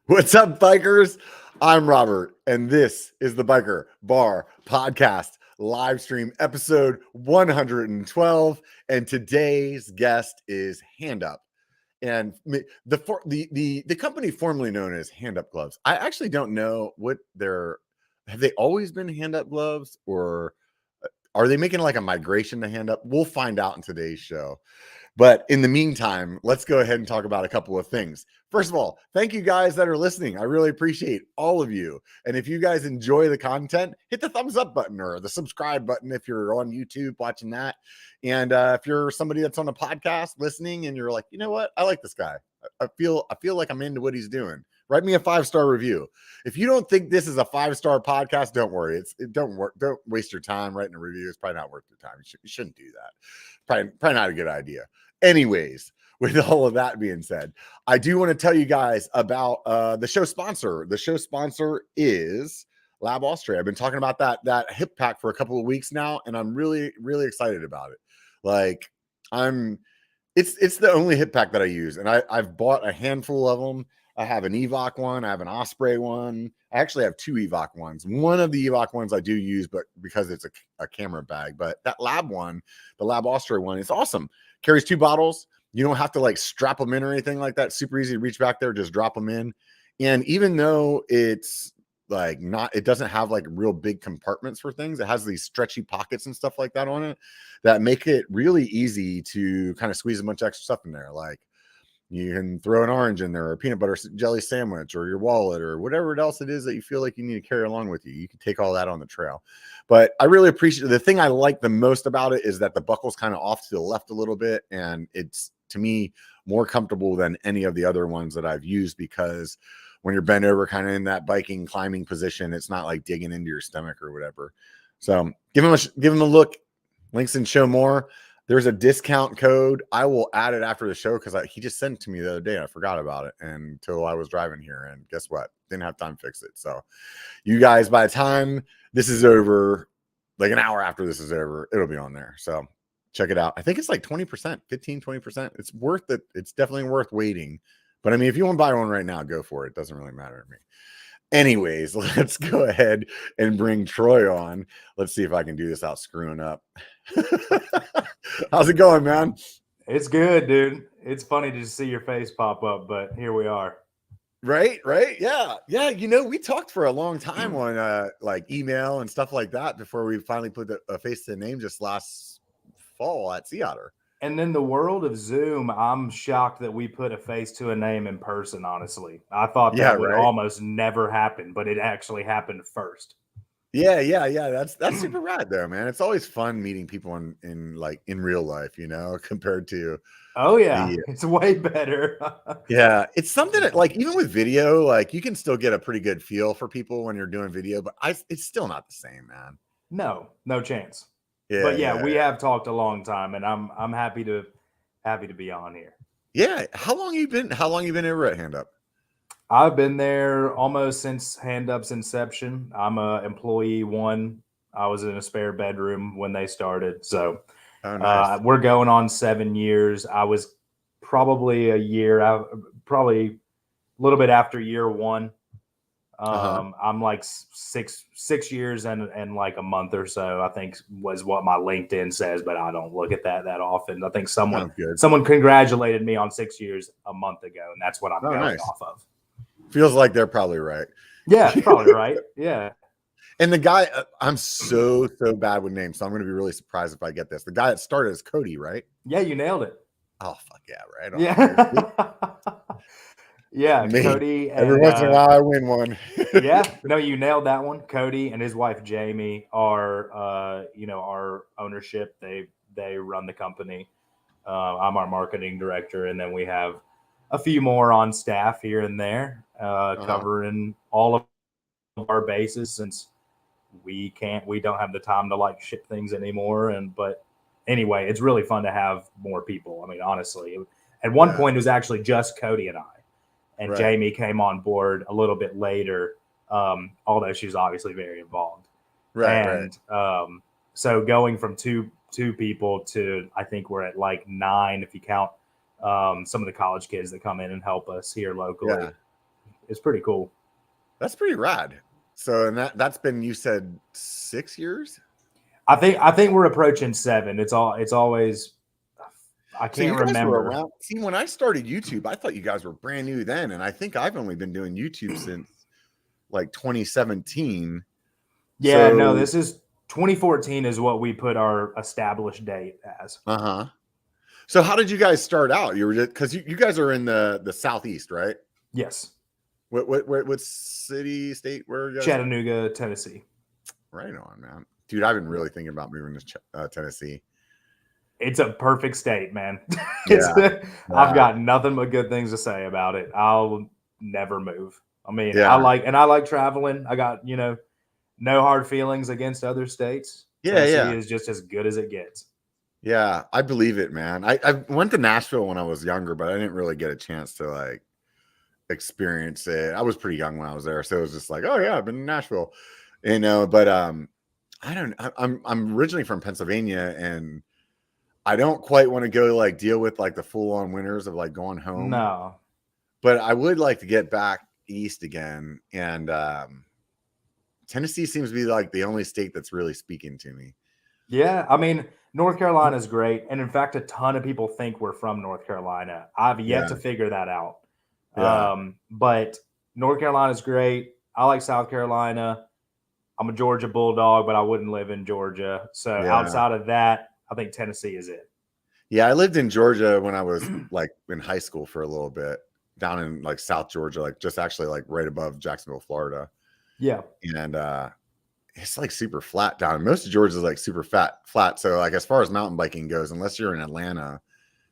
What's up, bikers? I'm Robert, and this is the B1KER Bar Podcast live stream episode 112. And today's guest is Handup, and the company formerly known as Handup Gloves. I actually don't know what have they always been Handup Gloves, or are they making like a migration to Handup? We'll find out in today's show. But in the meantime, let's go ahead and talk about a couple of things. First of all, thank you guys that are listening. I really appreciate all of you. And if you guys enjoy the content, hit the thumbs up button or the subscribe button if you're on YouTube watching that. And if you're somebody that's on a podcast listening and you're like, you know what? I like this guy. I feel like I'm into what he's doing. Write me a 5-star review. If you don't think this is a 5-star podcast, don't worry. Don't waste your time writing a review. It's probably not worth your time. You shouldn't do that. Probably not a good idea. Anyways, with all of that being said, I do want to tell you guys about the show sponsor. The show sponsor is Lab Austria. I've been talking about that hip pack for a couple of weeks now, and I'm really, really excited about it. Like, it's the only hip pack that I use, and I've bought a handful of them. I have an Evoc one. I have an Osprey one. I actually have 2 Evoc ones. One of the Evoc ones I do use, but because it's a camera bag. But that Lab one, the Lab Austria one, is awesome. Carries 2 bottles. You don't have to like strap them in or anything like that. Super easy to reach back there, just drop them in. And even though it's like it doesn't have like real big compartments for things, it has these stretchy pockets and stuff like that on it that make it really easy to kind of squeeze a bunch of extra stuff in there. Like, you can throw an orange in there, or a peanut butter jelly sandwich, or your wallet, or whatever else it is that you feel like you need to carry along with you. You can take all that on the trail. But I really appreciate the thing I like the most about it is that the buckle's kind of off to the left a little bit, and it's, to me, more comfortable than any of the other ones that I've used, because when you're bent over kind of in that biking climbing position, it's not like digging into your stomach or whatever. So give them a look. Links in show more. There's a discount code. I will add it after the show because he just sent it to me the other day and I forgot about it until I was driving here. And guess what? Didn't have time to fix it. So you guys, by the time this is over, like an hour after this is over, it'll be on there. So check it out. I think it's like 20%, 15, 20%. It's worth it. It's definitely worth waiting. But I mean, if you want to buy one right now, go for it. It doesn't really matter to me. Anyways, let's go ahead and bring Troy on. Let's see if I can do this without screwing up. How's it going, man? It's good, dude. It's funny to see your face pop up, but here we are. Right. Yeah. You know, we talked for a long time on like email and stuff like that before we finally put a face to the name just last fall at Sea Otter. And in the world of Zoom, I'm shocked that we put a face to a name in person, honestly. I thought that would almost never happen, but it actually happened first. Yeah. That's super rad though, man. It's always fun meeting people in real life, you know, compared to it's way better. Yeah, it's something that, like, even with video, like, you can still get a pretty good feel for people when you're doing video, but it's still not the same, man. No chance. Yeah, but we have talked a long time, and I'm happy to be on here. Yeah, how long you been over at Handup? I've been there almost since Handup's inception. I'm a employee 1. I was in a spare bedroom when they started, so nice. We're going on 7 years. I was probably a little bit after year 1. I'm like six years and like a month or so, I think, was what my LinkedIn says, but I don't look at that often. I think someone congratulated me on 6 years a month ago, and that's what I'm going off of. Feels like they're probably right. Yeah, probably right. Yeah. And the guy, I'm so bad with names, so I'm going to be really surprised if I get this. The guy that started is Cody, right? Yeah, you nailed it. Oh, fuck yeah, right on. Yeah. Yeah, Cody. And, every once in a while, I win one. Yeah, no, you nailed that one. Cody and his wife Jamie are, our ownership. They run the company. I'm our marketing director, and then we have a few more on staff here and there, covering all of our bases, since we don't have the time to like ship things anymore. But anyway, it's really fun to have more people. I mean, honestly, at one point it was actually just Cody and I. And Jamie came on board a little bit later, although she's obviously very involved. So going from two people to, I think we're at like 9 if you count some of the college kids that come in and help us here locally. it's pretty cool. That's pretty rad. So, and that's been, you said 6 years? I think we're approaching 7. It's always, I So can't you guys were remember. around. See, when I started YouTube, I thought you guys were brand new then, and I think I've only been doing YouTube since like 2017. Yeah, So, no, this is 2014 is what we put our established date as. uh-huh. So how did you guys start out? You were just because you guys are in the southeast, right? Yes. What city, state, where you guys? Chattanooga, Tennessee. Right on, man. Dude, I've been really thinking about moving to Tennessee. It's a perfect state, man. Yeah. I've got nothing but good things to say about it. I'll never move. I mean, Yeah. I like traveling. I got, no hard feelings against other states. Yeah, Tennessee yeah. is just as good as it gets. Yeah, I believe it, man. I went to Nashville when I was younger, but I didn't really get a chance to like experience it. I was pretty young when I was there, so it was just like, oh yeah, I've been in Nashville, But I don't. I'm originally from Pennsylvania, and I don't quite want to go like deal with like the full on winters of like going home. No, but I would like to get back east again, and Tennessee seems to be like the only state that's really speaking to me. Yeah, I mean, North Carolina is great, and in fact, a ton of people think we're from North Carolina. I've yet to figure that out. Yeah. But North Carolina is great. I like South Carolina. I'm a Georgia Bulldog, but I wouldn't live in Georgia. So outside of that, I think Tennessee is it. Yeah, I lived in Georgia when I was like in high school for a little bit, down in like South Georgia, like just actually like right above Jacksonville, Florida. Yeah. And it's like super flat down. Most of Georgia is like super flat. So like as far as mountain biking goes, unless you're in Atlanta,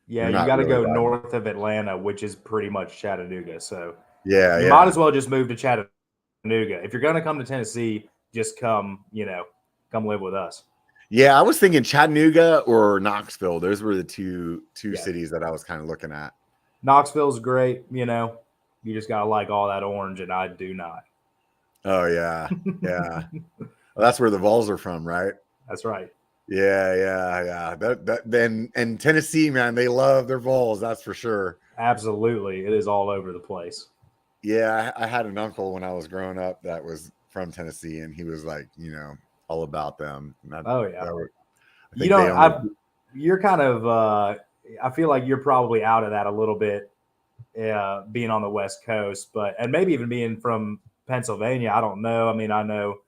yeah, you got to go north of Atlanta, which is pretty much Chattanooga. So yeah, you might as well just move to Chattanooga. If you're going to come to Tennessee, just come live with us. Yeah, I was thinking Chattanooga or Knoxville. Those were the two cities that I was kind of looking at. Knoxville's great. You just got to like all that orange, and I do not. Oh, yeah. Yeah. Well, that's where the Vols are from, right? That's right. Yeah. And Tennessee, man, they love their Vols. That's for sure. Absolutely. It is all over the place. Yeah. I had an uncle when I was growing up that was from Tennessee, and he was like, all about them. Oh, yeah. You're kind of, I feel like you're probably out of that a little bit, being on the West Coast, and maybe even being from Pennsylvania. I don't know. I mean, I know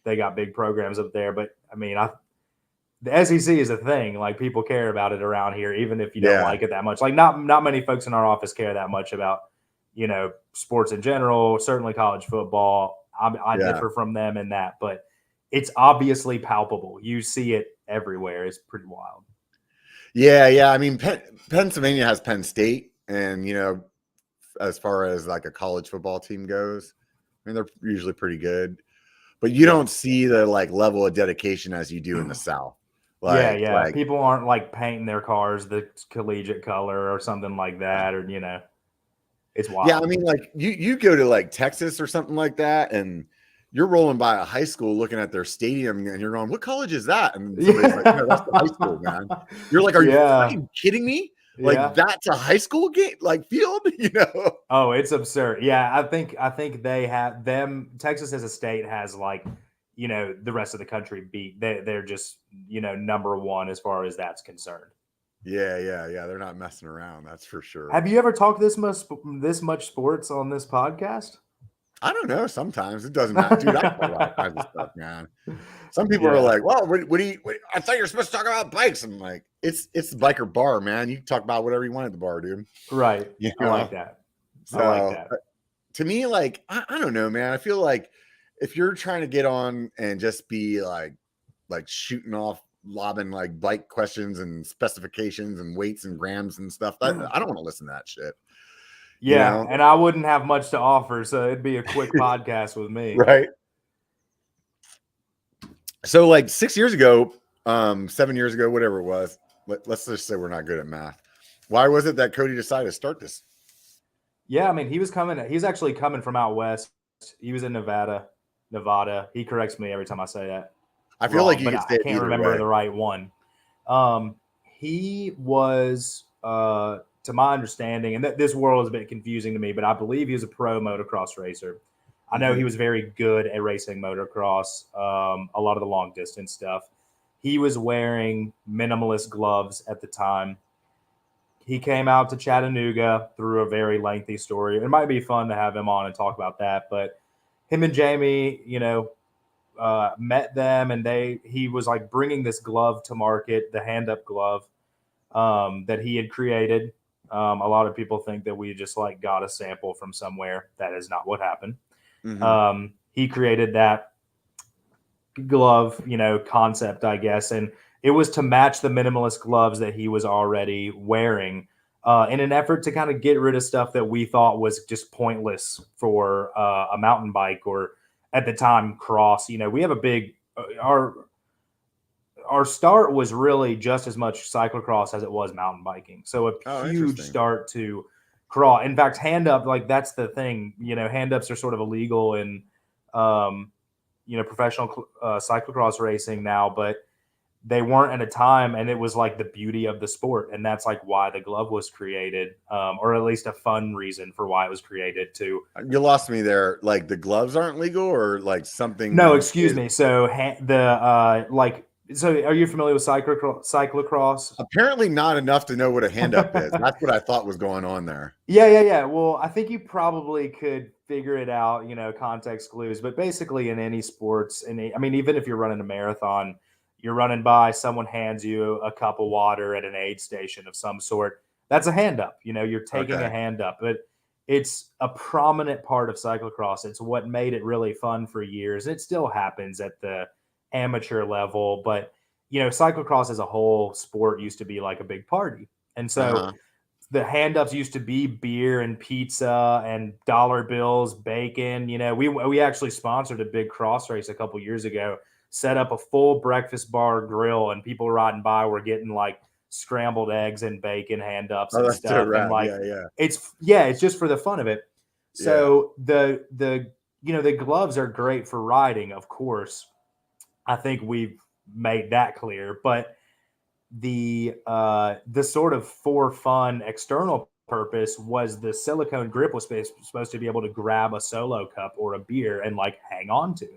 they got big programs up there, but I mean, the SEC is a thing. Like, people care about it around here, even if you don't like it that much. Like, not many folks in our office care that much about, sports in general, certainly college football. I differ from them in that, but it's obviously palpable. You see it everywhere. It's pretty wild. Yeah. I mean, Pennsylvania has Penn State, and, as far as like a college football team goes, I mean, they're usually pretty good, but you don't see the like level of dedication as you do in the South. Like, people aren't like painting their cars the collegiate color or something like that, or it's wild. Yeah, I mean, like you go to like Texas or something like that, and you're rolling by a high school looking at their stadium, and you're going, "What college is that?" And somebody's like, "No, that's the high school, man." You're like, "Are you fucking kidding me? Like that's a high school game, like field, Oh, it's absurd. Yeah, I think they have them. Texas as a state has like, the rest of the country beat. They're just number one as far as that's concerned. Yeah. They're not messing around. That's for sure. Have you ever talked this much sports on this podcast? I don't know. Sometimes it doesn't matter, dude. I talk about all kinds of stuff, man. Some people are like, "Well, what do you? I thought you were supposed to talk about bikes." I'm like, "It's the B1KER Bar, man. You can talk about whatever you want at the bar, dude." Right. I like that. So, I like that. To me, like, I don't know, man. I feel like if you're trying to get on and just be like shooting off, lobbing like bike questions and specifications and weights and grams and stuff, I don't want to listen to that shit. Yeah, and I wouldn't have much to offer, so it'd be a quick podcast with me. Right. So like 6 years ago, 7 years ago, whatever it was, let's just say we're not good at math. Why was it that Cody decided to start this? Yeah, I mean, he's actually coming from out west. He was in Nevada. He corrects me every time I say that. I feel like I can't remember the right one. He was to my understanding, and this world is a bit confusing to me, but I believe he was a pro motocross racer. I know he was very good at racing motocross, a lot of the long distance stuff. He was wearing minimalist gloves at the time. He came out to Chattanooga through a very lengthy story. It might be fun to have him on and talk about that, but him and Jamie, met them, and he was like bringing this glove to market, the Handup glove that he had created. A lot of people think that we just like got a sample from somewhere. That is not what happened. He created that glove, concept, I guess, and it was to match the minimalist gloves that he was already wearing, in an effort to kind of get rid of stuff that we thought was just pointless for a mountain bike, or at the time cross. We have a big our start was really just as much cyclocross as it was mountain biking. So a huge start to cross. In fact, hand up, like that's the thing, hand ups are sort of illegal in, professional cyclocross racing now, but they weren't at a time, and it was like the beauty of the sport. And that's like why the glove was created, or at least a fun reason for why it was created too. You lost me there. Like the gloves aren't legal, or like something? No, excuse me. So so are you familiar with cyclocross? Apparently not enough to know what a hand up is. That's what I thought was going on there. Yeah. Well, I think you probably could figure it out, context clues. But basically in any sports, even if you're running a marathon, you're running by, someone hands you a cup of water at an aid station of some sort. That's a hand up. You're taking a hand up. But it's a prominent part of cyclocross. It's what made it really fun for years. It still happens at the amateur level, but cyclocross as a whole sport used to be like a big party. And so the hand ups used to be beer and pizza and dollar bills, bacon. We actually sponsored a big cross race a couple years ago, set up a full breakfast bar grill, and people riding by were getting like scrambled eggs and bacon hand ups and stuff. And like, it's just for the fun of it. So the gloves are great for riding, of course. I think we've made that clear, but the sort of for fun external purpose was the silicone grip was supposed to be able to grab a solo cup or a beer and like hang on to.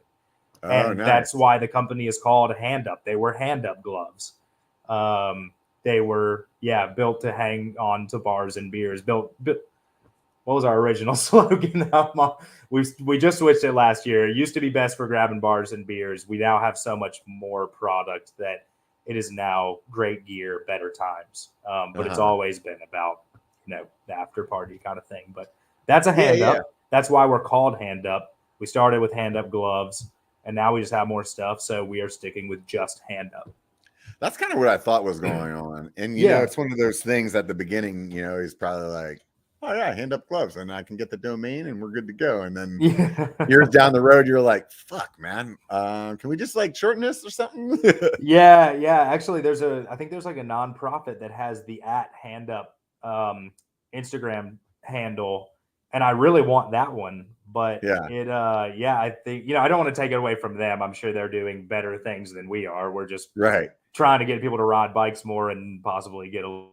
And that's why the company is called Handup. They were Handup gloves. They were, built to hang on to bars and beers. What was our original slogan? We just switched it last year. It used to be best for grabbing bars and beers. We now have so much more product that it is now great gear, better times. But it's always been about, the after party kind of thing. But that's a hand up. That's why we're called Hand Up. We started with Hand Up gloves, and now we just have more stuff. So we are sticking with just Hand Up. That's kind of what I thought was going on. And, it's one of those things at the beginning, he's probably like, oh yeah, Hand Up Gloves, and I can get the domain and we're good to go. And then years down the road, you're like, fuck, man, can we just like shorten this or something? Yeah. Actually, I think there's like a nonprofit that has the @Handup Instagram handle, and I really want that one. But I think, I don't want to take it away from them. I'm sure they're doing better things than we are. We're just trying to get people to ride bikes more and possibly get a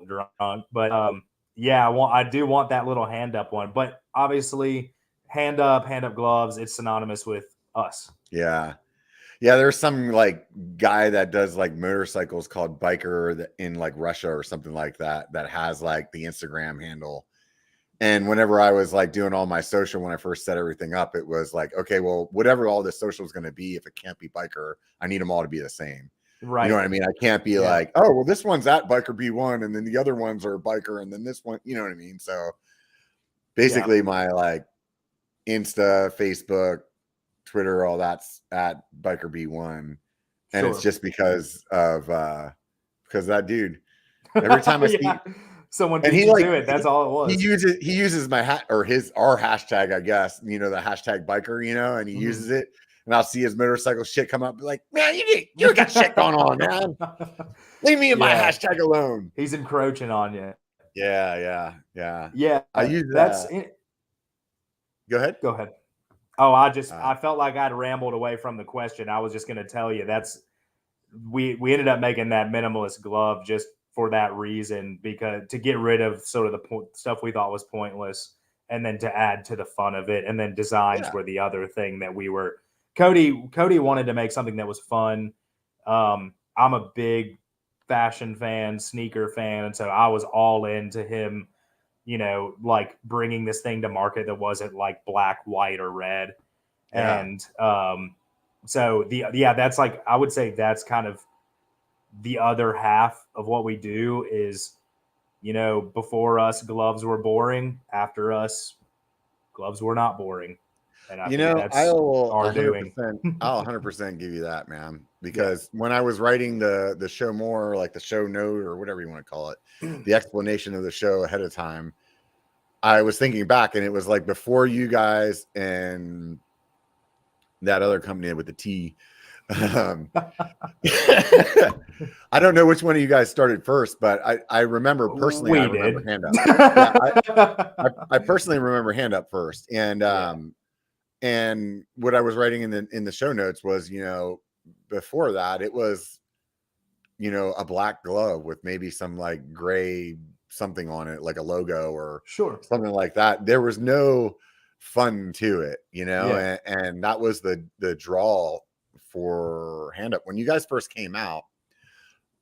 drunk. But I do want that little hand up one. But obviously, hand up gloves, it's synonymous with us. There's some like guy that does like motorcycles called B1KER in like Russia or something like that has like the Instagram handle. And whenever I was like doing all my social, when I first set everything up, it was like, okay, well, whatever all this social is going to be, if it can't be B1KER, I need them all to be the same. Right. You know what I mean? I can't be like, oh, well, this one's at B1KER B1, and then the other ones are B1KER, and then this one, you know what I mean? So basically my like Insta, Facebook, Twitter, all that's at B1KER B1. And it's just because of that dude. Every time I see someone beat you to it, that's all it was. He uses my our hashtag, I guess, the hashtag B1KER, and he uses it. And I'll see his motorcycle shit come up, be like, man, you got shit going on, man. Leave me and my hashtag alone. He's encroaching on you. Yeah. I use that. Go ahead. Oh, I felt like I'd rambled away from the question. I was just going to tell you we ended up making that minimalist glove just for that reason, because to get rid of sort of the stuff we thought was pointless, and then to add to the fun of it, and then designs were the other thing that we were. Cody wanted to make something that was fun. I'm a big fashion fan, sneaker fan, and so I was all into him, like bringing this thing to market that wasn't like black, white, or red. Yeah. And so that's like, I would say that's kind of the other half of what we do is, before us, gloves were boring. After us, gloves were not boring. And I think that's our doing. I'll 100% give you that, man. Because when I was writing the show more, like the show note or whatever you want to call it, the explanation of the show ahead of time, I was thinking back, and it was like before you guys and that other company with the T. I don't know which one of you guys started first, but I remember personally. I remember Handup. I personally remember Handup first, and what I was writing in the show notes was, before that it was, a black glove with maybe some like gray something on it, like a logo or something like that. There was no fun to it, and that was the draw for Handup. When you guys first came out,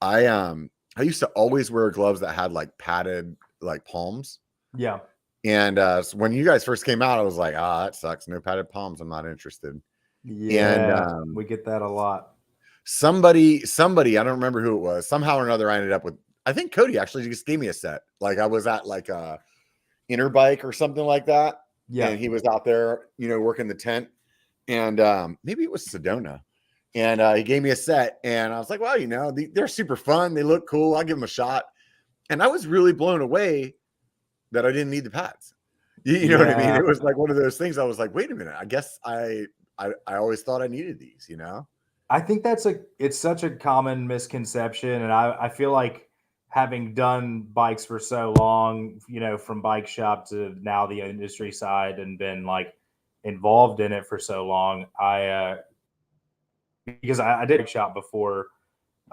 I used to always wear gloves that had like padded like palms. Yeah. And so when you guys first came out, I was like, that sucks. No padded palms. I'm not interested. Yeah. And we get that a lot. Somebody, I don't remember who it was. Somehow or another, I ended up with, I think Cody actually just gave me a set. Like I was at like a Interbike or something like that. Yeah. And he was out there, working the tent. And maybe it was Sedona. And he gave me a set. And I was like, well, they're super fun. They look cool. I'll give them a shot. And I was really blown away that I didn't need the pads. You know what I mean? It was like one of those things. I was like, wait a minute. I guess I always thought I needed these, I think it's such a common misconception. And I feel like having done bikes for so long, from bike shop to now the industry side, and been like involved in it for so long, because I did shop before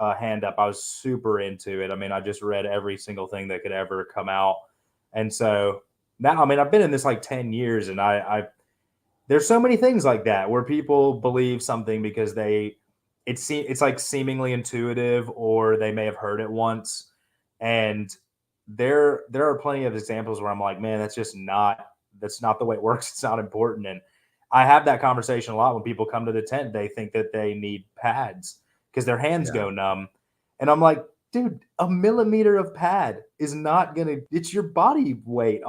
Handup. I was super into it. I mean, I just read every single thing that could ever come out. And so now, I mean, I've been in this like 10 years, and there's so many things like that where people believe something because it's like seemingly intuitive, or they may have heard it once. And there are plenty of examples where I'm like, man, that's not the way it works. It's not important. And I have that conversation a lot when people come to the tent. They think that they need pads because their hands go numb. And I'm like, dude, a millimeter of pad is not it's your body weight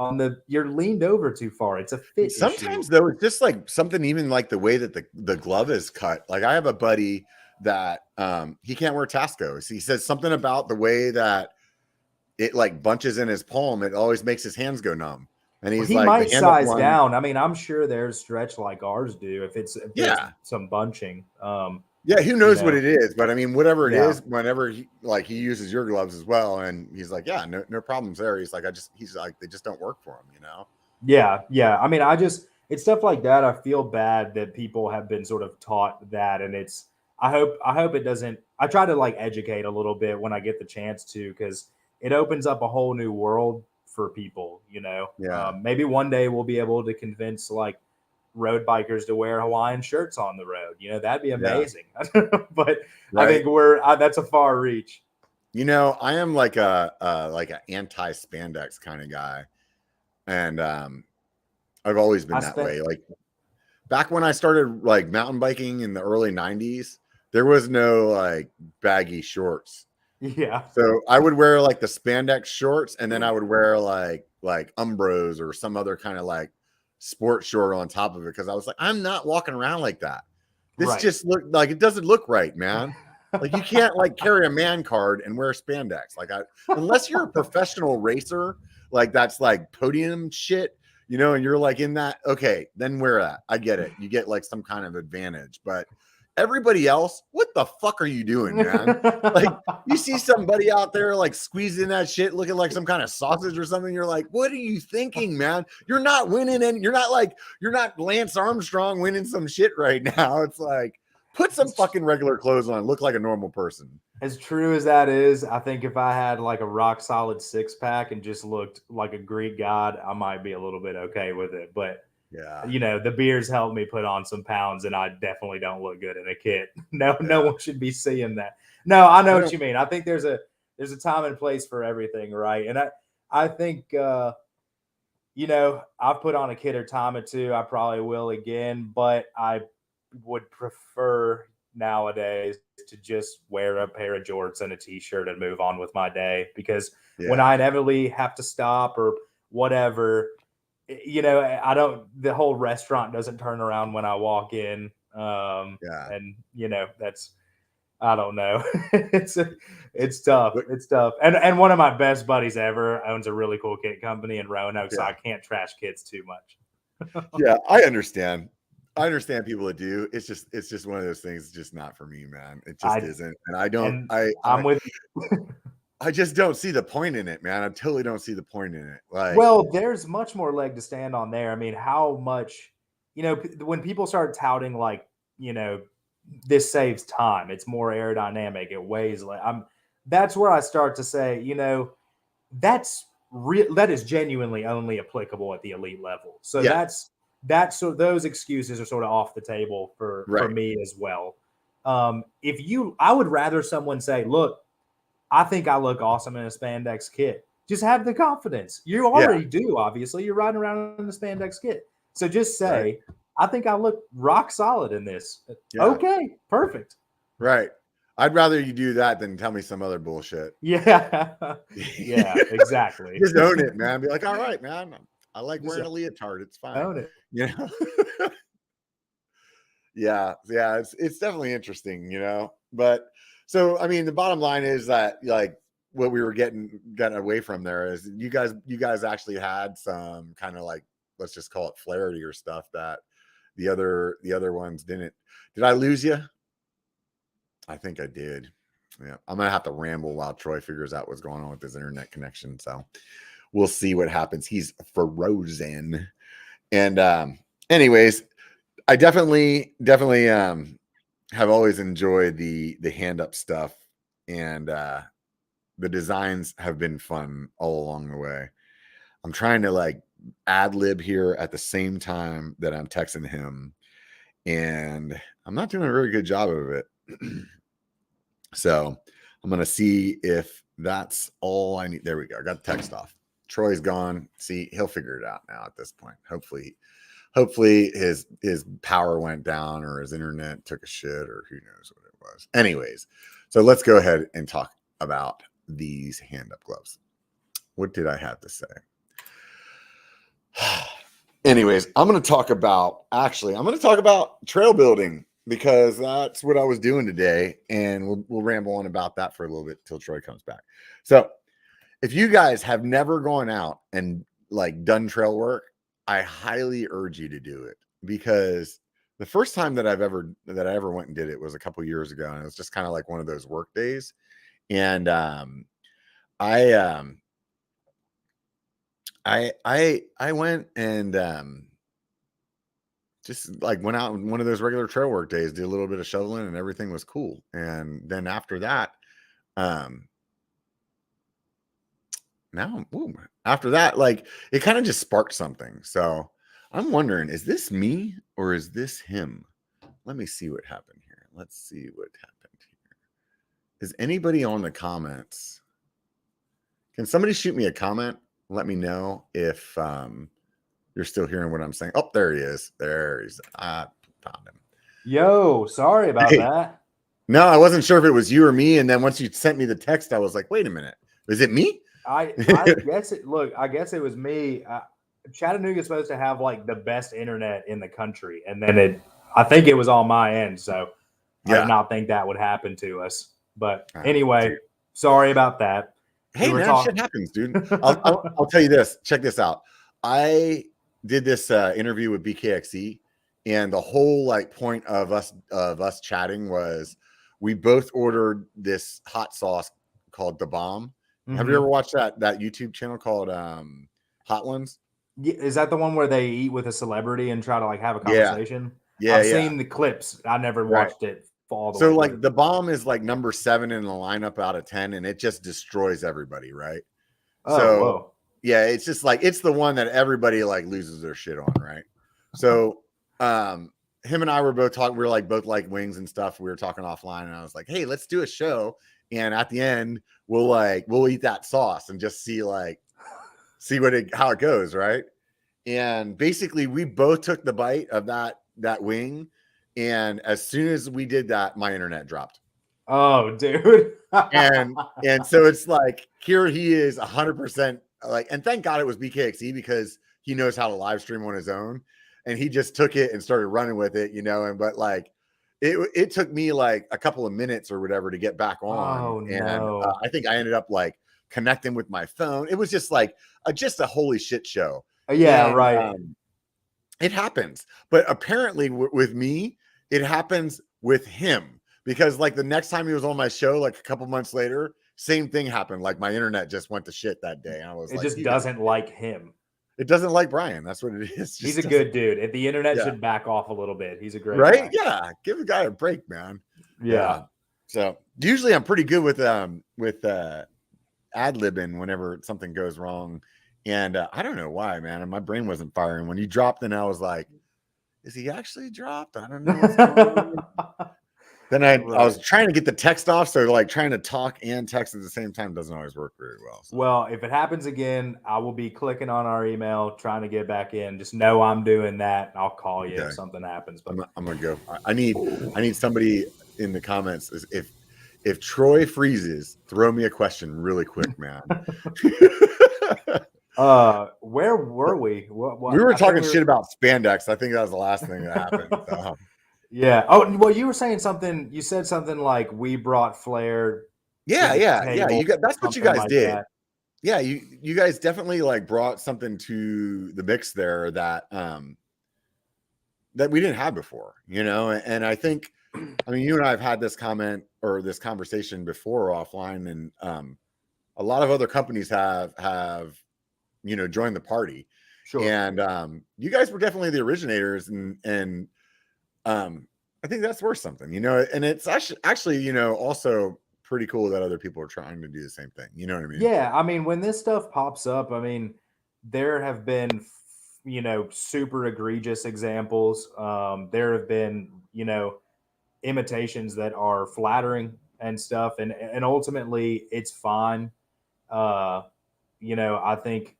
you're leaned over too far. It's a fit Sometimes issue. Though, it's just like something, even like the way that the glove is cut. Like I have a buddy that he can't wear Tascos. He says something about the way that it like bunches in his palm. It always makes his hands go numb. And he might size down. I mean, I'm sure there's stretch like ours do if it's some bunching. Who knows what it is, but I mean, whatever it is, whenever he uses your gloves as well, and he's like, no problems there. He's like, they just don't work for him, Yeah. I mean, it's stuff like that. I feel bad that people have been sort of taught that, and I hope it doesn't. I try to like educate a little bit when I get the chance to, because it opens up a whole new world for people, maybe one day we'll be able to convince like road bikers to wear Hawaiian shirts on the road. That'd be amazing. But I think that's a far reach. I am like an anti-spandex kind of guy. And I've always been that way. Like back when I started like mountain biking in the early 90s, there was no like baggy shorts. Yeah. So I would wear like the spandex shorts, and then I would wear like Umbros or some other kind of like sport short on top of it, because I was like, I'm not walking around like that. This just look like, it doesn't look right, man. Like you can't like carry a man card and wear spandex. Like unless you're a professional racer, like that's like podium shit, and you're like in that, okay, then wear that. I get it. You get like some kind of advantage, but everybody else, what the fuck are you doing, man? Like you see somebody out there like squeezing that shit, looking like some kind of sausage or something. You're like, what are you thinking, man? You're not winning, and you're not Lance Armstrong winning some shit right now. It's like, Put some fucking regular clothes on. Look like a normal person. As true as that is, I think if I had like a rock solid 6-pack and just looked like a Greek god, I might be a little bit okay with it. But Yeah. the beers helped me put on some pounds, and I definitely don't look good in a kit. No one should be seeing that. No, I know what you mean. I think there's a time and place for everything, right? And I think I've put on a kit or time or two. I probably will again, but I would prefer nowadays to just wear a pair of jorts and a t-shirt and move on with my day, because when I inevitably have to stop or whatever, the whole restaurant doesn't turn around when I walk in. And that's, I don't know. It's tough. It's tough. And one of my best buddies ever owns a really cool kit company in Roanoke, so I can't trash kits too much. Yeah, I understand. I understand people that do. It's just one of those things. It's just not for me, man. It just isn't. And I don't. I'm with you. I just don't see the point in it, man. I totally don't see the point in it. Like, well, there's much more leg to stand on there. I mean, how much, when people start touting like, this saves time, it's more aerodynamic, it weighs like, that's where I start to say, that's real. That is genuinely only applicable at the elite level. So that's so those excuses are sort of off the table for me as well. I would rather someone say, look, I think I look awesome in a spandex kit. Just have the confidence. You already do, obviously. You're riding around in the spandex kit. So just say, I think I look rock solid in this. Yeah. Okay, perfect. Right. I'd rather you do that than tell me some other bullshit. Yeah. Yeah, exactly. Just own it, man. Be like, all right, man. I like wearing a leotard. It's fine. Own it. Yeah. It's definitely interesting, But so, I mean, the bottom line is that, like, what we were getting away from there is you guys actually had some kind of, like, let's just call it flaherty or stuff that the other ones didn't. Did I lose you? I think I did. Yeah, I'm gonna have to ramble while Troy figures out what's going on with his internet connection. So we'll see what happens. He's frozen. And anyways, I definitely have always enjoyed the Handup stuff, and the designs have been fun all along the way. I'm trying to, like, ad lib here at the same time that I'm texting him, and I'm not doing a very good job of it. So I'm going to see if that's all I need. There we go. I got the text off. Troy's gone. See, he'll figure it out now at this point. Hopefully his power went down, or his internet took a shit, or who knows what it was. Anyways, so let's go ahead and talk about these Handup gloves. What did I have to say? Anyways, I'm going to talk about trail building, because that's what I was doing today, and we'll ramble on about that for a little bit till Troy comes back. So if you guys have never gone out and, like, done trail work, I highly urge you to do it, because the first time that I ever went and did it was a couple years ago, and it was just kind of like one of those work days. And I went and just, like, went out on one of those regular trail work days, did a little bit of shoveling, and everything was cool. And then after that, like, it kind of just sparked something. So I'm wondering, is this me or is this him? Let me see what happened here. Let's see what happened here. Is anybody on the comments? Can somebody shoot me a comment? Let me know if you're still hearing what I'm saying. Oh, there he is. There he's. I found him. Yo, sorry about that. No, I wasn't sure if it was you or me. And then once you sent me the text, I was like, wait a minute. Is it me? I guess it. Look, I guess it was me. Chattanooga's supposed to have, like, the best internet in the country, and then I think it was on my end. So I did not think that would happen to us. But anyway, sorry about that. Hey, man, shit happens, dude. I'll tell you this. Check this out. I did this interview with BKXE, and the whole, like, point of us chatting was we both ordered this hot sauce called The Bomb. Mm-hmm. Have you ever watched that YouTube channel called Hot Ones? Yeah, is that the one where they eat with a celebrity and try to, like, have a conversation? Yeah, I've seen the clips. I never watched it all the So way like through. the bomb is like number 7 in the lineup out of 10, and it just destroys everybody, right? Oh, So whoa. yeah, it's just like it's the one that everybody like loses their shit on, right? So him and I were both talking, we were like both like wings and stuff. We were talking offline, and I was like, hey, let's do a show. And at the end, we'll eat that sauce and just see how it goes, right? And basically we both took the bite of that wing, and as soon as we did that, my internet dropped. Oh, dude. And so it's like here he is 100% like, and thank God it was BKXE because he knows how to live stream on his own, and he just took it and started running with it, and but like it took me like a couple of minutes or whatever to get back on. Oh, And no. I think I ended up like connecting with my phone. It was just like just a holy shit show. Yeah, And right. it happens, but apparently with me it happens with him, because like the next time he was on my show, like a couple months later, same thing happened. Like my internet just went to shit that day, and I was It like, just doesn't like him. it doesn't like Brian. That's what it is. He's a good dude. If the internet Yeah. should back off a little bit. He's a great Right? guy. Yeah, give a guy a break, man. Yeah. So usually I'm pretty good with ad-libbing whenever something goes wrong, and I don't know why, man. And my brain wasn't firing when you dropped, and I was like, is he actually dropped? I don't know what's going on. Then I was trying to get the text off, so like trying to talk and text at the same time doesn't always work very well. So. Well, if it happens again, I will be clicking on our email, trying to get back in. Just know I'm doing that. I'll call you if something happens. But I'm gonna go. I need somebody in the comments. If Troy freezes, throw me a question really quick, man. Where were we? What, we were talking shit about spandex. I think that was the last thing that happened. Yeah. Oh, well, you were saying something. You said something like we brought flair. Yeah. That's what you guys did. That. Yeah, you guys definitely like brought something to the mix there that that we didn't have before, And I think, I mean, you and I have had this conversation before offline, and a lot of other companies have joined the party. Sure. And you guys were definitely the originators, and I think that's worth something, and it's actually, also pretty cool that other people are trying to do the same thing. You know what I mean? Yeah. I mean, when this stuff pops up, I mean, there have been, super egregious examples. There have been, imitations that are flattering and stuff. And ultimately it's fine. I think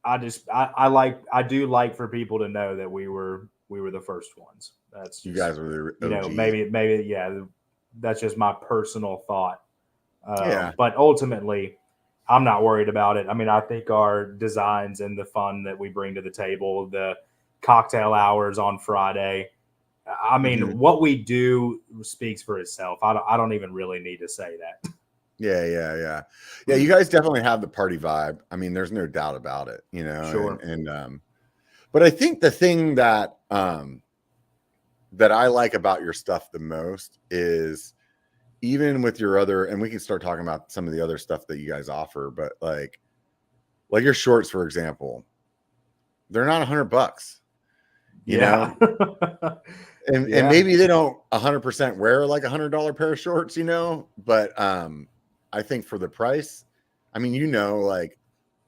I do like for people to know that we were the first ones. That's just, you guys were the OGs. maybe yeah, that's just my personal thought. Yeah. But ultimately, I'm not worried about it. I mean, I think our designs and the fun that we bring to the table, the cocktail hours on Friday, I mean, what we do speaks for itself. I don't even really need to say that. Yeah. You guys definitely have the party vibe. I mean, there's no doubt about it, Sure. And but I think the thing that that I like about your stuff the most is, even with your other, and we can start talking about some of the other stuff that you guys offer, but like your shorts, for example, they're not $100, you know? And maybe they don't 100% wear like $100 pair of shorts, but I think for the price, I mean, like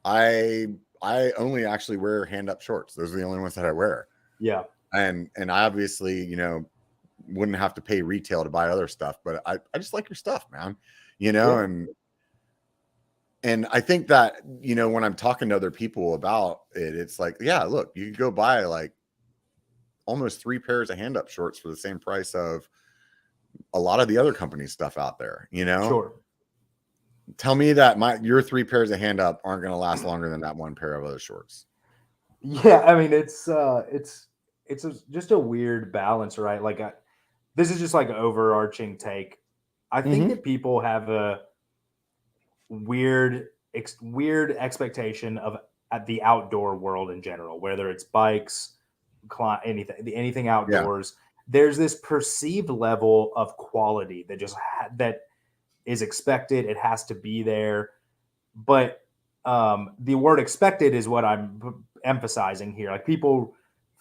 I only actually wear hand-up shorts. Those are the only ones that I wear. Yeah. And I obviously, wouldn't have to pay retail to buy other stuff, but I just like your stuff, man, and I think that, when I'm talking to other people about it, it's like, yeah, look, you could go buy like almost 3 pairs of hand-up shorts for the same price of a lot of the other companies' stuff out there, Sure. Tell me that your 3 pairs of hand-up aren't going to last longer than that 1 pair of other shorts. Yeah, I mean, it's just a weird balance, right? Like, this is just like an overarching take. I think that people have a weird expectation of at the outdoor world in general, whether it's bikes, anything outdoors. Yeah. There's this perceived level of quality that just that is expected. It has to be there, but the word expected is what I'm emphasizing here. Like, people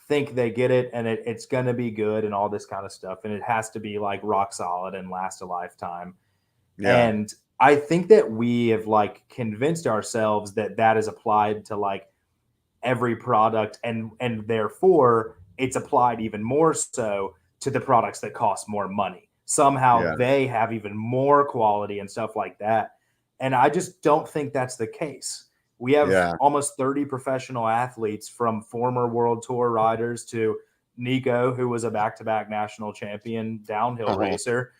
think they get it and it's going to be good and all this kind of stuff. And it has to be like rock solid and last a lifetime. Yeah. And I think that we have like convinced ourselves that that is applied to like every product, and therefore it's applied even more so to the products that cost more money. Somehow Yeah. they have even more quality and stuff like that. And I just don't think that's the case. We have Yeah. almost 30 professional athletes, from former world tour riders to Nico, who was a back-to-back national champion downhill racer.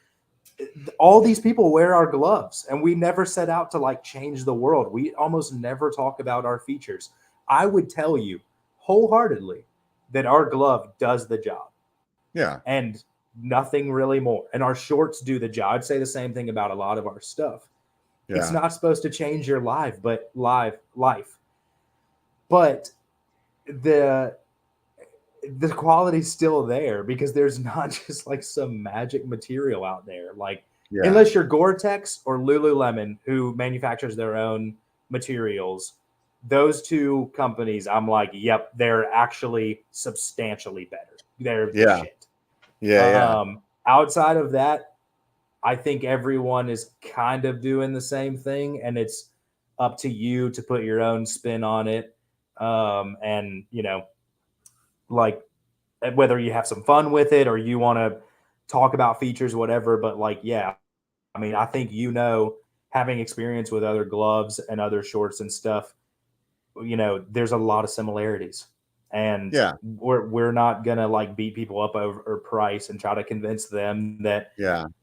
All these people wear our gloves, and we never set out to like change the world. We almost never talk about our features. I would tell you wholeheartedly that our glove does the job. Yeah. And nothing really more. And our shorts do the job. I'd say the same thing about a lot of our stuff. Yeah. It's not supposed to change your life. But the quality's still there, because there's not just like some magic material out there. Like, unless you're Gore-Tex or Lululemon, who manufactures their own materials, those two companies, I'm like, yep, they're actually substantially better. They're the shit. Yeah. Outside of that, I think everyone is kind of doing the same thing, and it's up to you to put your own spin on it. And you know, like, whether you have some fun with it or you want to talk about features, whatever. But like, yeah, I mean, I think, you know, having experience with other gloves and other shorts and stuff, you know, there's a lot of similarities. And we're not gonna like beat people up over price and try to convince them that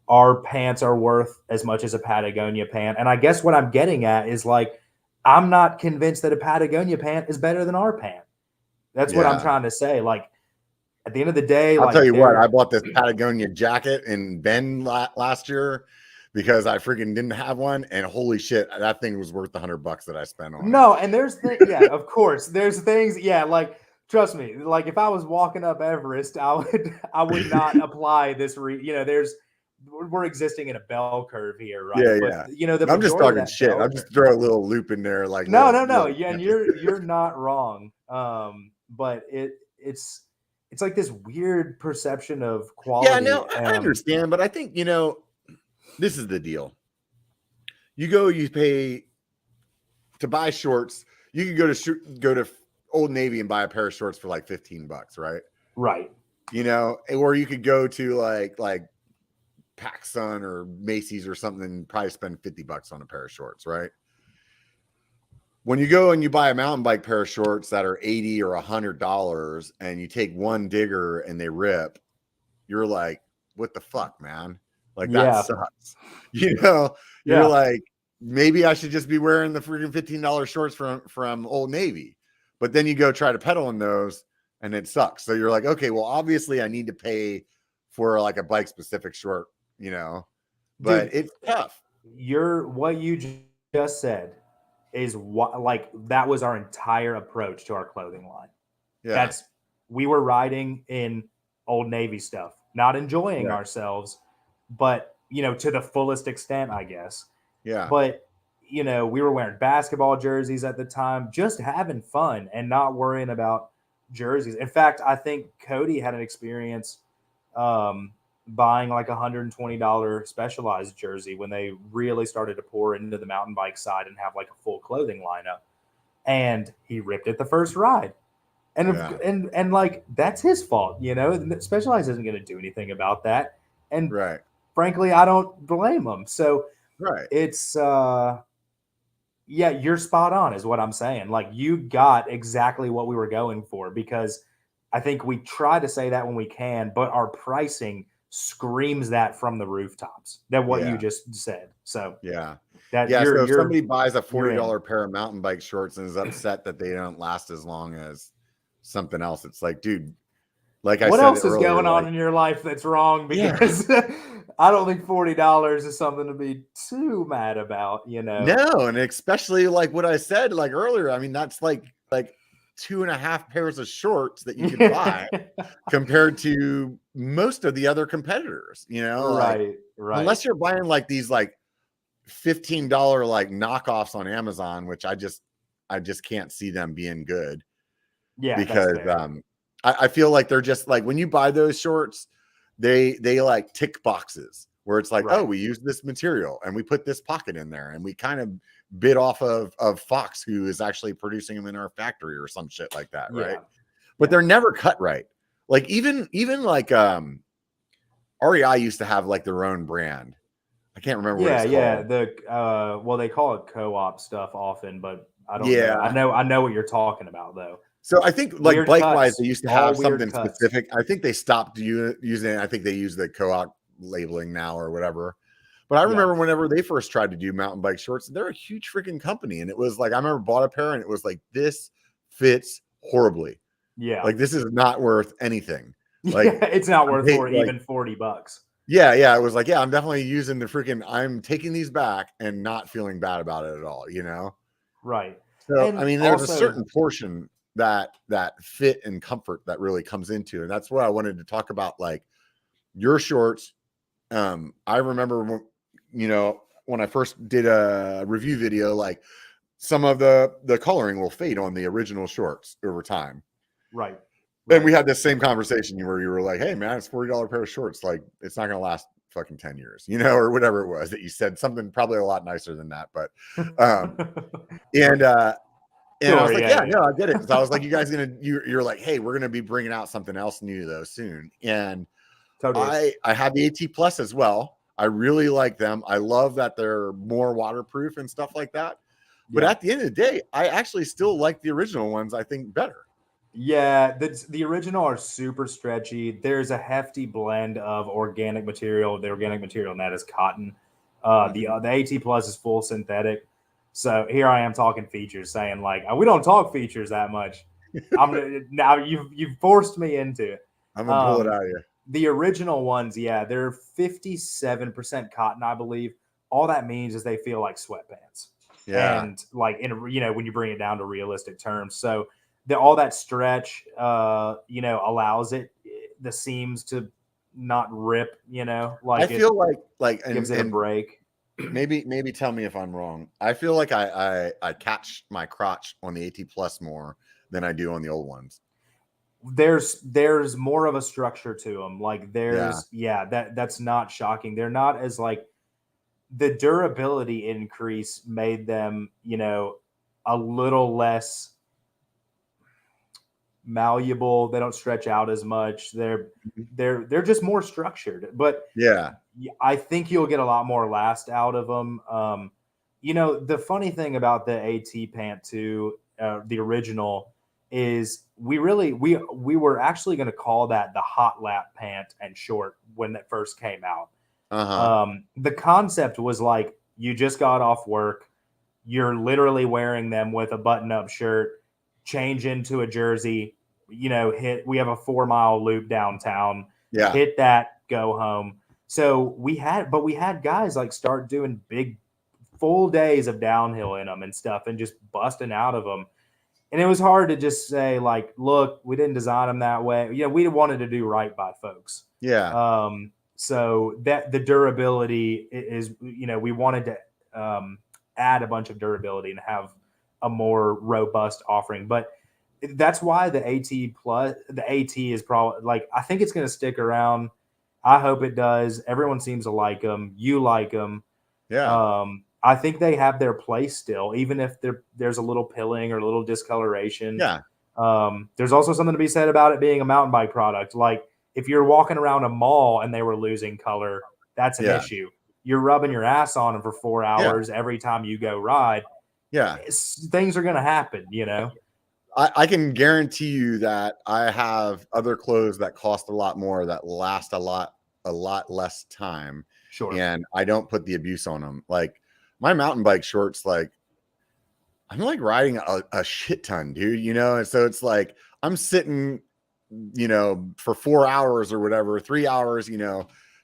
our pants are worth as much as a Patagonia pant. And I guess what I'm getting at is, like, I'm not convinced that a Patagonia pant is better than our pant. That's what I'm trying to say. Like, at the end of the day, I'll like, tell you what, I bought this Patagonia jacket in Bend last year because I freaking didn't have one, and holy shit, that thing was worth $100 that I spent on it. And there's yeah, of course, there's things, like, trust me, like, if I was walking up Everest, I would not apply this. We're existing in a bell curve here, right? But you know, I'm just talking shit. I'll just throw a little loop in there, like no. Yeah, and you're not wrong. But it's like this weird perception of quality. Yeah, no, I understand, but I think, you know, this is the deal. You pay to buy shorts. You can go to Old Navy and buy a pair of shorts for like $15, right? Right. You know, or you could go to like PacSun or Macy's or something and probably spend $50 on a pair of shorts, right? When you go and you buy a mountain bike pair of shorts that are $80 or $100 and you take one digger and they rip, you're like, what the fuck, man? Like, that sucks. You know, you're like, maybe I should just be wearing the freaking $15 shorts from Old Navy. But then you go try to pedal in those and it sucks. So you're like, okay, well, obviously I need to pay for like a bike specific short, you know, but dude, it's tough. What you just said is what, like, that was our entire approach to our clothing line. Yeah. We were riding in Old Navy stuff, not enjoying ourselves, but, you know, to the fullest extent, I guess. Yeah. But, you know, we were wearing basketball jerseys at the time, just having fun and not worrying about jerseys. In fact, I think Cody had an experience buying like $120 Specialized jersey when they really started to pour into the mountain bike side and have like a full clothing lineup. And he ripped it the first ride. And like, that's his fault, you know. Specialized isn't going to do anything about that. And frankly, I don't blame him. So it's you're spot on is what I'm saying. Like, you got exactly what we were going for, because I think we try to say that when we can, but our pricing screams that from the rooftops, that what you just said. So so if somebody buys a $40 pair of mountain bike shorts and is upset that they don't last as long as something else, it's like, dude, like I said, what else is going on in your life that's wrong? Because I don't think $40 is something to be too mad about, you know. No, and especially like what I said like earlier, I mean, that's like 2.5 pairs of shorts that you could buy compared to most of the other competitors, you know. Right. Unless you're buying like these like $15 like knockoffs on Amazon, which I just can't see them being good. Yeah, because I feel like they're just like, when you buy those shorts, they like tick boxes where it's like, Right. oh, we used this material and we put this pocket in there and we kind of bid off of Fox, who is actually producing them in our factory or some shit like that, right? Yeah. But they're never cut right. Like even like REI used to have like their own brand. I can't remember what it's called. The well, they call it co-op stuff often, but I don't know. Yeah. I know what you're talking about though. So I think like Weird bike wise, cuts, they used to all have weird something cuts. specific. I think they stopped using it. I think they use the co-op labeling now or whatever. But I remember whenever they first tried to do mountain bike shorts, they're a huge freaking company. And it was like, I remember bought a pair and it was like, this fits horribly. Yeah. Like this is not worth anything. Like it's not worth even $40. Yeah. It was like, yeah, I'm definitely using the freaking, I'm taking these back and not feeling bad about it at all, you know? Right. So, And I mean, there's also, a certain portion that fit and comfort that really comes into, and that's what I wanted to talk about. Like your shorts. I remember when I first did a review video, like some of the coloring will fade on the original shorts over time. Right. And we had this same conversation where you were like, hey man, it's $40 pair of shorts. Like it's not going to last fucking 10 years, or whatever it was that you said, something probably a lot nicer than that. But, and I was like, no, I get it. Because I was like, you guys you're like, hey, we're gonna be bringing out something else new though soon. And totally. I have the AT Plus as well. I really like them. I love that they're more waterproof and stuff like that. But at the end of the day, I actually still like the original ones, I think, better. Yeah, the original are super stretchy. There's a hefty blend of organic material. The organic material in that is cotton. The AT Plus is full synthetic. So here I am talking features, saying like we don't talk features that much. Now you've forced me into it. I'm gonna pull it out of you. The original ones, yeah, they're 57% cotton, I believe. All that means is they feel like sweatpants. Yeah, and like when you bring it down to realistic terms, so all that stretch, allows the seams to not rip. Like I feel like gives it a break. Maybe tell me if I'm wrong. I feel like I catch my crotch on the AT Plus more than I do on the old ones. There's more of a structure to them. Like that's not shocking. They're not as like the durability increase made them, a little less malleable. They don't stretch out as much. They're just more structured. But yeah, I think you'll get a lot more last out of them. The funny thing about the AT pant too, the original, is we were actually going to call that the hot lap pant and short when that first came out. The concept was like, you just got off work, you're literally wearing them with a button-up shirt, change into a jersey, we have a 4-mile loop downtown, hit that, go home. So we had guys like start doing big full days of downhill in them and stuff and just busting out of them. And it was hard to just say like, look, we didn't design them that way. We wanted to do right by folks. Yeah. So that the durability is, we wanted to add a bunch of durability and have a more robust offering. But that's why the AT is probably like, I think it's going to stick around. I hope it does. Everyone seems to like them. You like them. Yeah. I think they have their place still, even if there's a little pilling or a little discoloration. Yeah. There's also something to be said about it being a mountain bike product. Like if you're walking around a mall and they were losing color, that's an issue. You're rubbing your ass on them for 4 hours every time you go ride. Yeah. Things are going to happen, I can guarantee you that I have other clothes that cost a lot more that last a lot less time. Sure. And I don't put the abuse on them. Like my mountain bike shorts, like I'm like riding a shit ton, dude, And so it's like I'm sitting, for 4 hours or whatever, 3 hours,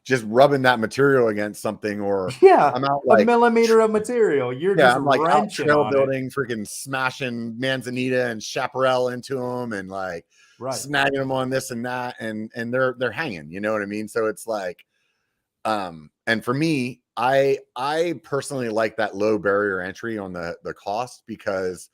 just rubbing that material against something, or I'm out like a millimeter of material. You're just I'm like out trail building, freaking smashing Manzanita and chaparral into them, and like snagging them on this and that, and they're hanging. You know what I mean? So it's like, and for me, I personally like that low barrier entry on the cost, because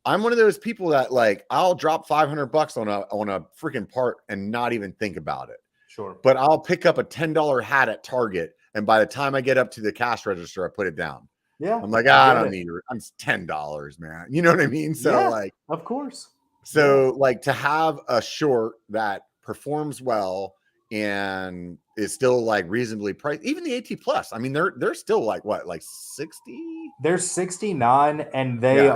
I'm one of those people that like I'll drop $500 on a freaking part and not even think about it. Sure. But I'll pick up a $10 hat at Target, and by the time I get up to the cash register, I put it down. Yeah. I'm like, I don't need it. I'm $10, man. You know what I mean? So like, of course. So like to have a short that performs well and is still like reasonably priced, even the AT Plus. I mean, they're still like what, like 60? They're 69, and they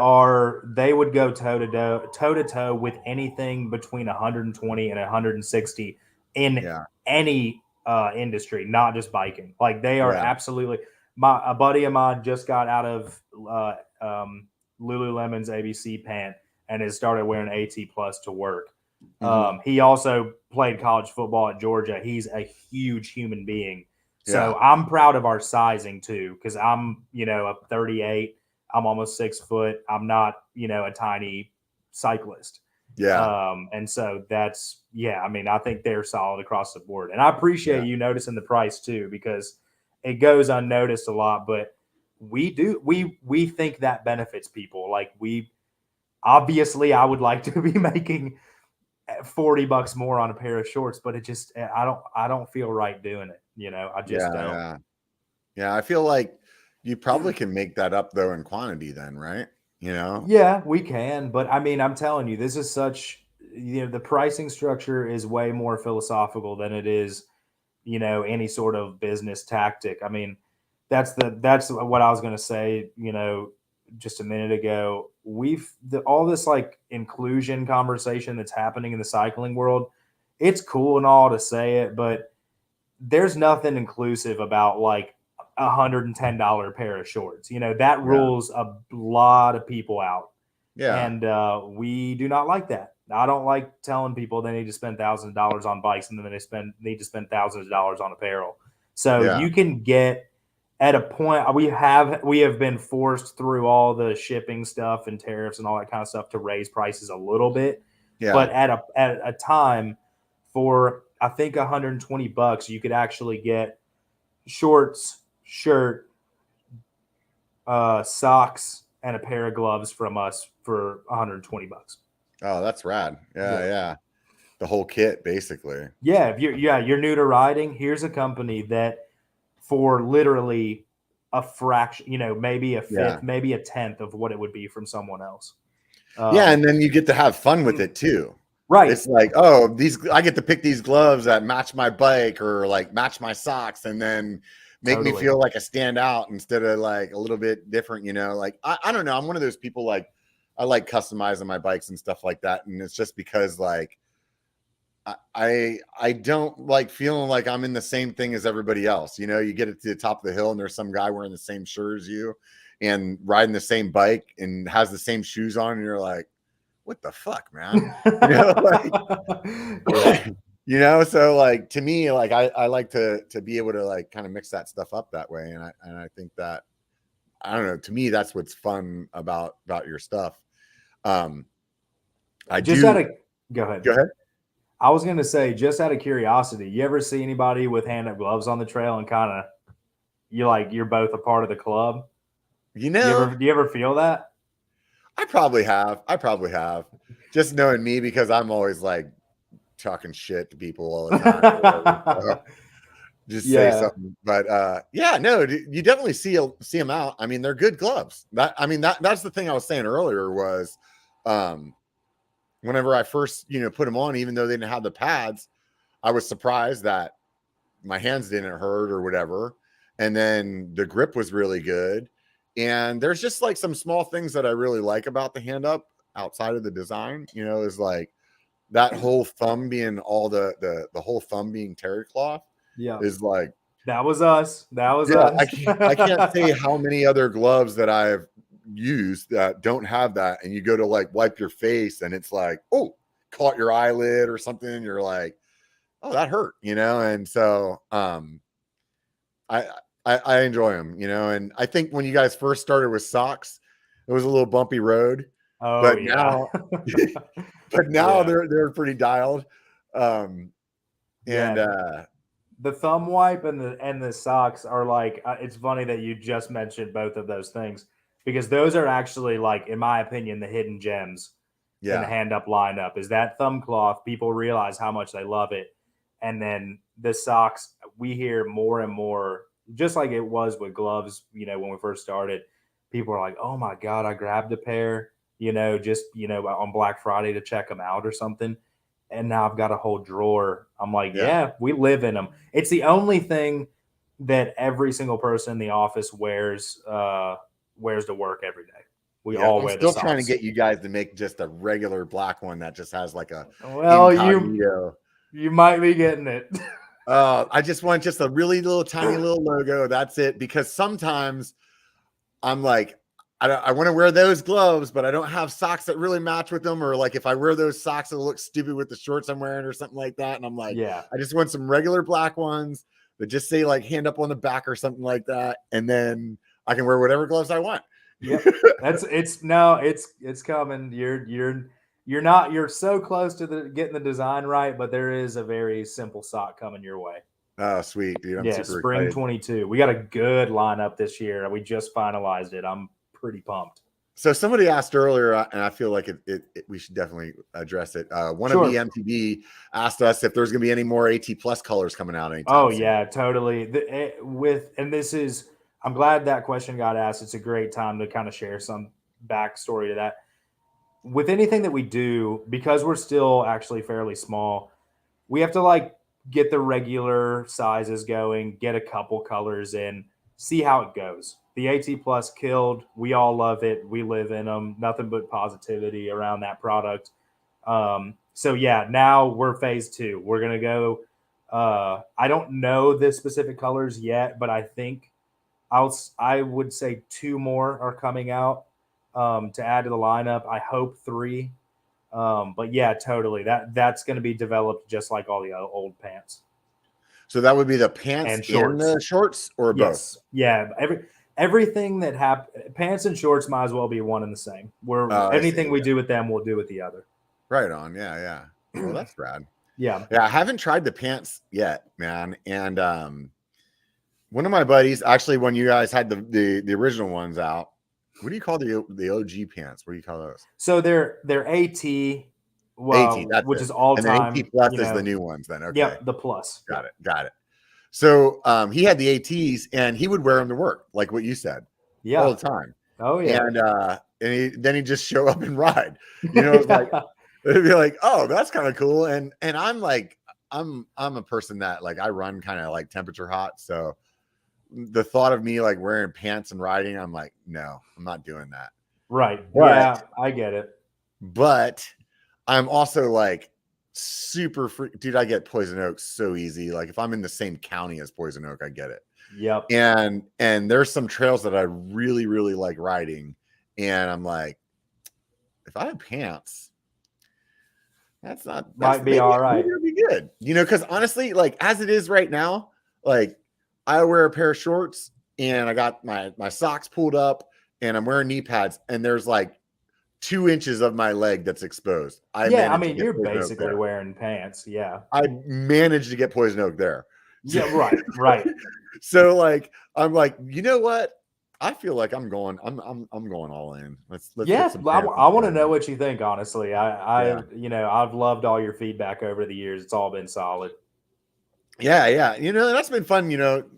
would go toe to toe with anything between 120 and 160 in any industry, not just biking. Like they are absolutely. A buddy of mine just got out of Lululemon's ABC pant and has started wearing AT Plus to work. He also played college football at Georgia. He's a huge human being. So I'm proud of our sizing too, because I'm, a 38. I'm almost 6 foot. I'm not, a tiny cyclist. Yeah. And so that's, I mean, I think they're solid across the board. And I appreciate you noticing the price too, because it goes unnoticed a lot, but we think that benefits people. Like obviously I would like to be making $40 more on a pair of shorts, but it just, I don't feel right doing it. I just don't. Yeah. I feel like you probably can make that up though in quantity then, right? Yeah, we can. But I mean, I'm telling you, this is such, the pricing structure is way more philosophical than it is, any sort of business tactic. I mean, that's what I was going to say, just a minute ago. All this like inclusion conversation that's happening in the cycling world, it's cool and all to say it, but there's nothing inclusive about like $110 pair of shorts. That rules a lot of people out. Yeah. And we do not like that. I don't like telling people they need to spend thousands of dollars on bikes and then need to spend thousands of dollars on apparel. So you can get at a point, we have been forced through all the shipping stuff and tariffs and all that kind of stuff to raise prices a little bit. Yeah. But at a time for, I think $120, you could actually get shorts, shirt, socks, and a pair of gloves from us for $120. Oh, that's rad. Yeah. The whole kit, basically. Yeah, if you're new to riding, here's a company that for literally a fraction, maybe a fifth, maybe a tenth of what it would be from someone else. And then you get to have fun with it too. Right. It's like, I get to pick these gloves that match my bike or like match my socks and then make me feel like I stand out instead of like a little bit different, like, I don't know. I'm one of those people, like, I like customizing my bikes and stuff like that. And it's just because like, I don't like feeling like I'm in the same thing as everybody else. You get it to the top of the hill and there's some guy wearing the same shirt as you and riding the same bike and has the same shoes on. And you're like, what the fuck, man? So like to me, like I like to be able to like kind of mix that stuff up that way. And I think that, I don't know, to me, that's what's fun about your stuff. Go ahead. I was going to say, just out of curiosity, you ever see anybody with Handup Gloves on the trail and kind of, you're both a part of the club? Do you ever feel that? I probably have. Just knowing me, because I'm always like talking shit to people all the time. Say something. But no, you definitely see them out. I mean, they're good gloves. That's the thing I was saying earlier was, whenever I first, put them on, even though they didn't have the pads, I was surprised that my hands didn't hurt or whatever. And then the grip was really good. And there's just like some small things that I really like about the Handup outside of the design, is like that whole thumb being the whole thumb being terry cloth. Is like, that was us. I can't say how many other gloves that I've used that don't have that, and you go to like wipe your face and it's like, oh, caught your eyelid or something. You're like, oh, that hurt, and so I enjoy them, and I think when you guys first started with socks, it was a little bumpy road. Now they're pretty dialed. The thumb wipe and the socks are like, it's funny that you just mentioned both of those things. because those are actually, like, in my opinion, the hidden gems in the Handup lineup. Is that thumb cloth? People realize how much they love it, and then the socks. We hear more and more, just like it was with gloves. When we first started, people are like, "Oh my god, I grabbed a pair." Just on Black Friday to check them out or something, and now I've got a whole drawer. I'm like, yeah, we live in them. It's the only thing that every single person in the office wears to work every day. We all wear the socks. I'm still trying to get you guys to make just a regular black one that just has like a incognito. You might be getting it. I just want just a really tiny little logo. That's it. Because sometimes I'm like, I want to wear those gloves, but I don't have socks that really match with them. Or like if I wear those socks, it'll look stupid with the shorts I'm wearing or something like that. And I'm like, I just want some regular black ones that just say like Handup on the back or something like that. And then I can wear whatever gloves I want. Yep. It's coming. You're so close to getting the design right, but there is a very simple sock coming your way. Oh, sweet, dude. I'm super spring excited. 22. We got a good lineup this year. We just finalized it. I'm pretty pumped. So somebody asked earlier, and I feel like we should definitely address it. One of the MTB asked us if there's going to be any more AT Plus colors coming out anytime soon. Yeah, totally. I'm glad that question got asked. It's a great time to kind of share some backstory to that. With anything that we do, because we're still actually fairly small, we have to get the regular sizes going, get a couple colors in, see how it goes. The AT Plus killed. We all love it. We live in them. Nothing but positivity around that product. Now we're phase 2. We're going to go. I don't know the specific colors yet, but I think I would say 2 more are coming out to add to the lineup. I hope 3. But yeah, totally. That's going to be developed just like all the old pants. So that would be the pants and the shorts, or both? Yeah, everything that pants and shorts might as well be one and the same. Anything we do with them, we'll do with the other. Right on. Yeah. Well, that's rad. Yeah. I haven't tried the pants yet, man. And one of my buddies, actually, when you guys had the original ones out, what do you call the OG pants? What do you call those? So they're AT, which is all time. AT Plus is the new ones then. Okay. Yep, the Plus. Got it. So he had the ATs and he would wear them to work, like what you said, all the time. Oh yeah. And then he'd just show up and ride. It'd be like, oh, that's kind of cool. And I'm like, I'm a person that I run kind of like temperature hot. So the thought of me wearing pants and riding, I'm like, no, I'm not doing that. Right. Yeah, I get it. But I'm also super dude, I get poison oak so easy. If I'm in the same county as poison oak, I get it. Yep. And there's some trails that I really, really like riding. And I'm like, if I had pants, might be all right. It'd be good. Because honestly, as it is right now, I wear a pair of shorts and I got my socks pulled up and I'm wearing knee pads and there's 2 inches of my leg that's exposed. You're basically wearing pants. Yeah. I managed to get poison oak there. Yeah, right. So I'm like, you know what? I feel like I'm going all in. Let's I want to know what you think, honestly. I've loved all your feedback over the years. It's all been solid. Yeah. That's been fun,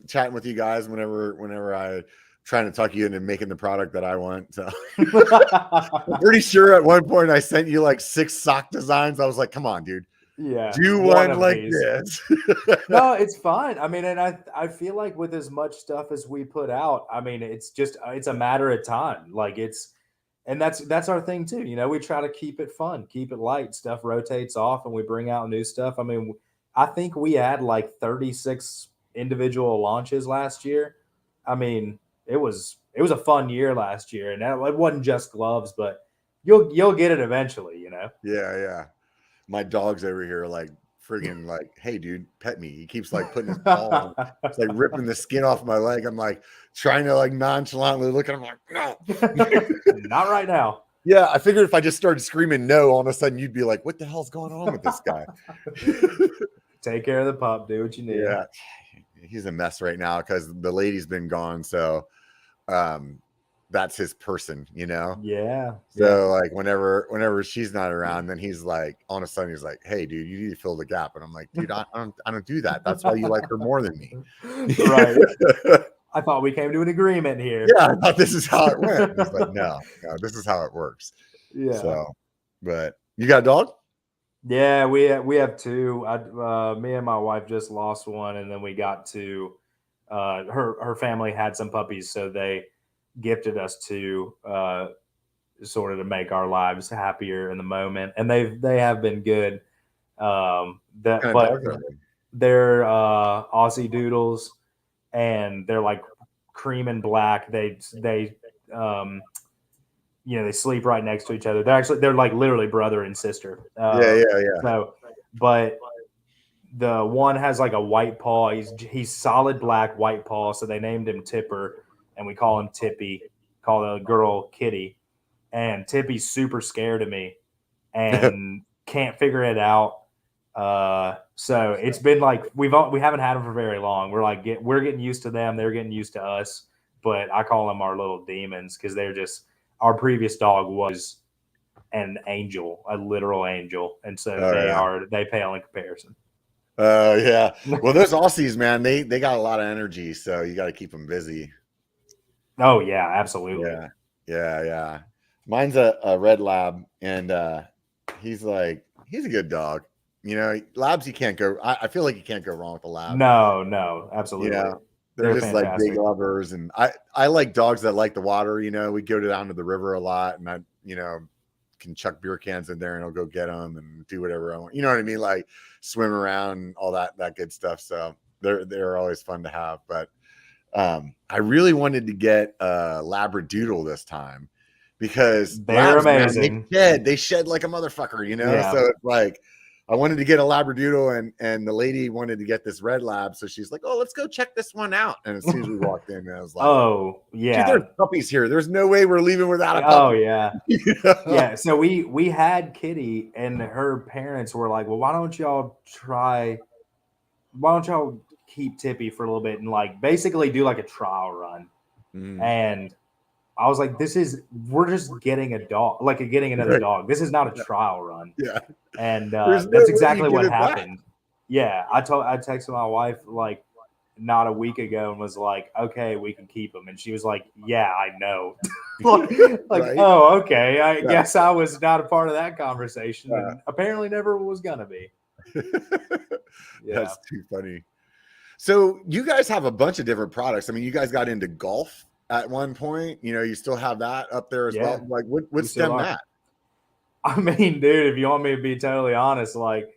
chatting with you guys whenever I trying to talk you into making the product that I want. So I'm pretty sure at one point I sent you 6 sock designs. I was like, come on, dude. Yeah. Do one like this. No, it's fine. And I feel like with as much stuff as we put out, it's a matter of time. That's our thing too. We try to keep it fun, keep it light. Stuff rotates off and we bring out new stuff. I think we had 36 individual launches last year. It was a fun year last year, and it wasn't just gloves, but you'll get it eventually, Yeah. My dog's over here friggin' hey dude, pet me. He keeps putting his paw on. It's ripping the skin off my leg. I'm trying to nonchalantly look at him no. Not right now. Yeah, I figured if I just started screaming no, all of a sudden you'd be like, what the hell's going on with this guy? Take care of the pup, do what you need. Yeah. He's a mess right now because the lady's been gone. So that's his person, Yeah. So like whenever she's not around, then he's like, all of a sudden he's like, hey dude, you need to fill the gap. And I'm like, dude, I don't do that. That's why you like her more than me. Right. I thought we came to an agreement here. Yeah, I thought this is how it went. And he's like, no, this is how it works. Yeah. So, but you got a dog? Yeah, we have two. Me and my wife just lost one, and then we got to her family had some puppies, so they gifted us two, sort of to make our lives happier in the moment, and they have been good. What kind of But dogs are they? they're Aussie Doodles, and they're like cream and black. They they sleep right next to each other. They're like literally brother and sister. Yeah. So, but the one has like a white paw. He's solid black, white paw. So they named him Tipper, and we call him Tippy. Call the girl Kitty, and Tippy's super scared of me and can't figure it out. So it's been like we haven't had them for very long. We're getting used to them. They're getting used to us. But I call them our little demons because they're just. Our previous dog was an angel, a literal angel, and so they pale in comparison. Oh yeah. Well, those Aussies, man, they got a lot of energy, so you got to keep them busy. Oh yeah, absolutely. Yeah. Mine's a red lab, and he's a good dog. Labs you can't go. I feel like you can't go wrong with a lab. No, absolutely. They're just fantastic. Like big lovers, and I like dogs that like the water. We go down to the river a lot, and I can chuck beer cans in there, and I'll go get them and do whatever I want. You know what I mean? Like swim around, and all that good stuff. So they're always fun to have. But I really wanted to get a Labradoodle this time because they're amazing. Man, they shed like a motherfucker. Yeah. So it's like. I wanted to get a Labradoodle, and the lady wanted to get this red lab, so she's like, "Oh, let's go check this one out." And as soon as we walked in, I was like, "Oh yeah, there's puppies here. There's no way we're leaving without a puppy." Oh yeah, yeah. So we had Kitty, and her parents were like, "Well, why don't y'all keep Tippy for a little bit and like basically do like a trial run?" And I was like, we're just getting a dog, like getting another dog. This is not a trial run. Yeah. And that's exactly what happened. Yeah. I texted my wife like not a week ago and was like, okay, we can keep him. And she was like, yeah, I know. Right? Oh, okay. I guess I was not a part of that conversation and apparently never was going to be. That's too funny. So you guys have a bunch of different products. I mean, you guys got into golf at one point, you still have that up there as well. Like what stemmed that? I mean, dude, if you want me to be totally honest, like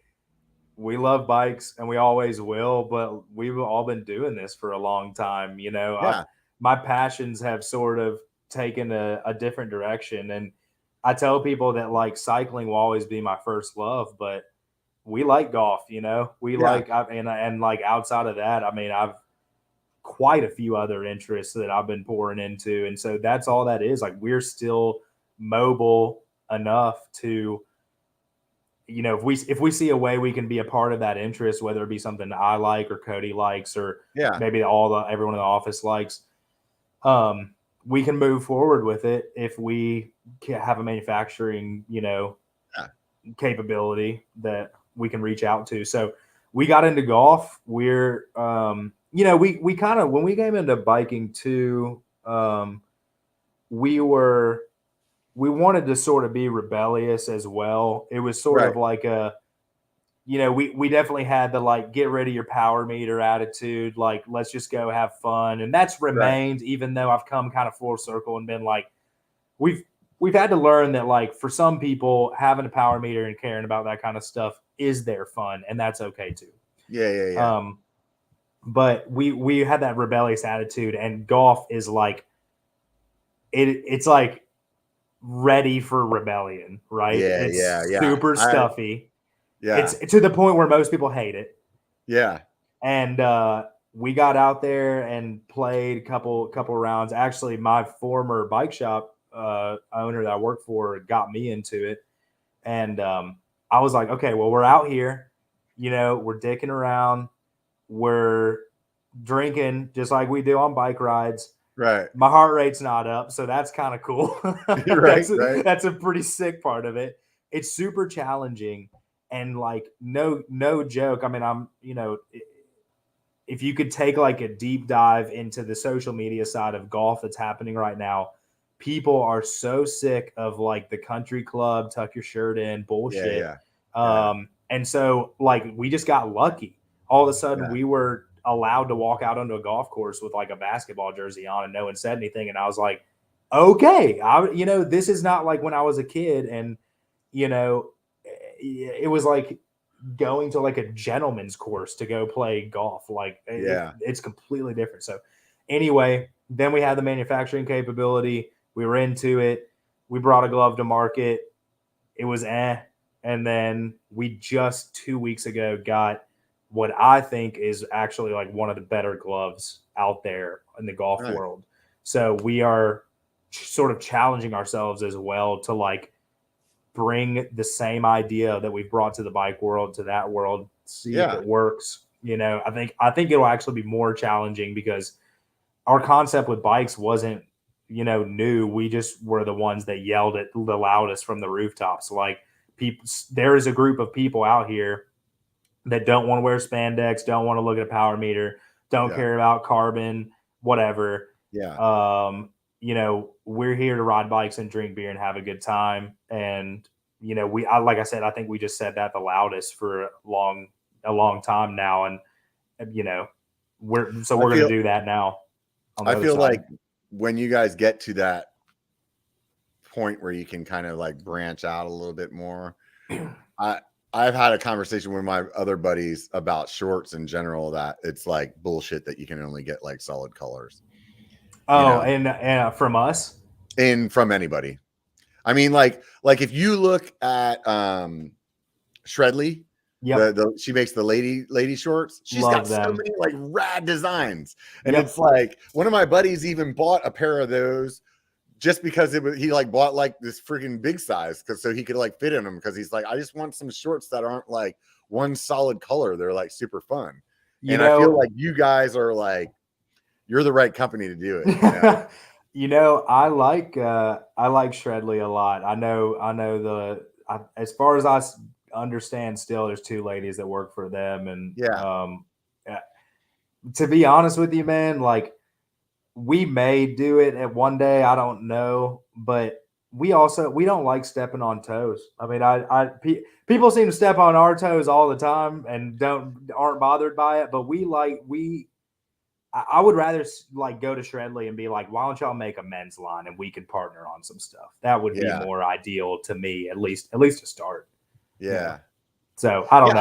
we love bikes and we always will, but we've all been doing this for a long time. My passions have sort of taken a different direction. And I tell people that like cycling will always be my first love, but we like golf, we like, and like outside of that, I mean, I've quite a few other interests that I've been pouring into. And so that's all that is. Like we're still mobile enough to, if we see a way we can be a part of that interest, whether it be something I like or Cody likes, or maybe everyone in the office likes, we can move forward with it if we have a manufacturing, capability that we can reach out to. So we got into golf. We're, we kind of, when we came into biking too, we wanted to sort of be rebellious as well. It was sort of like we definitely had the like, get rid of your power meter attitude. Like, let's just go have fun. And that's remained, even though I've come kind of full circle and been like, we've had to learn that like for some people having a power meter and caring about that kind of stuff is their fun. And that's okay too. Yeah. But we had that rebellious attitude, and golf is like it's like ready for rebellion, right? It's super stuffy. It's to the point where most people hate it. Yeah. And we got out there and played a couple rounds. Actually, my former bike shop owner that I worked for got me into it. And I was like, okay, well, we're out here, we're dicking around. We're drinking just like we do on bike rides. Right. My heart rate's not up, so that's kind of cool. Right. Right. That's a pretty sick part of it. It's super challenging, and like no joke. I mean, if you could take like a deep dive into the social media side of golf that's happening right now, people are so sick of like the country club, tuck your shirt in bullshit. Yeah. Yeah. And so like we just got lucky. All of a sudden Yeah. we were allowed to walk out onto a golf course with like a basketball jersey on and no one said anything. And I was like, okay, this is not like when I was a kid and, it was like going to like a gentleman's course to go play golf. Like it's completely different. So anyway, then we had the manufacturing capability. We were into it. We brought a glove to market. It was and then we just 2 weeks ago got what I think is actually like one of the better gloves out there in the golf world. So we are sort of challenging ourselves as well to like bring the same idea that we've brought to the bike world to that world, see if it works. I think it'll actually be more challenging because our concept with bikes wasn't, new. We just were the ones that yelled it the loudest from the rooftops. Like there is a group of people out here that don't want to wear spandex, don't want to look at a power meter, don't care about carbon, whatever. Yeah. We're here to ride bikes and drink beer and have a good time. And, like I said, I think we just said that the loudest for a long time now. And, we're going to do that now. I feel like when you guys get to that point where you can kind of like branch out a little bit more, I've had a conversation with my other buddies about shorts in general, that it's like bullshit that you can only get like solid colors. And from us and from anybody. I mean, like if you look at Shredley, she makes the lady shorts. She's got so many like rad designs, and it's like one of my buddies even bought a pair of those just because he like bought like this freaking big size so he could like fit in them, because he's like, I just want some shorts that aren't like one solid color. They're like super fun. I feel like you guys are like, you're the right company to do it. I like Shredley a lot. I know as far as I understand, still there's two ladies that work for them, and to be honest with you, man, like we may do it at one day. I don't know, but we don't like stepping on toes. I mean, people seem to step on our toes all the time and aren't bothered by it. But I would rather like go to Shredley and be like, why don't y'all make a men's line and we can partner on some stuff? That would be more ideal to me, at least to start. Yeah. So I don't know.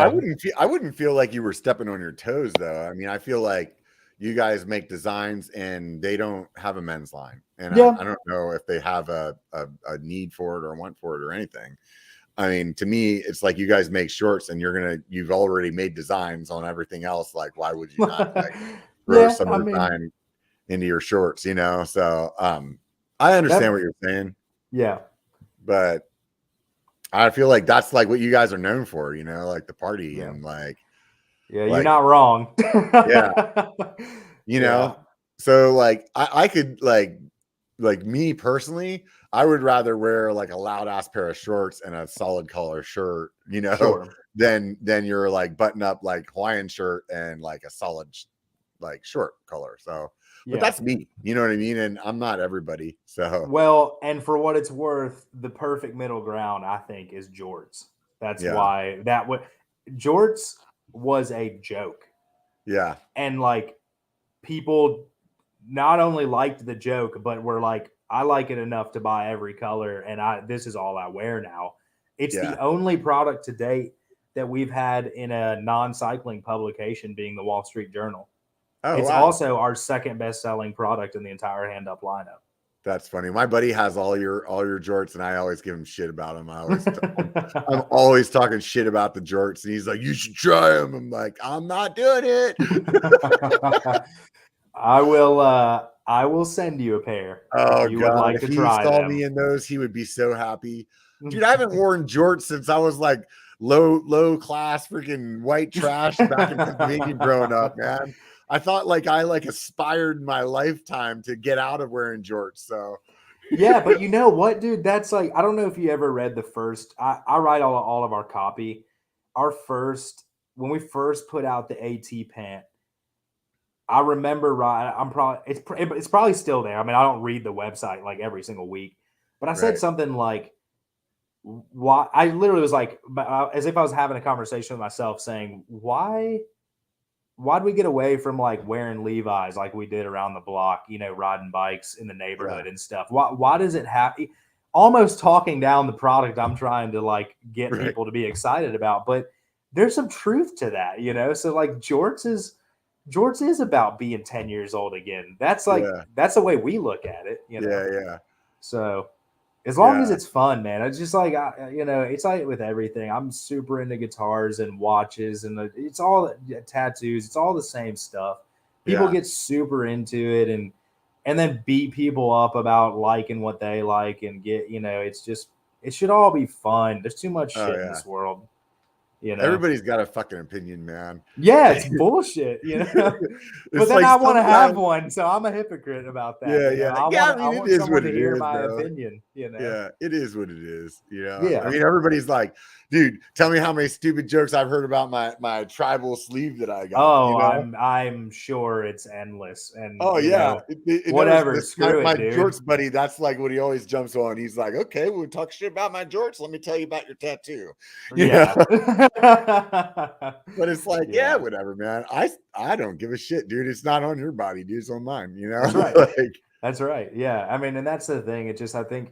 I wouldn't feel like you were stepping on your toes though. I mean, I feel like you guys make designs and they don't have a men's line, and I don't know if they have a need for it or want for it or anything. I mean, to me, it's like you guys make shorts and you've already made designs on everything else. Like, why would you not like throw some design into your shorts, So I understand what you're saying. Yeah. But I feel like that's like what you guys are known for, like the party and like. Yeah, you're not wrong. So like I could like me personally, I would rather wear like a loud ass pair of shorts and a solid color shirt, than your like button up like Hawaiian shirt and like a solid like short color. So but that's me, you know what I mean? And I'm not everybody. So well, and for what it's worth, the perfect middle ground, I think, is jorts. That's why jorts was a joke. Yeah. And like people not only liked the joke, but were like, I like it enough to buy every color, and this is all I wear now. It's the only product to date that we've had in a non-cycling publication, being the Wall Street Journal. It's also our second best-selling product in the entire Handup lineup. That's funny. My buddy has all your jorts, and I always give him shit about them. I'm always talking shit about the jorts, and he's like, "You should try them." I'm like, "I'm not doing it." I will send you a pair. Oh, if you would like to try them. If he saw me in those, he would be so happy. Dude, I haven't worn jorts since I was like low class freaking white trash back in Pennsylvania growing up, man. I thought like I like aspired my lifetime to get out of wearing jorts. So Yeah, but you know what, dude? That's like, I don't know if you ever read the first. I write all of our copy. Our first, when we first put out the AT pant, I remember right. I'm probably it's probably still there. I mean, I don't read the website like every single week, but I said right, something like, "Why?" I literally was like, as if I was having a conversation with myself, saying, Why'd we get away from like wearing Levi's like we did around the block, you know, riding bikes in the yeah, neighborhood and stuff? Why does it have almost talking down the product I'm trying to like get right, people to be excited about? But there's some truth to that, you know? So like Jorts is about being 10 years old again. That's like yeah, that's the way we look at it, you know. yeah, yeah, So as long as yeah, it's fun, man, it's just like you know, it's like with everything. I'm super into guitars and watches, and it's all tattoos. It's all the same stuff. People yeah. get super into it, and then beat people up about liking what they like, and get you know, it's just it should all be fun. There's too much Oh shit in yeah. this world, you know. Everybody's got a fucking opinion, man. Yeah, it's bullshit, you know. But It's then like I want to have sometimes, one, so I'm a hypocrite about that. yeah, You know, yeah, yeah. I I mean, it want is what someone to it hear is, my bro. opinion. You know. Yeah, it is what it is. I Yeah. mean, everybody's like, dude, tell me how many stupid jokes I've heard about my tribal sleeve that I got. Oh, I'm sure it's endless, and Oh you yeah, know, this whatever. my Screw my it, dude. jorts buddy. That's like what he always jumps on. He's like, okay, we'll talk shit about my jorts. Let me tell you about your tattoo. You know, Yeah. but it's like, yeah, Yeah, whatever, man. I don't give a shit, dude. It's not on your body, dude. It's on mine. that's right. Like, That's right. Yeah, I mean, and that's the thing. It just, I think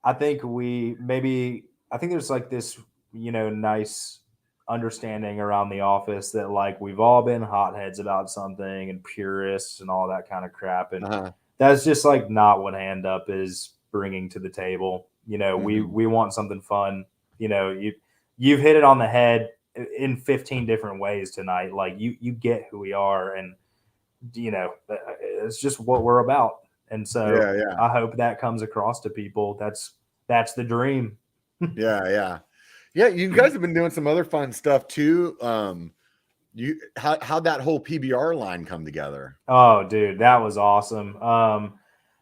I think there's like this, you know, nice understanding around the office that like we've all been hotheads about something and purists and all that kind of crap, and uh-huh. that's just like not what Hand Up is bringing to the table. You know, Mhm. we want something fun. You know, you've hit it on the head in 15 different ways tonight. Like you get who we are, and you know, it's just what we're about. And so Yeah, yeah, I hope that comes across to people. That's the dream. yeah, yeah, yeah. You guys have been doing some other fun stuff too. How'd that whole PBR line come together? Oh, dude, that was awesome.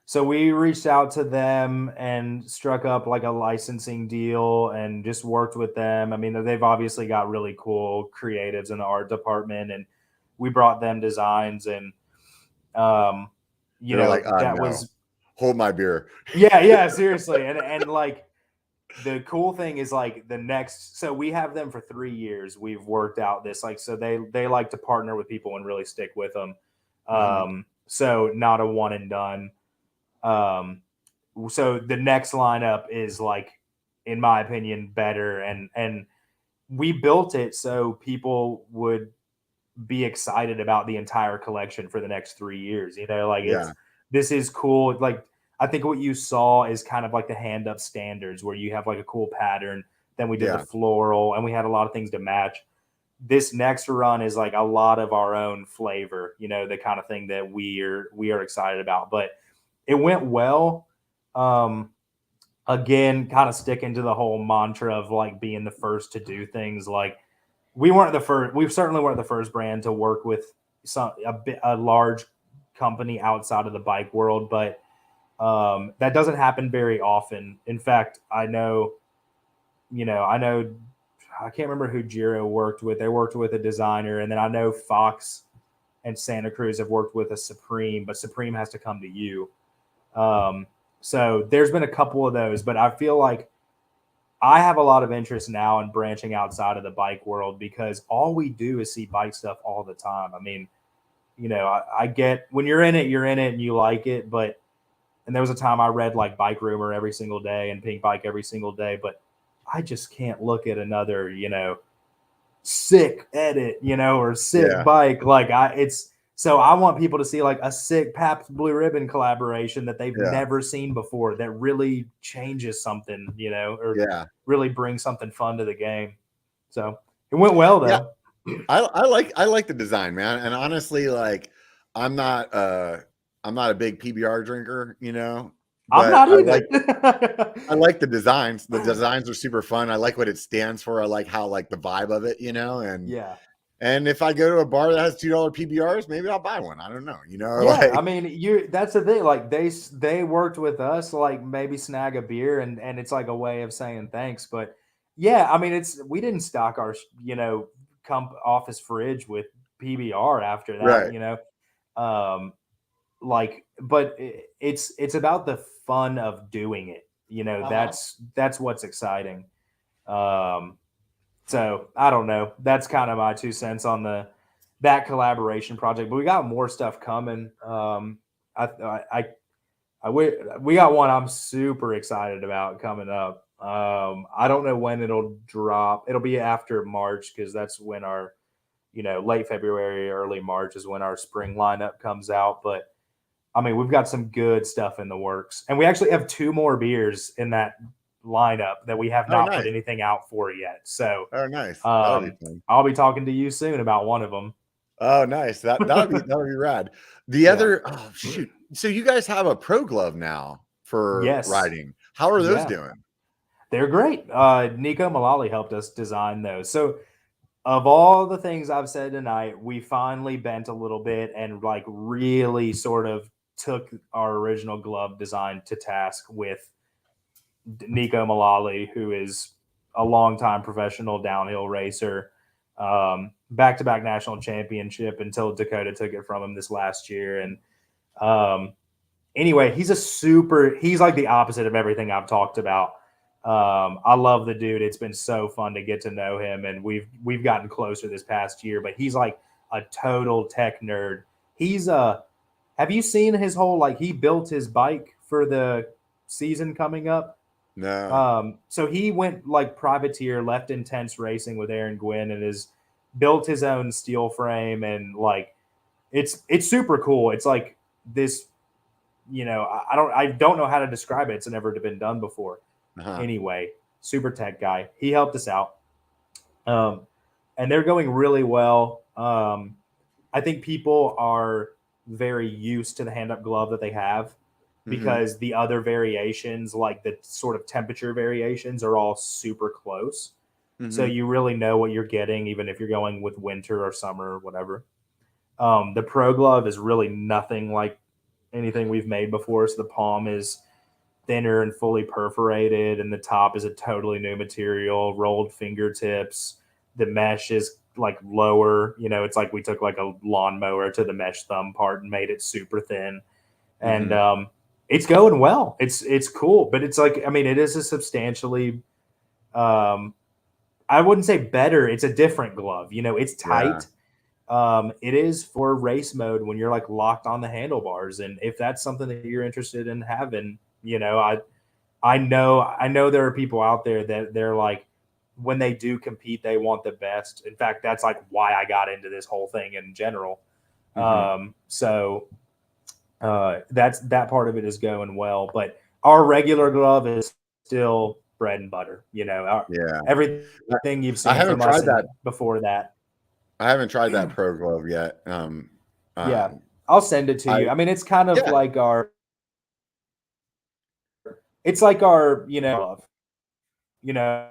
So we reached out to them and struck up like a licensing deal and just worked with them. I mean, they've obviously got really cool creatives in the art department, and we brought them designs, and um, you They're like, know, that no, was hold my beer. yeah, seriously, and like the cool thing is like the next, so we have them for 3 years. We've worked out this like, so they like to partner with people and really stick with them. Mhm. So not a one and done. um so the next lineup is like, in my opinion, better, and we built it so people would be excited about the entire collection for the next 3 years. You know, like Yeah, this is cool. Like I think what you saw is kind of like the Hand Up standards where you have like a cool pattern. Then we did the yeah, floral, and we had a lot of things to match. This next run is like a lot of our own flavor, you know, the kind of thing that we are excited about. But it went well. Um, Again, kind of sticking to the whole mantra of like being the first to do things. Like we weren't the first. We certainly weren't the first brand to work with a large company outside of the bike world, but that doesn't happen very often. In fact, I know, I can't remember who Giro worked with. They worked with a designer, and then I know Fox and Santa Cruz have worked with a Supreme, but Supreme has to come to you. Um, so there's been a couple of those, but I feel like I have a lot of interest now in branching outside of the bike world because all we do is see bike stuff all the time. I mean, you know, I get when you're in it and you like it, but and there was a time I read like Bike Rumor every single day and Pink Bike every single day, but I just can't look at another, you know, sick edit, you know, or sick yeah, bike. Like it's so I want people to see like a sick Pabst Blue Ribbon collaboration that they've yeah, never seen before that really changes something, you know, or yeah, really brings something fun to the game. So it went well yeah. though. I like the design, man. And honestly, like I'm not uh I'm not a big PBR drinker, I'm but not either. I like the designs. The designs are super fun. I like what it stands for. I like how like the vibe of it, Yeah. And if I go to a bar that has $2 PBRs, maybe I'll buy one. I don't know. Yeah, Like, I mean, that's the thing. Like they worked with us, like maybe snag a beer, and it's like a way of saying thanks. But yeah, I mean, we didn't stock our office fridge with PBR after that. right. Um, but it's about the fun of doing it. That's what's exciting. Um, so I don't know. That's kind of my 2 cents on that collaboration project. But we got more stuff coming. I I, we got one I'm super excited about coming up. I don't know when it'll drop. It'll be after March because that's when our late February, early March is when our spring lineup comes out. But I mean, we've got some good stuff in the works, and we actually have 2 more beers in that lineup that we have Oh, not put nice. anything out for yet. So Oh, nice. That'll be fun. I'll be talking to you soon about one of them. Oh, nice. That'll be rad. The other, oh shoot. So you guys have a pro glove now for Yes. riding. How are those doing? They're great. Nico Malali helped us design those. So of all the things I've said tonight, we finally bent a little bit and like really sort of took our original glove design to task with Nico Malali, who is a longtime professional downhill racer, back-to-back national championship until Dakota took it from him this last year. And anyway, he's like the opposite of everything I've talked about. I love the dude. It's been so fun to get to know him, and we've gotten closer this past year. But he's like a total tech nerd. Have you seen his whole he built his bike for the season coming up? No. So he went like privateer, left Intense Racing with Aaron Gwynn, and has built his own steel frame, and like it's super cool. It's like this, I don't know how to describe it. It's never been done before. Anyway, super tech guy. He helped us out, and they're going really well. I think people are very used to the hand-up glove that they have, because the other variations, like the sort of temperature variations, are all super close. So you really know what you're getting, even if you're going with winter or summer or whatever. The Pro Glove is really nothing like anything we've made before. So the palm is thinner and fully perforated, and the top is a totally new material, rolled fingertips. The mesh is like lower. It's like we took like a lawnmower to the mesh thumb part and made it super thin. And it's going well. It's cool, but it's like, I mean, it is a substantially, I wouldn't say better. It's a different glove. It's tight. It is for race mode when you're like locked on the handlebars. And if that's something that you're interested in having, I know there are people out there that they're like, when they do compete, they want the best. In fact, that's like why I got into this whole thing in general. So that part of it is going well, but our regular glove is still bread and butter. Everything you've seen from us before that. I haven't tried that Pro Glove yet. Yeah, I'll send it to you. I mean, it's kind of like it's like our glove. You're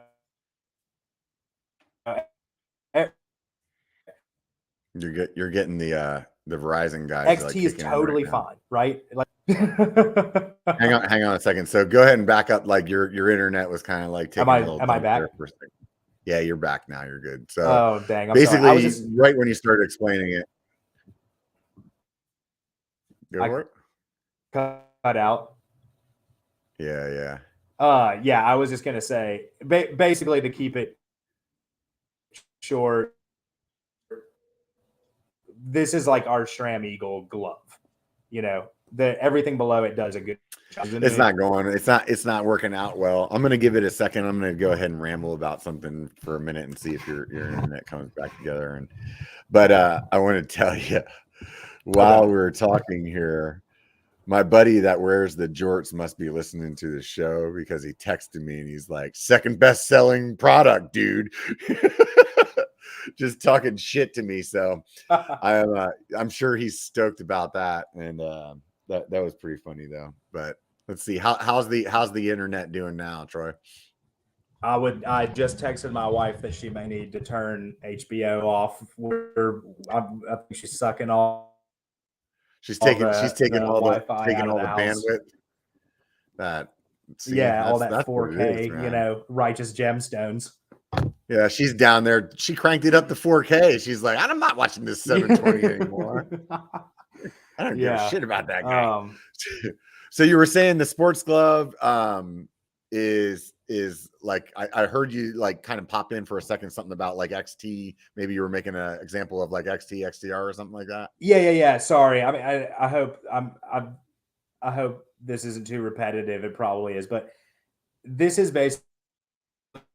getting the Verizon guys. XT is totally fine, right? Like, hang on a second. So go ahead and back up. Like your internet was kind of like taking a little. Am I back? For a second. Yeah, you're back now. You're good. So oh dang! I'm basically, sorry. right when you started explaining it, go for it. Cut out. Yeah. Yeah. I was just gonna say, basically, to keep it short, this is like our SRAM Eagle glove. Everything below it does a good job. It's not going. It's not working out well. I'm gonna give it a second. I'm gonna go ahead and ramble about something for a minute and see if your internet comes back together. But I want to tell you, while we're talking here, my buddy that wears the jorts must be listening to the show, because he texted me and he's like, second best selling product, dude. Just talking shit to me. So I'm sure he's stoked about that. And that was pretty funny though. But let's see, how's the internet doing now, Troy? I just texted my wife that she may need to turn HBO off. I think she's sucking all She's the Wi-Fi taking out of all the the house. bandwidth. That see, Yeah, all that that's what it is, 4K, man. righteous gemstones. Yeah, she's down there. She cranked it up to 4K. She's like, I'm not watching this 720 anymore. I don't give a Yeah. shit about that guy. So you were saying the sports glove is like I heard you like kind of pop in for a second something about like XT. Maybe you were making an example of like XT, XTR or something like that. Yeah. Sorry. I mean, I hope I hope this isn't too repetitive. It probably is, but this is basically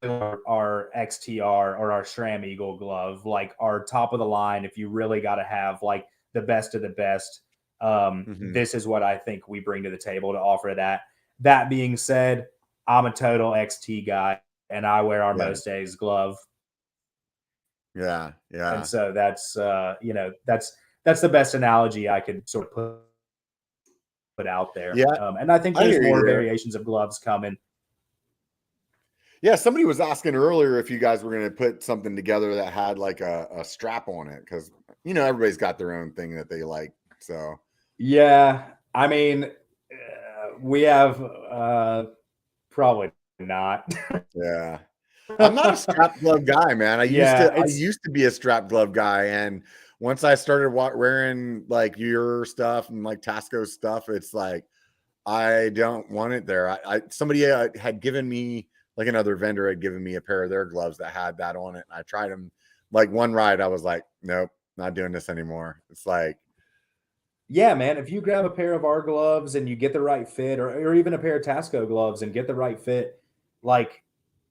our XTR or our SRAM Eagle glove, like our top of the line. If you really got to have like the best of the best, this is what I think we bring to the table to offer that. That being said, I'm a total XT guy, and I wear our most days glove. Yeah. And so that's that's the best analogy I could sort of put out there. Yeah. And I think there's more variations of gloves coming. Yeah, somebody was asking earlier if you guys were going to put something together that had like a strap on it, because everybody's got their own thing that they like. So yeah, I mean, we have probably not. Yeah, I'm not a strap glove guy, man. I used to be a strap glove guy, and once I started wearing like your stuff and like Tasco's stuff, it's like I don't want it there. Somebody had given me, like another vendor had given me a pair of their gloves that had that on it, and I tried them. Like one ride, I was like, nope, not doing this anymore. It's like, yeah, man, if you grab a pair of our gloves and you get the right fit, or even a pair of Tasco gloves and get the right fit, like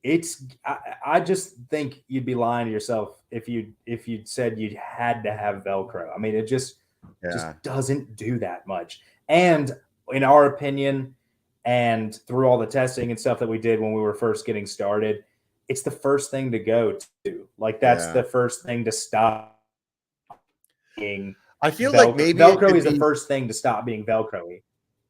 I just think you'd be lying to yourself if you said you had to have Velcro. I mean, it just doesn't do that much. And in our opinion, and through all the testing and stuff that we did when we were first getting started, it's the first thing to go to. Like that's the first thing to stop being I feel Velcro. like maybe Velcro is the first thing to stop being Velcro-y.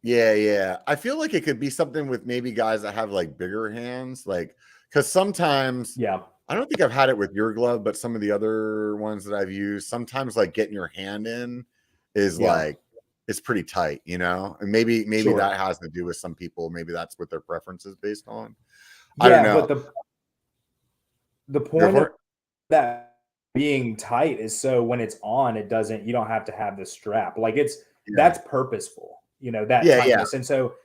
Yeah. I feel like it could be something with maybe guys that have like bigger hands, like because sometimes, I don't think I've had it with your glove, but some of the other ones that I've used, sometimes like getting your hand in is like it's pretty tight, and maybe that has to do with some people. Maybe that's what their preference is based on. I don't know. But the point of that being tight is so when it's on, you don't have to have the strap. Like that's purposeful, that tightness. And so,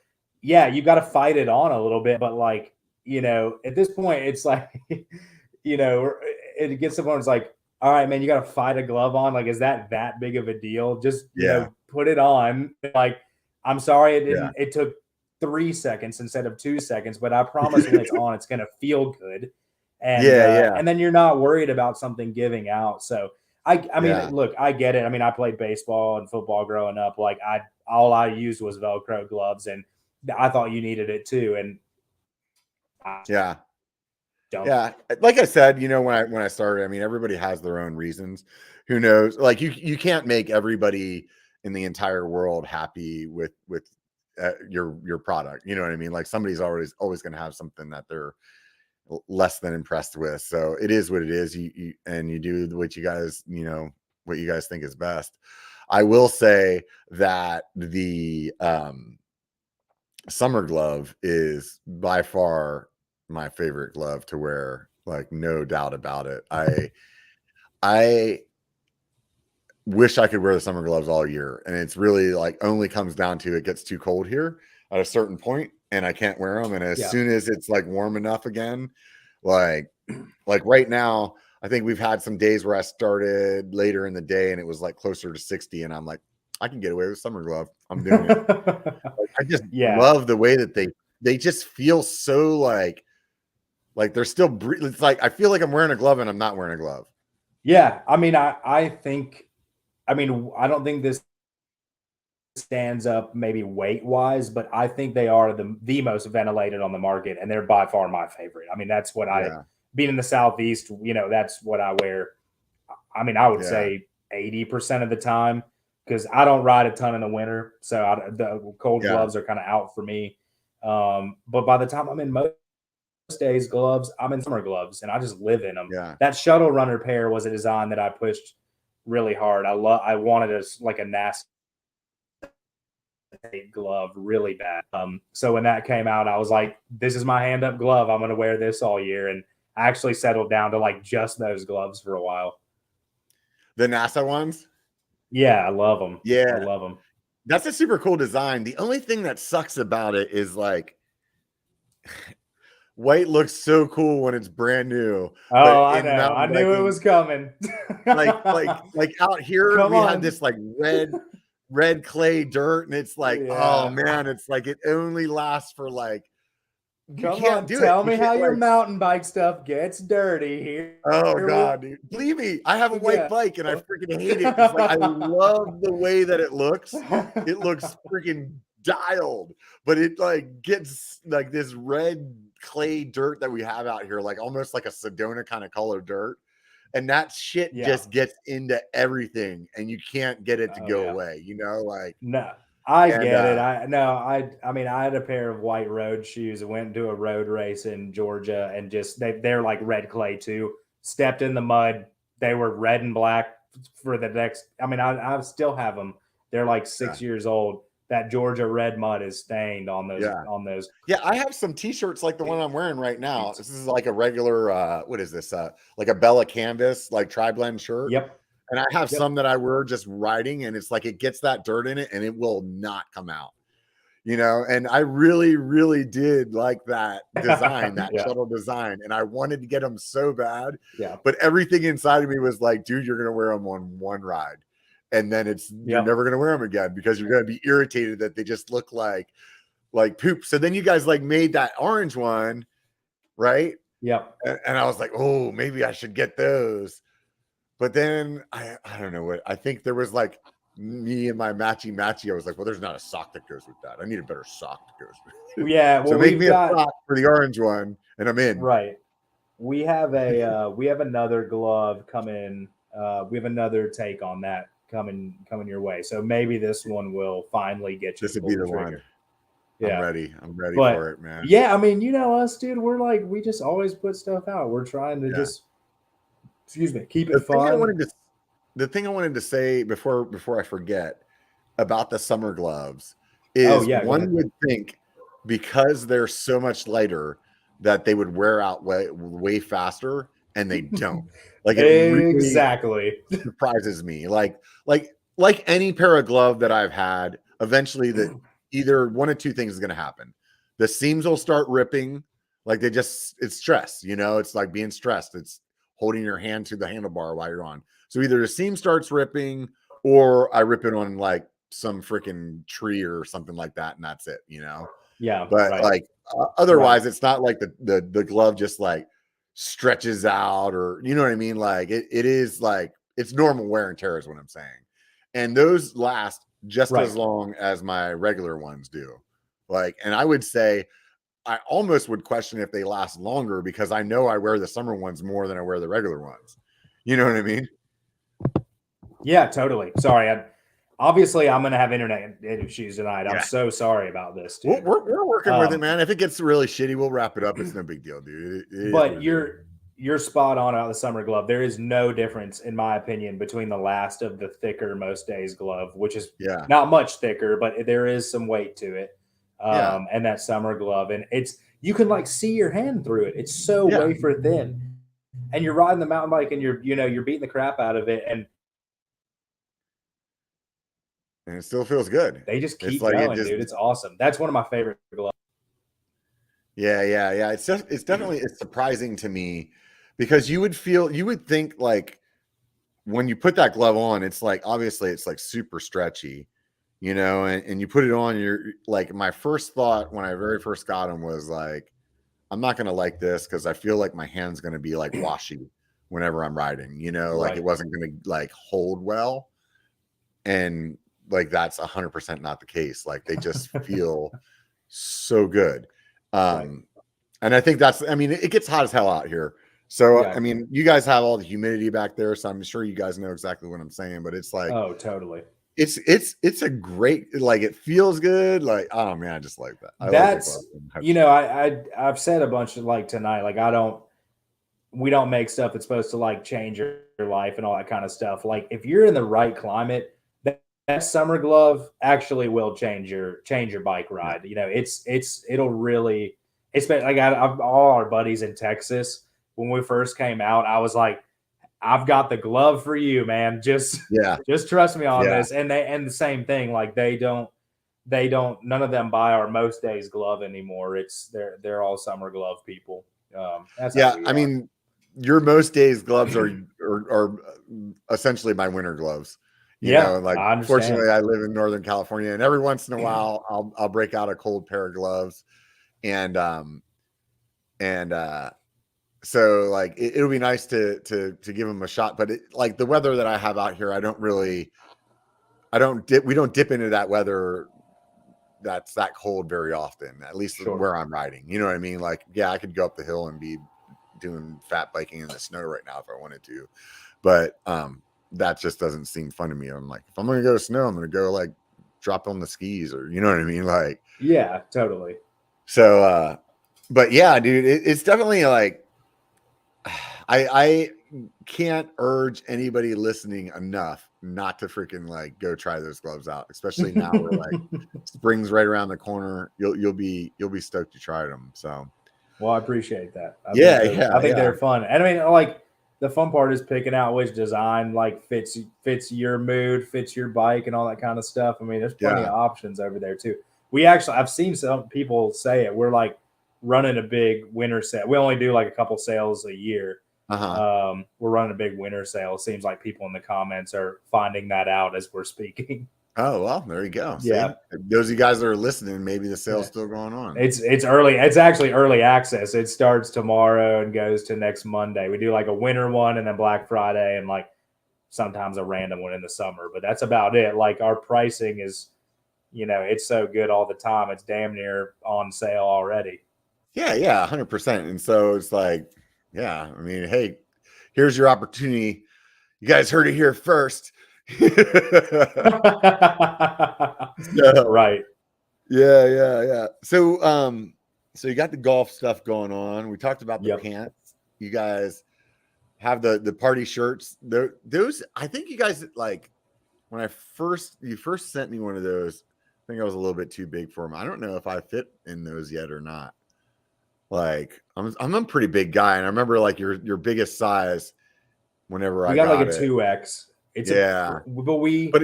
you got to fight it on a little bit, but like, at this point, it's like, it gets to the point it's like, all right, man, you got to fight a glove on. Like, is that big of a deal? Just, put it on. Like, I'm sorry it took 3 seconds instead of 2 seconds, but I promise when it's on, it's going to feel good. And and then you're not worried about something giving out. So I mean, look, I get it. I mean, I played baseball and football growing up. Like all I used was Velcro gloves, and I thought you needed it too. And like I said, when I started, I mean, everybody has their own reasons. Who knows? Like you can't make everybody in the entire world happy with your product. You know what I mean? Like somebody's always going to have something that they're less than impressed with. So it is what it is. You do what you guys, what you guys think is best. I will say that the summer glove is by far my favorite glove to wear, like no doubt about it. I wish I could wear the summer gloves all year, and it's really like only comes down to it gets too cold here at a certain point and I can't wear them, and as soon as it's like warm enough again, like right now, I think we've had some days where I started later in the day and it was like closer to 60, and I'm like, I can get away with summer glove. I'm doing it. I just love the way that they just feel so like they're still it's like I feel like I'm wearing a glove and I'm not wearing a glove. Yeah, I mean, I think, I don't think this stands up maybe weight wise, but I think they are the most ventilated on the market, and they're by far my favorite. I mean, that's what being in the Southeast, that's what I wear. I mean, I would say 80% of the time, because I don't ride a ton in the winter, so the cold gloves are kind of out for me. But by the time I'm in most days gloves, I'm in summer gloves and I just live in them. Yeah. That shuttle runner pair was a design that I pushed really hard. I wanted a NASA glove really bad. So when that came out, I was like, this is my hand up glove. I'm going to wear this all year. And I actually settled down to like just those gloves for a while. The NASA ones? Yeah, I love them. Yeah. I love them. That's a super cool design. The only thing that sucks about it is like white looks so cool when it's brand new. Oh, I know. I knew it was coming. like out here, Come we on. had this like red clay dirt, and it's like, oh man, it's like it only lasts for like. Come on, tell me how your mountain bike stuff gets dirty here. Oh God, dude. Believe me, I have a white bike and I freaking hate it. It's like I love the way that it looks. It looks freaking dialed, but it like gets like this red clay dirt that we have out here, like almost like a Sedona kind of color dirt. And that shit just gets into everything and you can't get it to go away, you know, like no. I get it. I mean, I had a pair of white road shoes. I went to a road race in Georgia and just they're like red clay too. Stepped in the mud. They were red and black for the next. I mean, I still have them. They're like 6 years old. That Georgia red mud is stained on those. On those. Yeah, I have some T-shirts like the one I'm wearing right now. This is like a regular. What is this? Like a Bella Canvas, like tri-blend shirt. Yep. And I have some that I wear just riding, and it's like it gets that dirt in it and it will not come out, you know. And I really, really did like that design, that shuttle design, and I wanted to get them so bad. Yeah. But everything inside of me was like, dude, you're gonna wear them on one ride, and then you're never gonna wear them again because you're gonna be irritated that they just look like poop. So then you guys like made that orange one, right? Yep. And I was like, oh, maybe I should get those. But then I don't know what I think there was like me and my matchy. I was like, well, there's not a sock that goes with that. I need a better sock that goes with it. Yeah. Well, so make me a sock for the orange one, and I'm in. Right. We have we have another glove coming. We have another take on that coming your way. So maybe this one will finally get you. This would be the one. Yeah. I'm ready for it, man. Yeah, I mean, you know us, dude. We're like, we just always put stuff out. We're trying to just. Excuse me. Keep it fun. The thing I wanted to say before I forget about the summer gloves is one would think because they're so much lighter that they would wear out way faster, and they don't. Like it exactly really surprises me. Like any pair of glove that I've had, eventually either one of two things is going to happen. The seams will start ripping, like it's stress. You know, it's like being stressed. It's holding your hand to the handlebar while you're on. So either the seam starts ripping or I rip it on like some freaking tree or something like that. And that's it, you know? Yeah. But like otherwise it's not like the glove just like stretches out or, you know what I mean? Like it is like, it's normal wear and tear is what I'm saying. And those last just as long as my regular ones do. Like, and I would say, I almost would question if they last longer because I know I wear the summer ones more than I wear the regular ones. You know what I mean? Yeah, totally. Sorry. Obviously, I'm going to have internet issues tonight. I'm so sorry about this, dude. We're working with it, man. If it gets really shitty, we'll wrap it up. It's no big deal, dude. But you're spot on about the summer glove. There is no difference, in my opinion, between the last of the thicker most days glove, which is not much thicker, but there is some weight to it. And that summer glove, and you can like see your hand through it. It's so wafer thin, and you're riding the mountain bike and you're beating the crap out of it, and it still feels good. They just keep going, dude. It's awesome. That's one of my favorite gloves. Yeah. It's definitely surprising to me because you would think like when you put that glove on, it's like obviously it's like super stretchy. You know, and you put it on, you're like, my first thought when I very first got them was like, I'm not going to like this because I feel like my hand's going to be like washy whenever I'm riding, you know, like it wasn't going to like hold well. And like, that's 100% not the case. Like they just feel so good. And I think it gets hot as hell out here. So, I mean, you guys have all the humidity back there. So I'm sure you guys know exactly what I'm saying, but it's like, oh, totally. It's a great, like, it feels good. Like, oh man, I just like that. I like the glove. I've said a bunch of like tonight, like we don't make stuff that's supposed to like change your life and all that kind of stuff. Like if you're in the right climate, that summer glove actually will change your bike ride. It'll really, it's been like all our buddies in Texas, when we first came out, I was like, I've got the glove for you, man. Just trust me on this. And the same thing, like they don't, none of them buy our most days glove anymore. They're all summer glove people. I mean, your most days gloves are essentially my winter gloves. You know, like, fortunately I live in Northern California, and every once in a while I'll break out a cold pair of gloves. And so like it'll be nice to give them a shot. But like the weather that I have out here, we don't dip into that weather that's that cold very often, at least where I'm riding. You know what I mean? Like, yeah, I could go up the hill and be doing fat biking in the snow right now if I wanted to, but that just doesn't seem fun to me. I'm like, if I'm gonna go to snow, I'm gonna go like drop on the skis, or you know what I mean? Like, yeah, totally. So but yeah, dude, it's definitely like I can't urge anybody listening enough not to freaking like go try those gloves out, especially now we're like spring's right around the corner. You'll be stoked to try them. So, well, I appreciate that. I think they're fun. And I mean, like, the fun part is picking out which design like fits your mood, fits your bike, and all that kind of stuff. I mean, there's plenty of options over there too. I've seen some people say it. We're like running a big winter sale. We only do like a couple sales a year. We're running a big winter sale. It seems like people in the comments are finding that out as we're speaking. Oh, well, there you go. Yeah. See? Those of you guys that are listening, maybe the sale's still going on. It's early. It's actually early access. It starts tomorrow and goes to next Monday. We do like a winter one and then Black Friday and like sometimes a random one in the summer, but that's about it. Like our pricing is, it's so good all the time. It's damn near on sale already. Yeah, 100%. And so it's like, yeah, I mean, hey, here's your opportunity. You guys heard it here first. Right. Yeah. So you got the golf stuff going on. We talked about the pants. You guys have the party shirts. Those, I think you guys, like, when you first sent me one of those, I think I was a little bit too big for them. I don't know if I fit in those yet or not. Like, I'm a pretty big guy, and I remember like your biggest size whenever I got like a 2X. But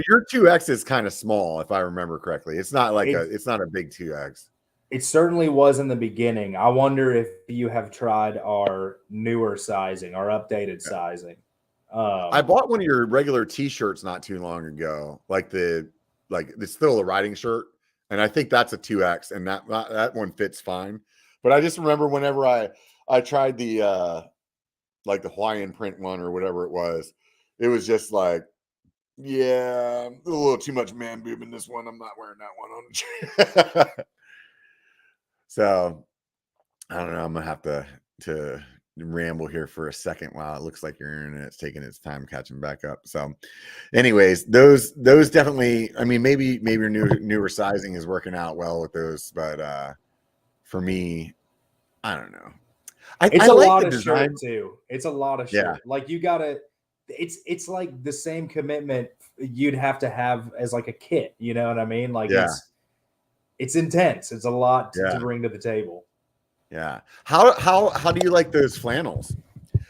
your 2X is kind of small, if I remember correctly. It's not like it's not a big 2X. It certainly was in the beginning. I wonder if you have tried our newer sizing, our updated sizing. I bought one of your regular T-shirts not too long ago, like it's still a riding shirt, and I think that's a 2X, and that one fits fine. But I just remember whenever I tried the like the Hawaiian print one or whatever it was just like, yeah, a little too much man boob in this one. I'm not wearing that one on. So I don't know. I'm gonna have to ramble here for a second while it looks like your internet's taking its time catching back up. So anyways, those definitely, I mean, maybe your newer sizing is working out well with those, but for me, I don't know. It's a lot of shirt too. It's a lot of shirt. Like you gotta, it's like the same commitment you'd have to have as like a kit. You know what I mean? Like it's intense. It's a lot to bring to the table. Yeah. How do you like those flannels?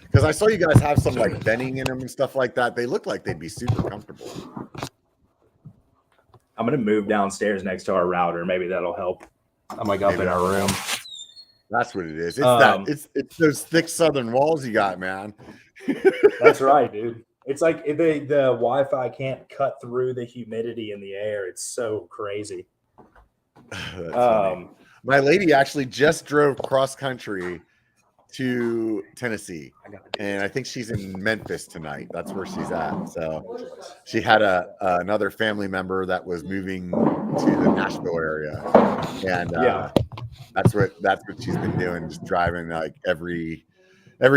Because I saw you guys have some like bedding in them and stuff like that. They look like they'd be super comfortable. I'm gonna move downstairs next to our router. Maybe that'll help. I'm like up in our room. That's what it is. It's it's those thick southern walls you got, man. That's right, dude. It's like the Wi-Fi can't cut through the humidity in the air. It's so crazy. That's funny. My lady actually just drove cross country to Tennessee, and I think she's in Memphis tonight. That's where she's at. So she had another family member that was moving to the Nashville area, and that's what she's been doing, just driving like every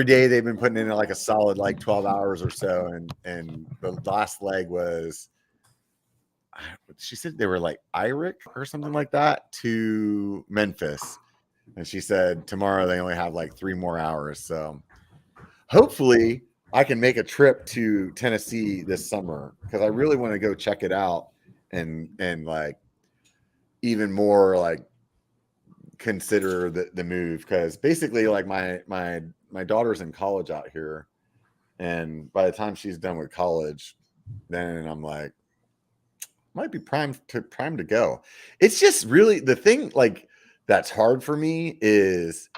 day. They've been putting in like a solid like 12 hours or so, and the last leg was she said they were like Iric or something like that to Memphis. And she said tomorrow they only have like 3 more hours. So hopefully I can make a trip to Tennessee this summer because I really want to go check it out and like even more like consider the move, because basically like my daughter's in college out here, and by the time she's done with college, then I'm like might be primed to go. It's just really the thing like that's hard for me is,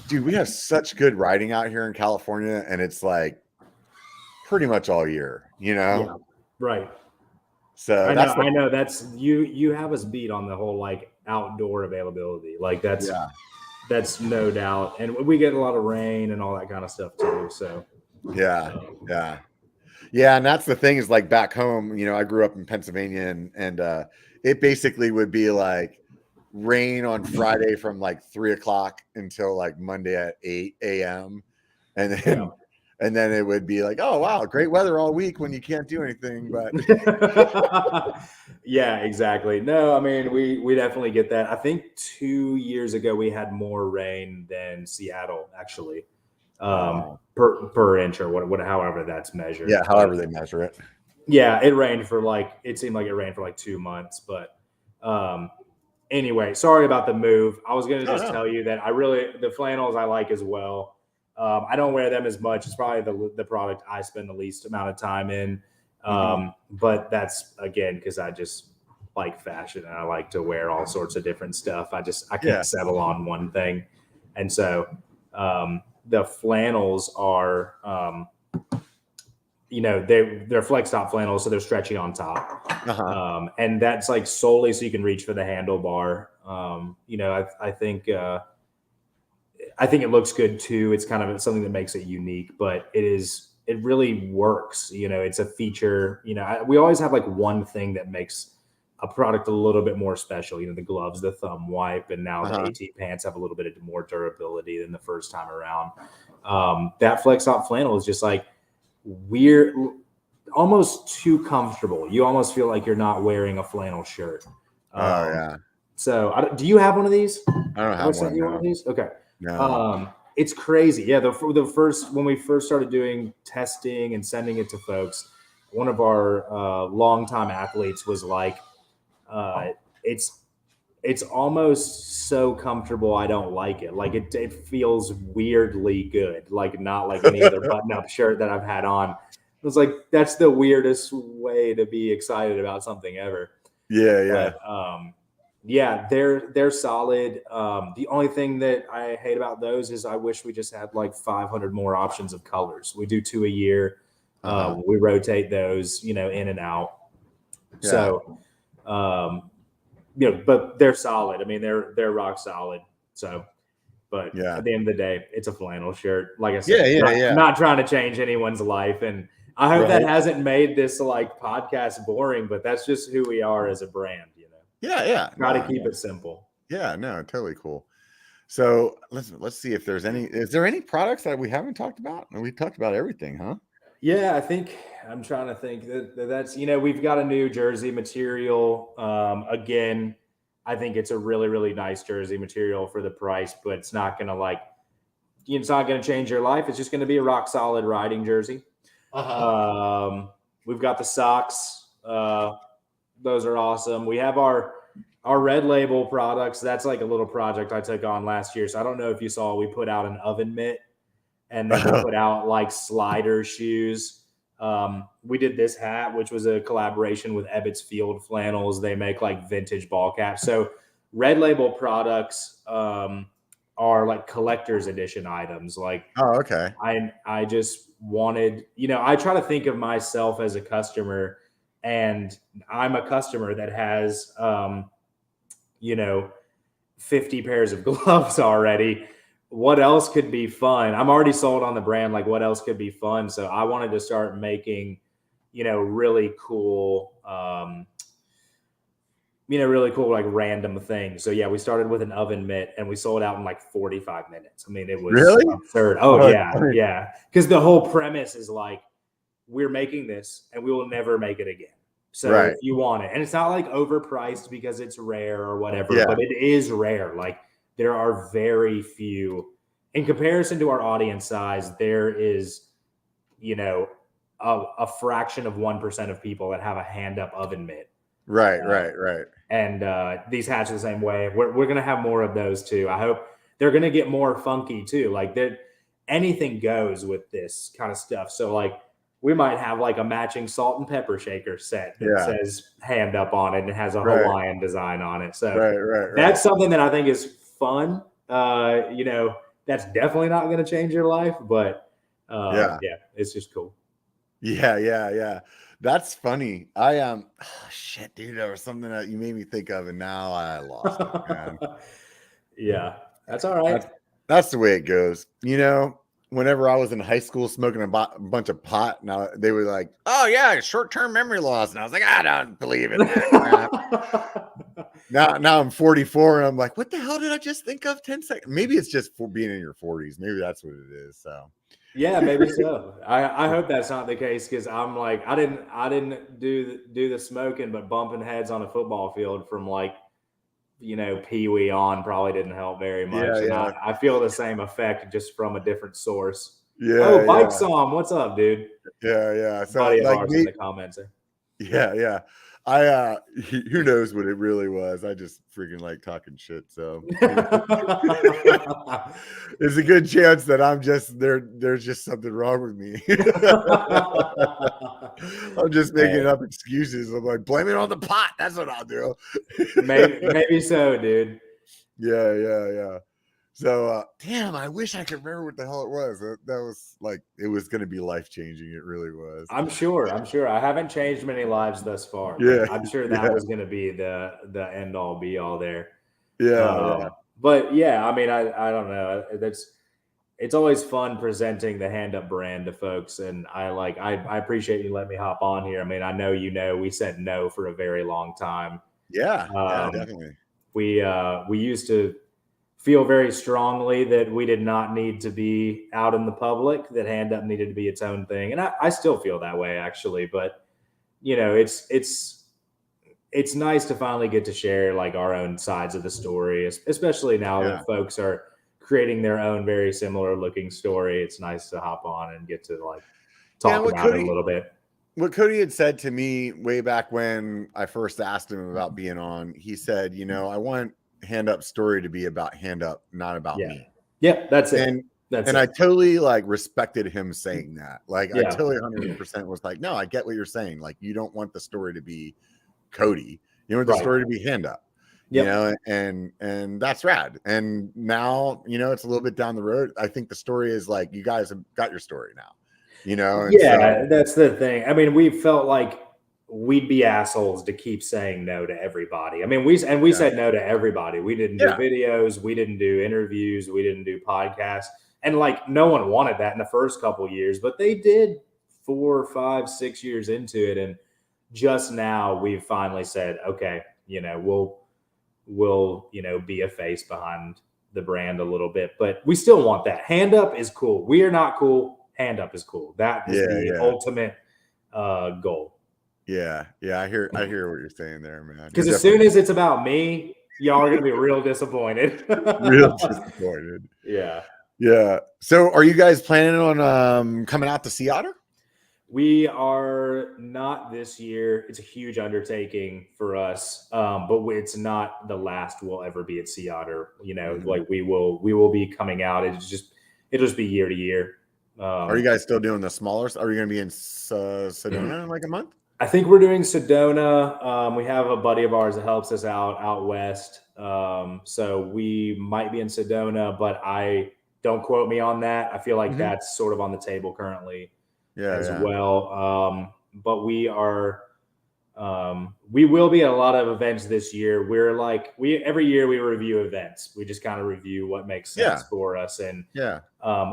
dude, we have such good riding out here in California, and it's like pretty much all year, Yeah, right. So I know that's you have us beat on the whole like outdoor availability. Like that's no doubt. And we get a lot of rain and all that kind of stuff too. So yeah. And that's the thing is like back home, I grew up in Pennsylvania, and it basically would be like rain on Friday from like 3:00 until like Monday at 8 a.m. And then it would be like, oh wow, great weather all week when you can't do anything. But yeah, exactly. No, I mean we definitely get that. I think 2 years ago we had more rain than Seattle actually, per inch or what however that's measured. Yeah, however they measure it. Yeah, it seemed like it rained for like 2 months, but anyway, sorry about the move. I was going to just tell you that the flannels I like as well. I don't wear them as much. It's probably the product I spend the least amount of time in. But that's again, because I just like fashion and I like to wear all sorts of different stuff. I can't settle on one thing. And so, the flannels are, they're flex top flannels. So they're stretchy on top. And that's like solely so you can reach for the handlebar. I think it looks good too. It's kind of something that makes it unique, but it really works. It's a feature, we always have like one thing that makes a product a little bit more special, the gloves, the thumb wipe, and now the AT pants have a little bit of more durability than the first time around. That flex top flannel is just like weird, almost too comfortable. You almost feel like you're not wearing a flannel shirt. So do you have one of these? I don't have one. One of these? Okay. No. It's crazy. Yeah. When we first started doing testing and sending it to folks, one of our longtime athletes was like, it's almost so comfortable. I don't like it. Like it feels weirdly good. Like not like any other button up shirt that I've had on. It was like, that's the weirdest way to be excited about something ever. Yeah. But, they're solid. The only thing that I hate about those is I wish we just had like 500 more options of colors. We do 2 a year. We rotate those, in and out. Yeah. So, but they're solid. I mean, they're rock solid. So, but at the end of the day, it's a flannel shirt. Like I said, I'm not trying to change anyone's life. And I hope that hasn't made this like podcast boring, but that's just who we are as a brand, Yeah. Try to keep it simple. Yeah, no, totally cool. So let's see if is there any products that we haven't talked about? We talked about everything, huh? Yeah, I'm trying to think that's, we've got a new jersey material. Again, I think it's a really, really nice jersey material for the price, but it's not going to it's not going to change your life. It's just going to be a rock solid riding jersey. We've got the socks. Those are awesome. We have our Red Label products. That's like a little project I took on last year. So I don't know if you saw, we put out an oven mitt, and then we put out like slider shoes. We did this hat, which was a collaboration with Ebbets Field Flannels. They make like vintage ball caps. So Red Label products are like collector's edition items. Like, okay. I just wanted, I try to think of myself as a customer, and I'm a customer that has, 50 pairs of gloves already. What else could be fun? I'm already sold on the brand. Like, what else could be fun? So I wanted to start making, really cool, like random things. So yeah, we started with an oven mitt and we sold out in like 45 minutes. I mean, it was really absurd. Oh yeah. Because the whole premise is like, we're making this and we will never make it again. So if you want it, and it's not like overpriced because it's rare or whatever, but it is rare. Like there are very few in comparison to our audience size. There is, a fraction of 1% of people that have a hand-up oven mitt. Right. And these hats are the same way. We're going to have more of those too. I hope they're going to get more funky too. Like anything goes with this kind of stuff. So like we might have like a matching salt and pepper shaker set that says hand up on it and it has a Hawaiian design on it. So that's something that I think is fun. That's definitely not going to change your life, but it's just cool. Yeah. That's funny. Shit, dude, there was something that you made me think of and now I lost it, man. Yeah, that's all right. That's the way it goes. Whenever I was in high school smoking a bunch of pot, now they were like, "Oh yeah, short-term memory loss," and I was like, "I don't believe in that." now I'm 44, and I'm like, "What the hell did I just think of 10 seconds?" Maybe it's just for being in your 40s. Maybe that's what it is. So, yeah, maybe so. I hope that's not the case because I'm like, I didn't do the smoking, but bumping heads on a football field from like, Pee-wee on probably didn't help very much. And I feel the same effect just from a different source. Yeah. Oh, Bike Song, what's up, dude? Yeah. So buddy of ours in the comments. Yeah. Who knows what it really was? I just freaking like talking shit. So there's a good chance that I'm just there's just something wrong with me. I'm just making up excuses. I'm like, blame it on the pot. That's what I'll do. maybe so, dude. Yeah. So, damn, I wish I could remember what the hell it was. That was like, it was going to be life-changing. It really was. I'm sure. I haven't changed many lives thus far. Yeah. I'm sure that was going to be the end-all, be-all there. Yeah. But, yeah, I mean, I don't know. It's always fun presenting the Handup brand to folks, and I appreciate you letting me hop on here. I mean, I know we said no for a very long time. Yeah, definitely. We used to feel very strongly that we did not need to be out in the public, that Handup needed to be its own thing. And I still feel that way actually, but it's nice to finally get to share like our own sides of the story, especially now that folks are creating their own very similar looking story. It's nice to hop on and get to like talk about it a little bit. What Cody had said to me way back when I first asked him about being on, he said, I want Handup story to be about Handup, not about me. Yeah, that's it. And I totally like respected him saying that. Like I totally 100% was like, no, I get what you're saying. Like you don't want the story to be Cody. You want the story to be Handup. And that's rad. And now, it's a little bit down the road. I think the story is like you guys have got your story now. That's the thing. I mean, we felt like we'd be assholes to keep saying no to everybody. I mean, we said no to everybody. We didn't do videos. We didn't do interviews. We didn't do podcasts. And like, no one wanted that in the first couple of years, but they did 4, 5, 6 years into it. And just now we've finally said, okay, we'll be a face behind the brand a little bit, but we still want that. Handup is cool. We are not cool. Handup is cool. That is the ultimate goal. Yeah. I hear what you're saying there, man. Because as soon as it's about me, y'all are gonna be real disappointed. Real disappointed. Yeah. So, are you guys planning on coming out to Sea Otter? We are not this year. It's a huge undertaking for us, but it's not the last we'll ever be at Sea Otter. Like we will be coming out. It'll just be year to year. Are you guys still doing the smaller? Are you going to be in Sedona in like a month? I think we're doing Sedona. We have a buddy of ours that helps us out west. So we might be in Sedona, but don't quote me on that. I feel like that's sort of on the table currently as well. But we will be at a lot of events this year. Every year we review events. We just kind of review what makes sense for us. And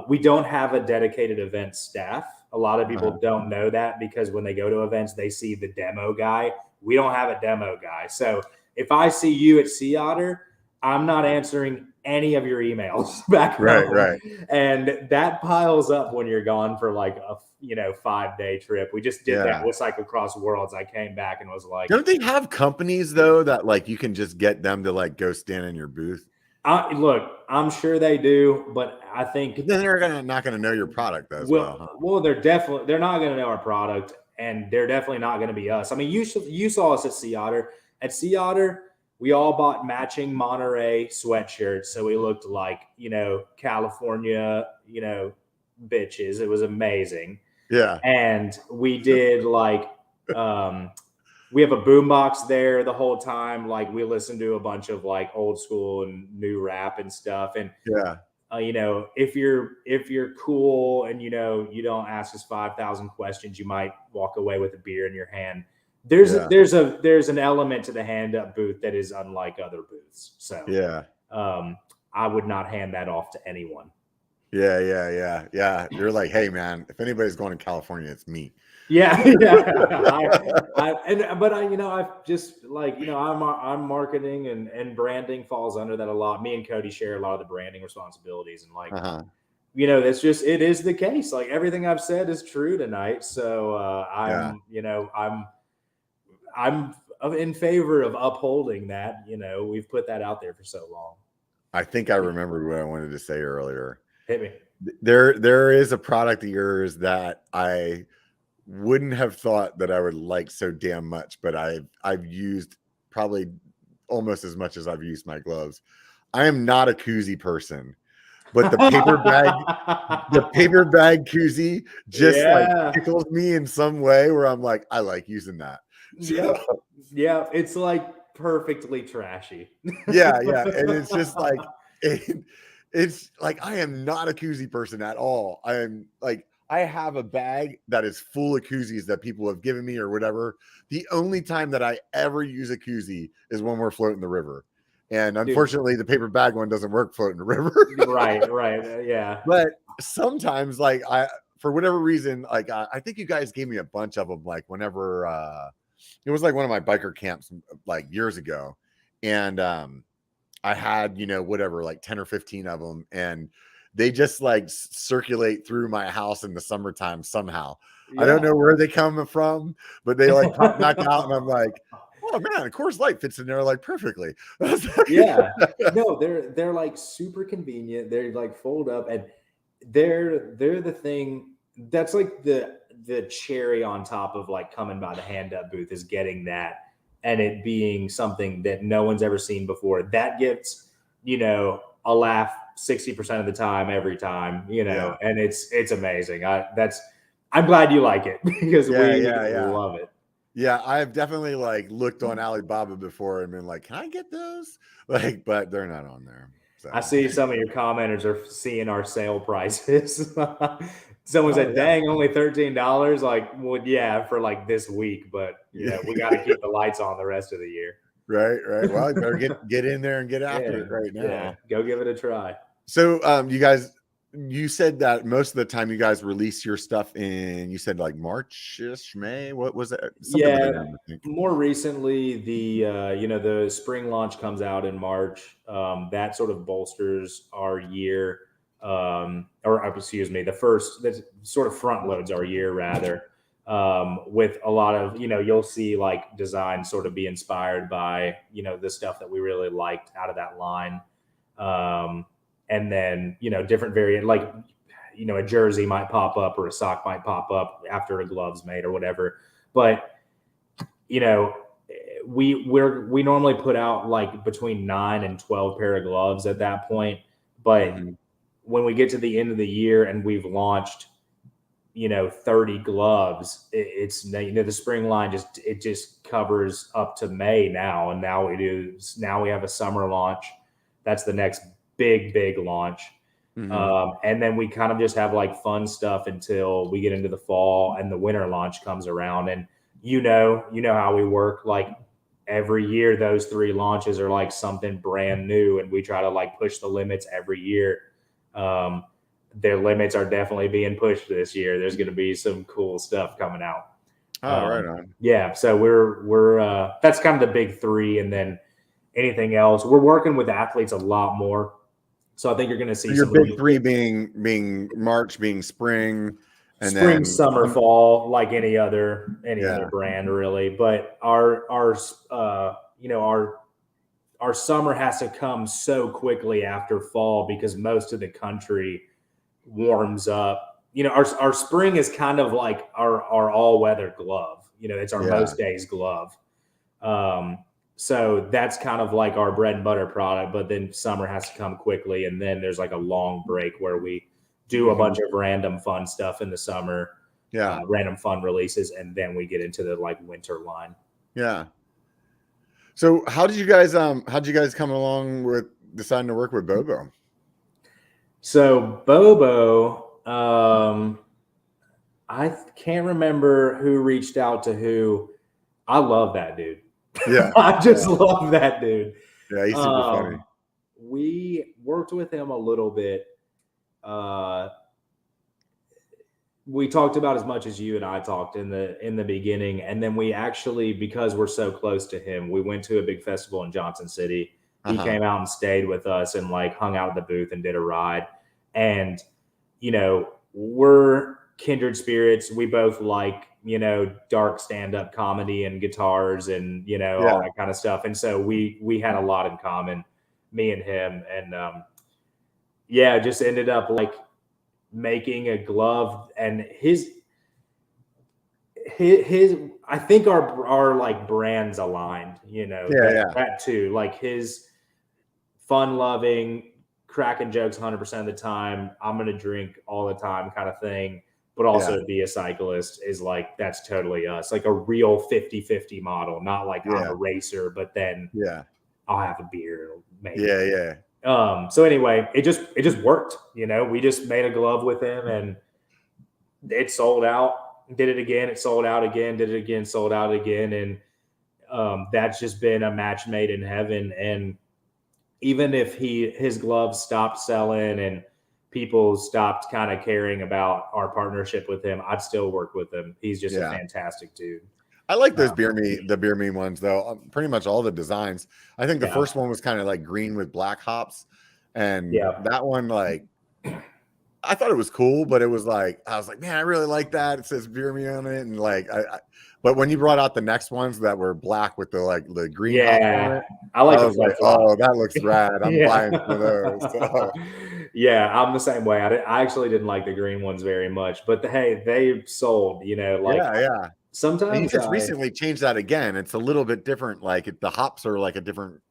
we don't have a dedicated event staff. A lot of people don't know that because when they go to events, they see the demo guy. We don't have a demo guy. So if I see you at Sea Otter, I'm not answering any of your emails back Right, home. right. And that piles up when you're gone for like a 5-day trip. We just did that with Cyclocross Worlds. I came back and was like, don't they have companies though that like you can just get them to like go stand in your booth? Look, I'm sure they do, but I think But then they're not gonna know your product as well, huh? Well, they're not going to know our product, and they're definitely not going to be us. I mean, you saw us at Sea Otter. At Sea Otter, we all bought matching Monterey sweatshirts, so we looked like California bitches. It was amazing. Yeah, And we did like we have a boombox there the whole time. Like we listen to a bunch of like old school and new rap and stuff, and yeah. if you're cool and you don't ask us 5,000 questions, you might walk away with a beer in your hand. There's an element to the hand up booth that is unlike other booths. So I would not hand that off to anyone. Yeah. You're like, hey man, if anybody's going to California, it's me. Yeah. I've just like, I'm marketing and branding falls under that a lot. Me and Cody share a lot of the branding responsibilities, and like, it is the case. Like everything I've said is true tonight. So I'm in favor of upholding that. We've put that out there for so long. I think I remembered what I wanted to say earlier. Hit me. There is a product of yours that I wouldn't have thought that I would like so damn much, but I've used probably almost as much as I've used my gloves. I am not a koozie person, but the paper bag koozie just like tickles me in some way where I'm like, I like using that. Yeah, it's like perfectly trashy. Yeah, and it's just like it's like I am not a koozie person at all. I am like, I have a bag that is full of koozies that people have given me or whatever. The only time that I ever use a koozie is when we're floating the river. And unfortunately, the paper bag one doesn't work floating the river. Right. Yeah. But sometimes, like, for whatever reason, like, I think you guys gave me a bunch of them, like, whenever it was like one of my biker camps, like, years ago. And I had, whatever, like 10 or 15 of them. And they just like circulate through my house in the summertime somehow. Yeah. I don't know where they come from, but they like pop back out, and I'm like, oh man, of course light fits in there like perfectly. Yeah. No, they're like super convenient. They're like fold up, and they're the thing that's like the cherry on top of like coming by the hand up booth is getting that, and it being something that no one's ever seen before. That gets, a laugh 60% of the time, every time, and it's amazing. I'm glad you like it because we love it. Yeah, I've definitely like looked on Alibaba before and been like, can I get those? Like, but they're not on there. So. I see some of your commenters are seeing our sale prices. Someone said, dang, only $13. Like, well, yeah, for like this week, but we got to keep the lights on the rest of the year. Right. Well, you better get in there and get after it right now. Yeah, go give it a try. So, you said that most of the time you guys release your stuff in, you said like March-ish, May. What was that? More recently, the spring launch comes out in March. That sort of bolsters our year, the first that sort of front loads our year rather. With a lot of, you'll see like design sort of be inspired by, the stuff that we really liked out of that line. And then, different variant, like, a jersey might pop up or a sock might pop up after a glove's made or whatever. But, we normally put out like between 9 and 12 pair of gloves at that point. But when we get to the end of the year and we've launched, 30 gloves, it's, the spring line just covers up to May now. And now we have a summer launch. That's the next big launch. And then we kind of just have like fun stuff until we get into the fall and the winter launch comes around. And you know how we work. Like every year, those 3 launches are like something brand new, and we try to like push the limits every year. Their limits are definitely being pushed this year. There's going to be some cool stuff coming out. Oh, right on. Yeah. So we're that's kind of the big 3. And then anything else. We're working with athletes a lot more. So I think you're going to see your some big three being March, being spring, and spring, then summer, fall, like any other Yeah. brand, really. But our our summer has to come so quickly after fall because most of the country warms up. Our spring is kind of like our all weather glove. It's our most days glove. So that's kind of like our bread and butter product. But then summer has to come quickly, and then there's like a long break where we do a bunch of random fun stuff in the summer. Random fun releases, and then we get into the like winter line. Yeah. So how did you guys come along with deciding to work with Bobo? So Bobo, I can't remember who reached out to who. I love that dude. Yeah. I just love that dude. Yeah, he's super funny. We worked with him a little bit. We talked about as much as you and I talked in the beginning, and then we actually, because we're so close to him, we went to a big festival in Johnson City. He came out and stayed with us and like hung out at the booth and did a ride. And we're kindred spirits. We both like dark stand-up comedy and guitars and all that kind of stuff. And so we had a lot in common, me and him, and just ended up like making a glove. And his I think our like brands aligned, that too, like his fun loving, cracking jokes 100% of the time, I'm gonna drink all the time kind of thing, but also be a cyclist is like, that's totally us, like a real 50-50 model, not like I'm a racer, but then I'll have a beer maybe. So anyway, it just worked. We just made a glove with him and it sold out. Did it again, it sold out again, did it again, sold out again. And that's just been a match made in heaven. And even if his gloves stopped selling and people stopped kind of caring about our partnership with him, I'd still work with him. He's just a fantastic dude. I like those the beer me ones though. Pretty much all the designs. I think the first one was kind of like green with black hops, and that one, like, I thought it was cool, but it was like, I was like, man, I really like that. It says beer me on it, and like, but when you brought out the next ones that were black with the green hops on it, I was like, oh, that looks rad. I'm buying one of those. So. Yeah, I'm the same way. I actually didn't like the green ones very much, but hey, they sold. Sometimes and you just recently changed that again. It's a little bit different. Like the hops are like a different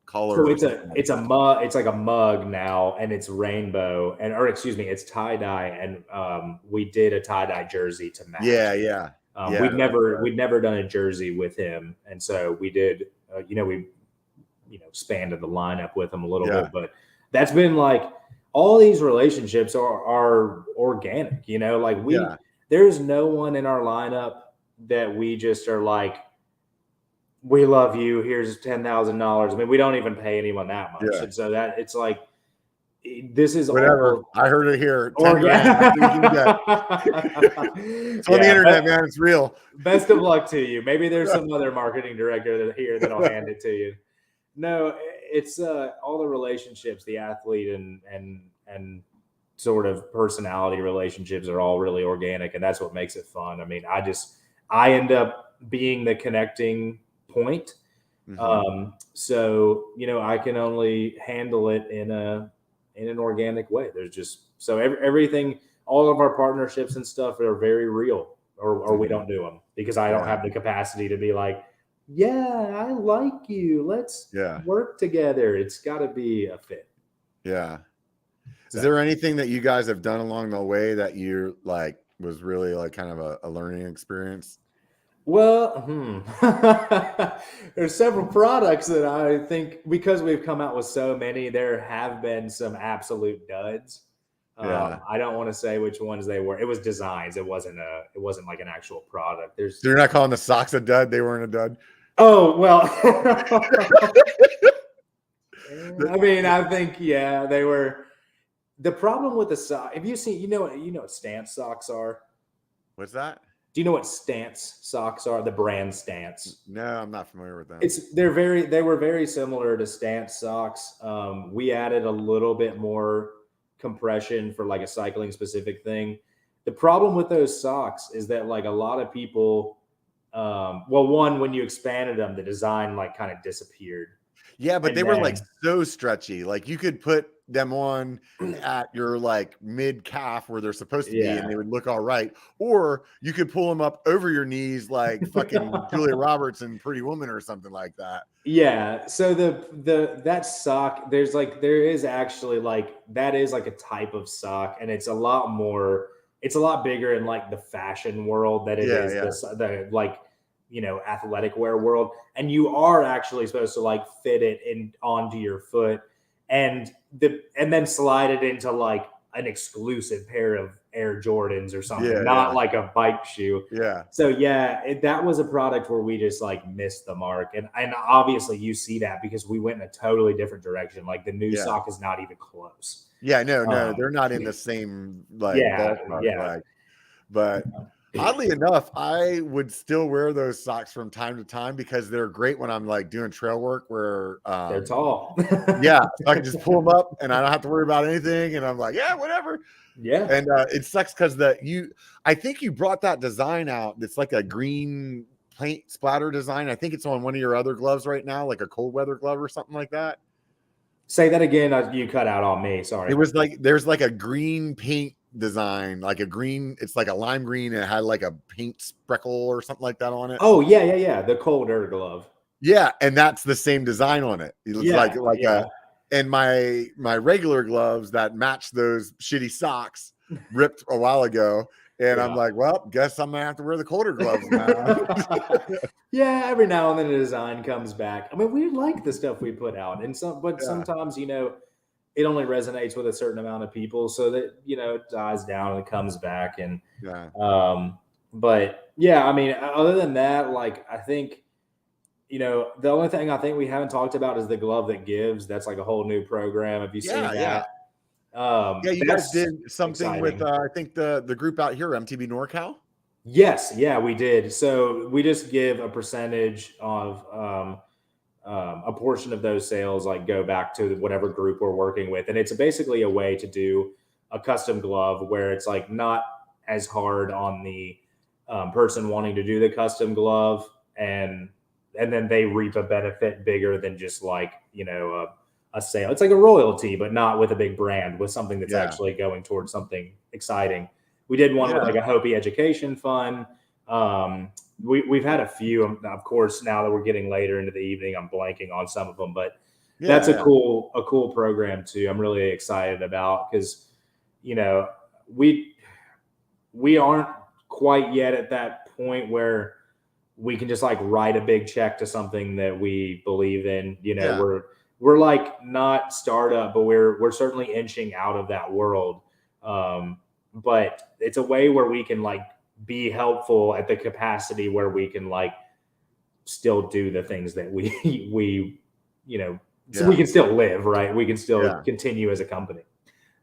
color. So it's a mug. It's like a mug now, and it's rainbow, it's tie dye, and we did a tie dye jersey to match. We'd never done a jersey with him, and so we did. We expanded the lineup with him a little bit, but that's been like all these relationships are organic. There's no one in our lineup that we just are like, we love you, here's $10,000. I mean, we don't even pay anyone that much. And so that it's like, this is whatever. I heard it here. 10 grand. It's on the internet, man. It's real. Best of luck to you. Maybe there's some other marketing director here that'll hand it to you. No, it's all the relationships, the athlete and sort of personality relationships are all really organic, and that's what makes it fun. I mean, I end up being the connecting point. So, I can only handle it in an organic way. There's just, so everything, all of our partnerships and stuff are very real, or we don't do them because I don't have the capacity to be like, I like you, let's work together. It's got to be a fit. Is there anything that you guys have done along the way that you like was really like kind of a learning experience? Well, there's several products that I think, because we've come out with so many, there have been some absolute duds. I don't want to say which ones they were. It was designs. It wasn't like an actual product. So you're not calling the socks a dud? They weren't a dud. Oh, well, I mean, I think, they were. The problem with the sock, if you see, you know what stance socks are? What's that? Do you know what Stance socks are? The brand Stance. No, I'm not familiar with them. They were very similar to Stance socks. We added a little bit more compression for like a cycling specific thing. The problem with those socks is that like a lot of people, one, when you expanded them, the design like kind of disappeared. Yeah, but And they were then- like so stretchy. Like you could put them on at your like mid calf where they're supposed to be, Yeah. and they would look all right. Or you could pull them up over your knees like fucking Julia Roberts in Pretty Woman or something like that. Yeah. So that sock, there is actually like that is like a type of sock, and it's a lot bigger in like the fashion world that it is the like, you know, athletic wear world. And you are actually supposed to like fit it in onto your foot and then slide it into like an exclusive pair of Air Jordans or something, not like a bike shoe. Yeah. So that was a product where we just like missed the mark. And obviously you see that because we went in a totally different direction. Like the new sock is not even close. Yeah, no, they're not in the same like ballpark. Like, but oddly enough, I would still wear those socks from time to time because they're great when I'm like doing trail work where they're tall. Yeah, so I can just pull them up and I don't have to worry about anything. And I'm like, yeah, whatever. Yeah. And it sucks because I think you brought that design out. It's like a green paint splatter design. I think it's on one of your other gloves right now, like a cold weather glove or something like that. Say that again. You cut out on me. Sorry. It was like there's like a green paint design, like a green. It's like a lime green, and it had like a paint speckle or something like that on it. Oh yeah. The colder glove. Yeah, and that's the same design on it. It looks and my regular gloves that match those shitty socks ripped a while ago. And I'm like, well, guess I'm gonna have to wear the colder gloves now. Yeah, every now and then a design comes back. I mean, we like the stuff we put out, but sometimes, you know, it only resonates with a certain amount of people, so that, you know, it dies down and it comes back. And but yeah, I mean, other than that, like I think, you know, the only thing I think we haven't talked about is the glove that gives. That's like a whole new program. Have you seen that? Yeah, you guys did something with I think the group out here, MTB NorCal. Yes, yeah, we did. So we just give a percentage of a portion of those sales, like go back to whatever group we're working with, and it's basically a way to do a custom glove where it's like not as hard on the person wanting to do the custom glove, and then they reap a benefit bigger than just like, you know, a sale. It's like a royalty, but not with a big brand, with something that's actually going towards something exciting. We did one with like a Hopi education fund. We've had a few, of course. Now that we're getting later into the evening, I'm blanking on some of them, but that's a cool program too. I'm really excited about because, you know, we aren't quite yet at that point where we can just like write a big check to something that we believe in. You know, we're like not startup, but we're certainly inching out of that world. But it's a way where we can like be helpful at the capacity where we can like still do the things that we you know, so we can still live, right? We can still continue as a company.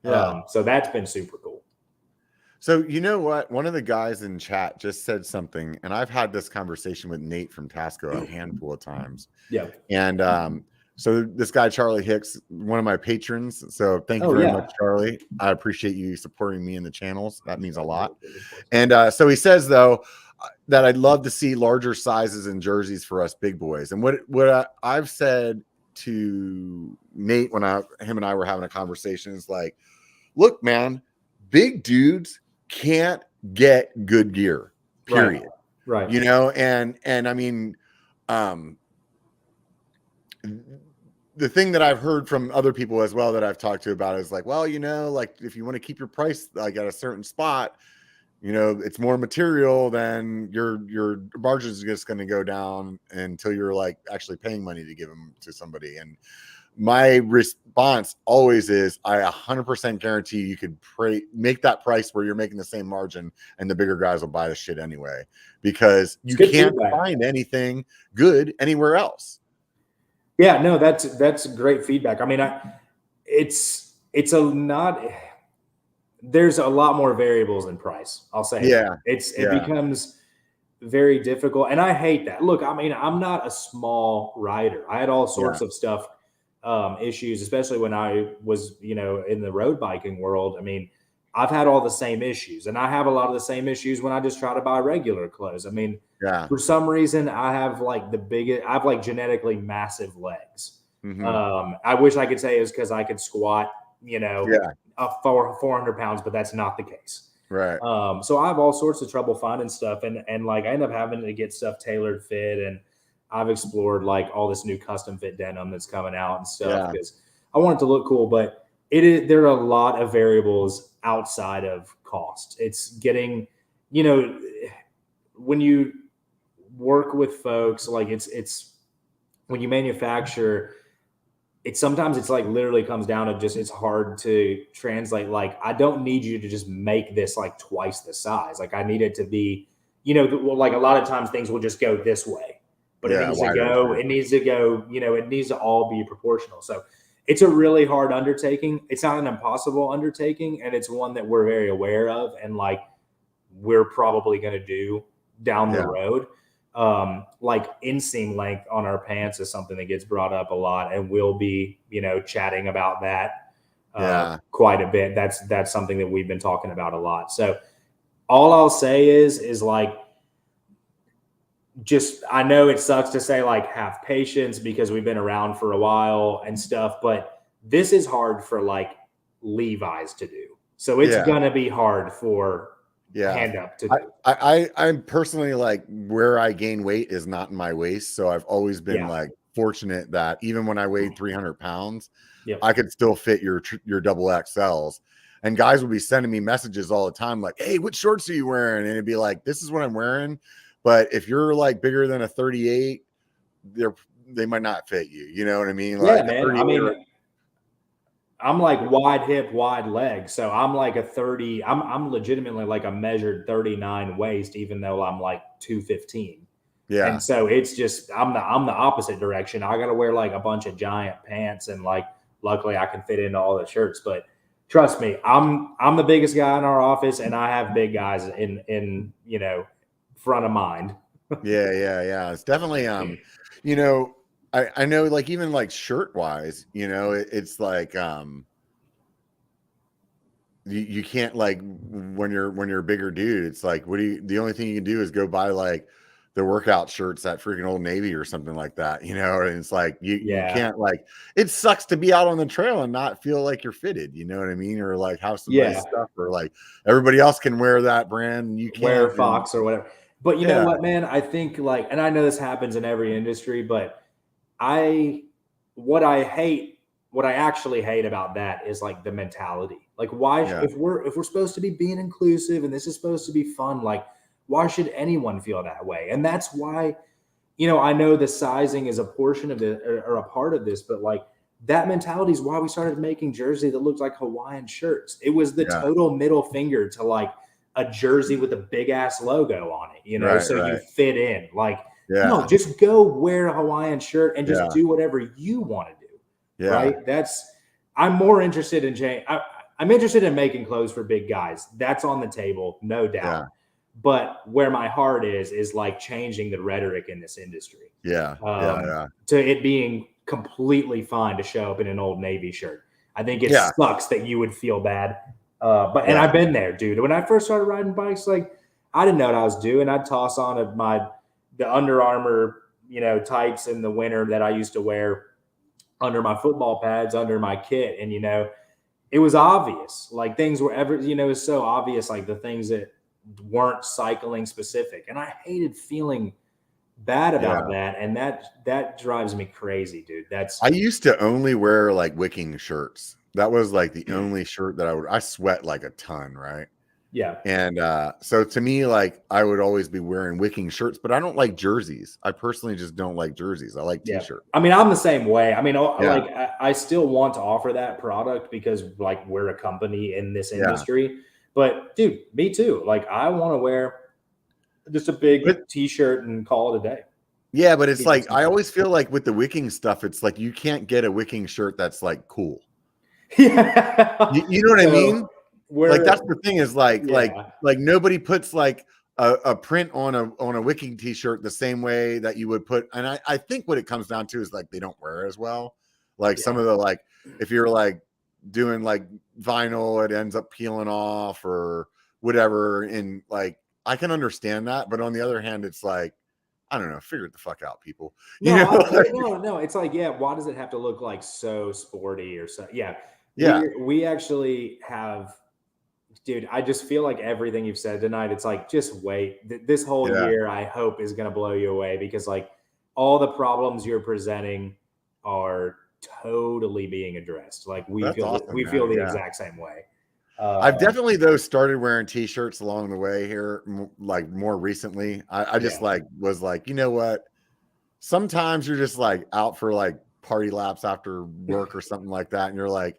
So that's been super cool. So you know what? One of the guys in chat just said something, and I've had this conversation with Nate from Tasco a handful of times. Yeah. And so this guy, Charlie Hicks, one of my patrons. So thank you very much, Charlie. I appreciate you supporting me in the channels. That means a lot. And so he says, though, that I'd love to see larger sizes in jerseys for us big boys. And what I've said to Nate when him and I were having a conversation is like, look, man, big dudes can't get good gear, period. Right. You know, and I mean, the thing that I've heard from other people as well that I've talked to about is like, well, you know, like if you want to keep your price like at a certain spot, you know, it's more material, then your margin is just going to go down until you're like actually paying money to give them to somebody. And my response always is, I 100% guarantee you could make that price where you're making the same margin, and the bigger guys will buy the shit anyway, because you can't find anything good anywhere else. Yeah, no, that's great feedback. I mean, there's a lot more variables than price. I'll say, it becomes, very difficult. And I hate that. Look, I mean, I'm not a small rider. I had all sorts of stuff, issues, especially when I was, in the road biking world. I mean, I've had all the same issues, and I have a lot of the same issues when I just try to buy regular clothes. I mean, for some reason, I have like genetically massive legs. I wish I could say it's because I could squat, 400 pounds, but that's not the case. Right. So I have all sorts of trouble finding stuff, and like I end up having to get stuff tailored fit, and I've explored like all this new custom fit denim that's coming out and stuff because I want it to look cool, but there are a lot of variables outside of cost. It's getting, when you work with folks, like it's when you manufacture, sometimes it's like literally comes down to just, it's hard to translate. Like, I don't need you to just make this like twice the size. Like I need it to be, like a lot of times things will just go this way, but it needs to go, it needs to all be proportional. So it's a really hard undertaking. It's not an impossible undertaking. And it's one that we're very aware of. And like, we're probably going to do down the road. Like inseam length on our pants is something that gets brought up a lot, and we'll be, chatting about that quite a bit. That's something that we've been talking about a lot. So all I'll say is like, just, I know it sucks to say like have patience because we've been around for a while and stuff, but this is hard for like Levi's to do. So it's going to be hard for Handup to do. I'm personally like, where I gain weight is not in my waist. So I've always been like fortunate that even when I weighed 300 pounds, I could still fit your double XLs. And guys would be sending me messages all the time like, hey, what shorts are you wearing? And it'd be like, this is what I'm wearing. But if you're like bigger than a 38, they might not fit you. You know what I mean? Like, man. I mean, I'm like wide hip, wide leg. So I'm like a 30. I'm legitimately like a measured 39 waist, even though I'm like 215. Yeah. And so it's just, I'm the opposite direction. I got to wear like a bunch of giant pants, and like, luckily I can fit into all the shirts. But trust me, I'm the biggest guy in our office, and I have big guys in front of mind. Yeah. It's definitely, I know like even like shirt wise, it's like, you can't like when you're a bigger dude, it's like, the only thing you can do is go buy like the workout shirts at freaking Old Navy or something like that, and it's like, you can't, like, it sucks to be out on the trail and not feel like you're fitted, you know what I mean? Or like have some nice stuff, or like everybody else can wear that brand and you can't wear Fox or whatever. But you know what, man, I think like, and I know this happens in every industry, but what I actually hate about that is like the mentality. Like, why, if we're supposed to be being inclusive and this is supposed to be fun, like, why should anyone feel that way? And that's why, I know the sizing is a portion of it or a part of this, but like that mentality is why we started making jersey that looked like Hawaiian shirts. It was the total middle finger to like a jersey with a big ass logo on it, you fit in. Like, no, just go wear a Hawaiian shirt and just do whatever you want to do. Right? I'm more interested in I'm interested in making clothes for big guys. That's on the table, no doubt. But where my heart is like changing the rhetoric in this industry. To it being completely fine to show up in an Old Navy shirt. I think it sucks that you would feel bad. And I've been there, dude. When I first started riding bikes, like, I didn't know what I was doing. I'd toss on the Under Armour, tights in the winter that I used to wear under my football pads, under my kit. And, it was obvious, like things were it was so obvious, like the things that weren't cycling specific. And I hated feeling bad about that. And that drives me crazy, dude. I used to only wear like wicking shirts. That was like the only shirt that I sweat like a ton. Right. Yeah. And so to me, like, I would always be wearing wicking shirts, but I don't like jerseys. I personally just don't like jerseys. I like t-shirts. I mean, I'm the same way. I mean, like, I still want to offer that product because like we're a company in this industry. But dude, me too. Like, I want to wear just a big t-shirt and call it a day. Yeah, but it's like, I always feel like with the wicking stuff, it's like you can't get a wicking shirt that's like cool. Yeah. You know what I mean? Like, that's the thing is like nobody puts like a print on a wicking t-shirt the same way that you would put, and I think what it comes down to is like they don't wear as well. Like some of the, like if you're like doing like vinyl, it ends up peeling off or whatever. And like I can understand that, but on the other hand, it's like, I don't know, figure it the fuck out, people. No. It's like, why does it have to look like so sporty or so? Yeah. We actually have, dude, I just feel like everything you've said tonight, it's like, just wait. This whole year, I hope, is going to blow you away, because like all the problems you're presenting are totally being addressed. Like we feel the exact same way. I've definitely though started wearing t-shirts along the way here, like more recently. I just like was like, you know what? Sometimes you're just like out for like party laps after work or something like that, and you're like,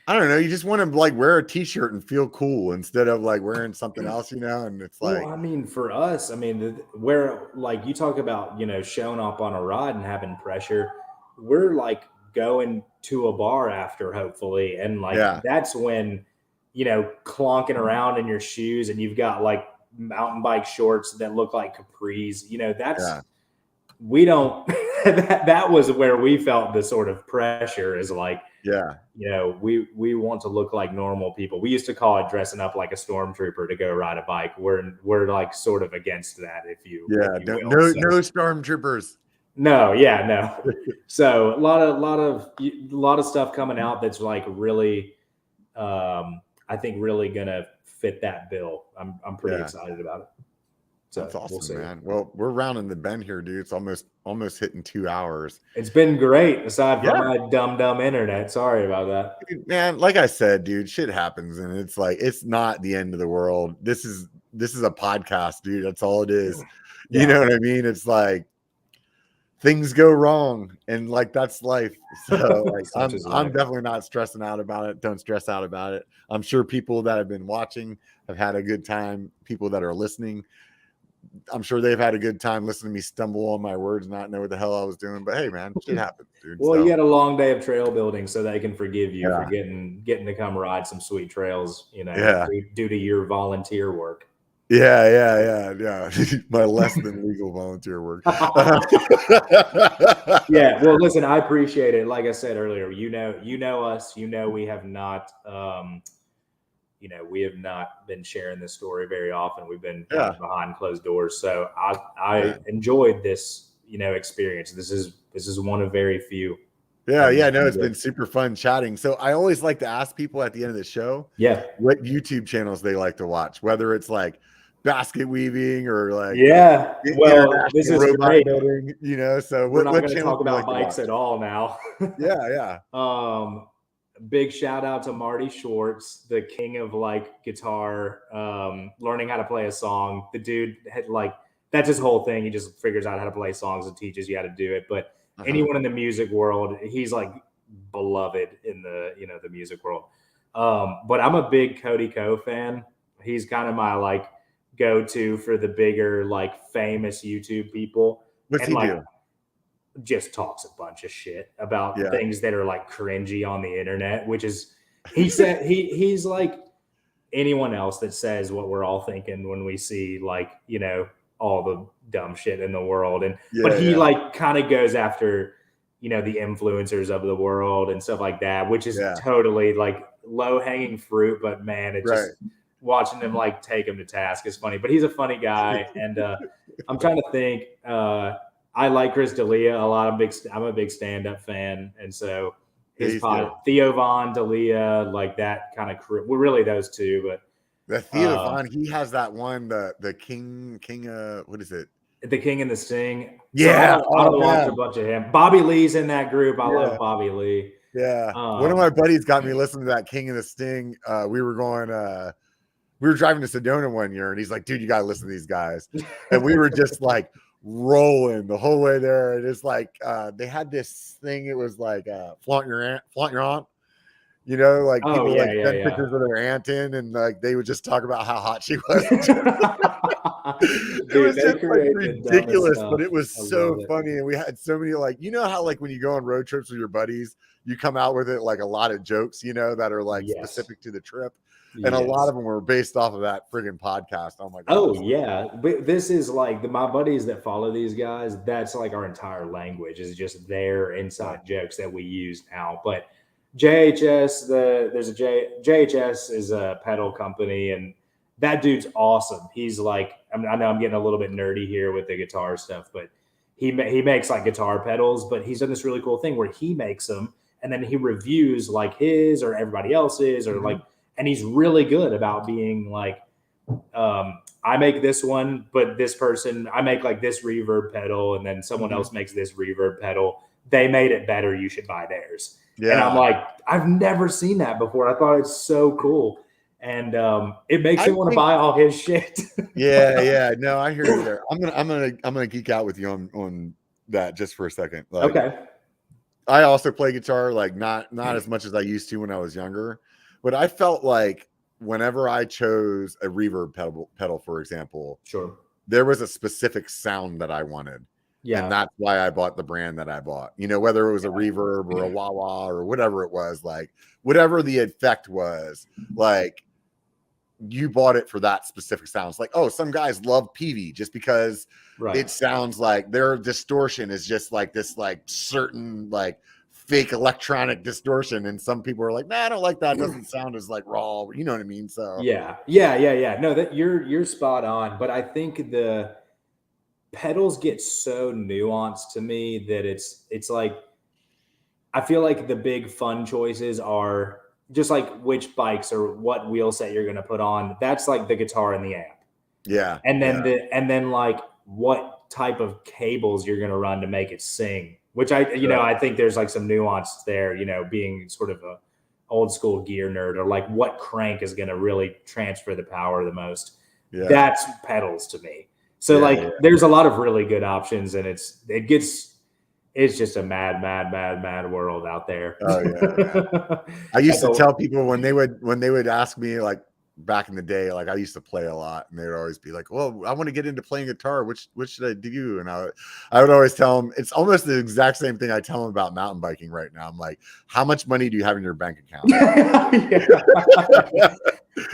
I don't know, you just want to like wear a t-shirt and feel cool instead of like wearing something else, you know? And it's like, well, I mean, for us, I mean, where like you talk about, you know, showing up on a ride and having pressure, we're like going to a bar after, hopefully, and like that's when, you know, clonking around in your shoes and you've got like mountain bike shorts that look like capris, you know, that's we don't that was where we felt the sort of pressure, is like, you know, we want to look like normal people. We used to call it dressing up like a stormtrooper to go ride a bike. We're like sort of against that, if you no stormtroopers. No. So a lot of stuff coming out that's like really I think really gonna fit that bill. I'm pretty excited about it. So that's awesome, man. Well, we're rounding the bend here, dude. It's almost hitting 2 hours. It's been great, aside from my dumb internet. Sorry about that, man. Like I said, dude, shit happens, and it's like, it's not the end of the world. This is a podcast, dude. That's all it is. You know what I mean? It's like things go wrong, and like that's life. So like I'm definitely not stressing out about it. Don't stress out about it. I'm sure people that have been watching have had a good time. People that are listening, I'm sure they've had a good time listening to me stumble on my words, not know what the hell I was doing. But hey, man, shit happens, dude. Well, you had a long day of trail building, so they can forgive you for getting to come ride some sweet trails, you know, due to your volunteer work. Yeah. My less than legal volunteer work. Yeah. Well, listen, I appreciate it. Like I said earlier, you know us, we have not, we have not been sharing this story very often. We've been kind of behind closed doors. So I enjoyed this, experience. This is one of very few. No, it's been super fun chatting. So I always like to ask people at the end of the show, what YouTube channels they like to watch, whether it's like basket weaving or like, well, this is great. Building, so we're not going to talk about bikes at all now. Big shout out to Marty Schwartz, the king of like guitar, learning how to play a song. The dude had like, that's his whole thing. He just figures out how to play songs and teaches you how to do it. But anyone in the music world, he's like beloved in the, the music world. But I'm a big Cody Ko fan. He's kind of my like go-to for the bigger, like famous YouTube people. What's he do? Just talks a bunch of shit about things that are like cringy on the internet, which is, he said, he's like anyone else that says what we're all thinking when we see like, all the dumb shit in the world. But he like kind of goes after, the influencers of the world and stuff like that, which is totally like low hanging fruit. But man, it just watching him like take him to task is funny, but he's a funny guy. And I'm trying to think, I like Chris D'Elia a lot. I'm a big stand-up fan. And so his Theo Von, D'Elia, like that kind of crew. We're really those two, but the Theo Von, he has that one, the King, what is it? The King and the Sting. Yeah. So I don't watch a bunch of him. Bobby Lee's in that group. I love Bobby Lee. Yeah. One of my buddies got me listening to that King and the Sting. We were driving to Sedona one year, and he's like, dude, you got to listen to these guys. And we were just like rolling the whole way there. And it's like, they had this thing. It was like, flaunt your aunt. Like people send pictures of their aunt in, and like they would just talk about how hot she was. It was just like ridiculous, but it was so funny. And we had so many, like, how like when you go on road trips with your buddies, you come out with it like a lot of jokes, that are like specific to the trip. And a lot Yes. of them were based off of that friggin' podcast. Oh my Oh gosh. yeah, but this is like my buddies that follow these guys. That's like our entire language is just their inside jokes that we use now. But JHS, JHS is a pedal company, and that dude's awesome. He's like, I know I'm getting a little bit nerdy here with the guitar stuff, but he makes like guitar pedals. But he's done this really cool thing where he makes them and then he reviews like his or everybody else's or like, and he's really good about being like. I make this one, but this person, I make like this reverb pedal, and then someone else makes this reverb pedal. They made it better. You should buy theirs. Yeah. And I'm like, I've never seen that before. I thought it's so cool. And it makes me want to buy all his shit. Yeah. No, I hear you there. I'm gonna geek out with you on that just for a second. Like, okay. I also play guitar, like not as much as I used to when I was younger, but I felt like whenever I chose a reverb pedal, for example, there was a specific sound that I wanted. Yeah. And that's why I bought the brand that I bought, whether it was a reverb or a wah-wah or whatever it was, like whatever the effect was, like you bought it for that specific sound. It's like, oh, some guys love Peavey just because it sounds like their distortion is just like this, like certain, like fake electronic distortion, and some people are like, nah, I don't like that. It doesn't sound as like raw, you know what I mean? So yeah. No, that you're spot on, but I think the pedals get so nuanced to me that it's like I feel like the big fun choices are just like which bikes or what wheel set you're going to put on. That's like the guitar and the amp. Yeah. And then and then like what type of cables you're going to run to make it sing. Which I think there's like some nuance there, being sort of a old school gear nerd, or like what crank is going to really transfer the power the most. Yeah. That's pedals to me. So there's a lot of really good options, and it's just a mad world out there. Oh yeah. I used to tell people when they would ask me, like back in the day, like I used to play a lot, and they would always be like, well, I want to get into playing guitar, which should I do? And I would always tell them, it's almost the exact same thing I tell them about mountain biking right now. I'm like, how much money do you have in your bank account?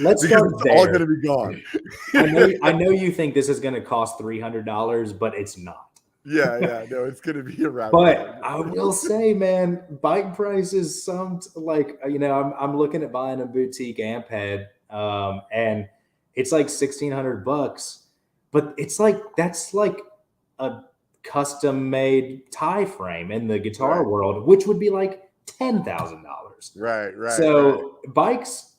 Let's start it's there. all going to be gone. I know you think this is going to cost $300, but it's not. Yeah, no, it's going to be around. But I will say, man, bike prices, I'm looking at buying a boutique amp head, and it's like $1,600, but it's like, that's like a custom made tie frame in the guitar world, which would be like $10,000. Right. So bikes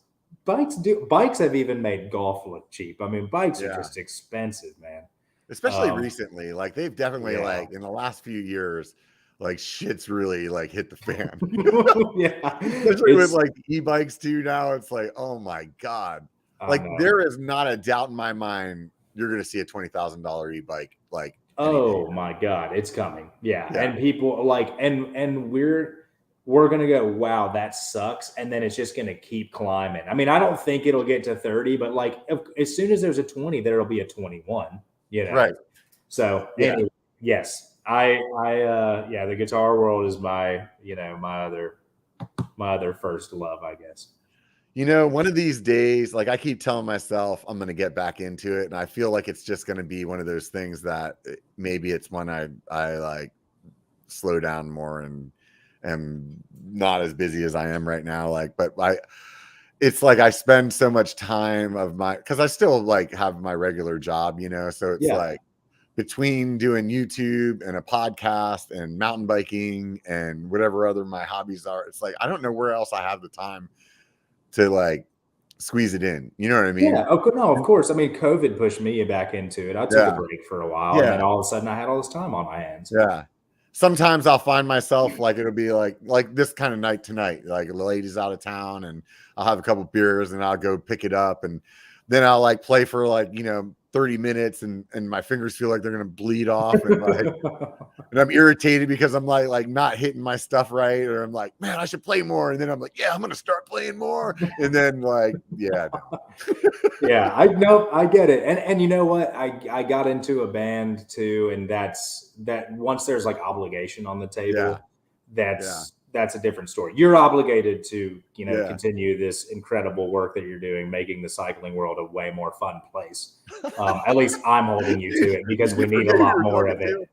have even made golf look cheap. I mean, bikes are just expensive, man. Especially recently, like they've definitely like in the last few years, like shit's really like hit the fan. Especially with like e-bikes too now. It's like, oh my God. Like there is not a doubt in my mind you're gonna see a $20,000 e-bike. Like, oh my God, it's coming. Yeah. And people like and we're gonna go, wow, that sucks. And then it's just gonna keep climbing. I mean, I don't think it'll get to 30, but like as soon as there's a 20, there'll be a 21. Right. So anyway, yes, the guitar world is my other first love, I guess. One of these days, like I keep telling myself I'm going to get back into it. And I feel like it's just going to be one of those things that maybe it's when I like slow down more and am not as busy as I am right now. Like, but it's like I spend so much time because I still like have my regular job, so it's like between doing YouTube and a podcast and mountain biking and whatever other my hobbies are, it's like I don't know where else I have the time to like squeeze it in. You know what I mean? Yeah. Oh, no, of course. I mean, COVID pushed me back into it. I took a break for a while, and then all of a sudden I had all this time on my hands. Yeah. Sometimes I'll find myself like it'll be like this kind of night tonight, like the lady's out of town and I'll have a couple beers and I'll go pick it up, and then I'll like play for like 30 minutes and my fingers feel like they're gonna bleed off, and like and I'm irritated because I'm like not hitting my stuff right, or I'm like, man, I should play more, and then I'm like, yeah, I'm gonna start playing more, and then like I get it. And you know what, I got into a band too, and that's once there's like obligation on the table, that's that's a different story. You're obligated to, Yeah. continue this incredible work that you're doing, making the cycling world a way more fun place. At least I'm holding you to it because we need a lot more of it.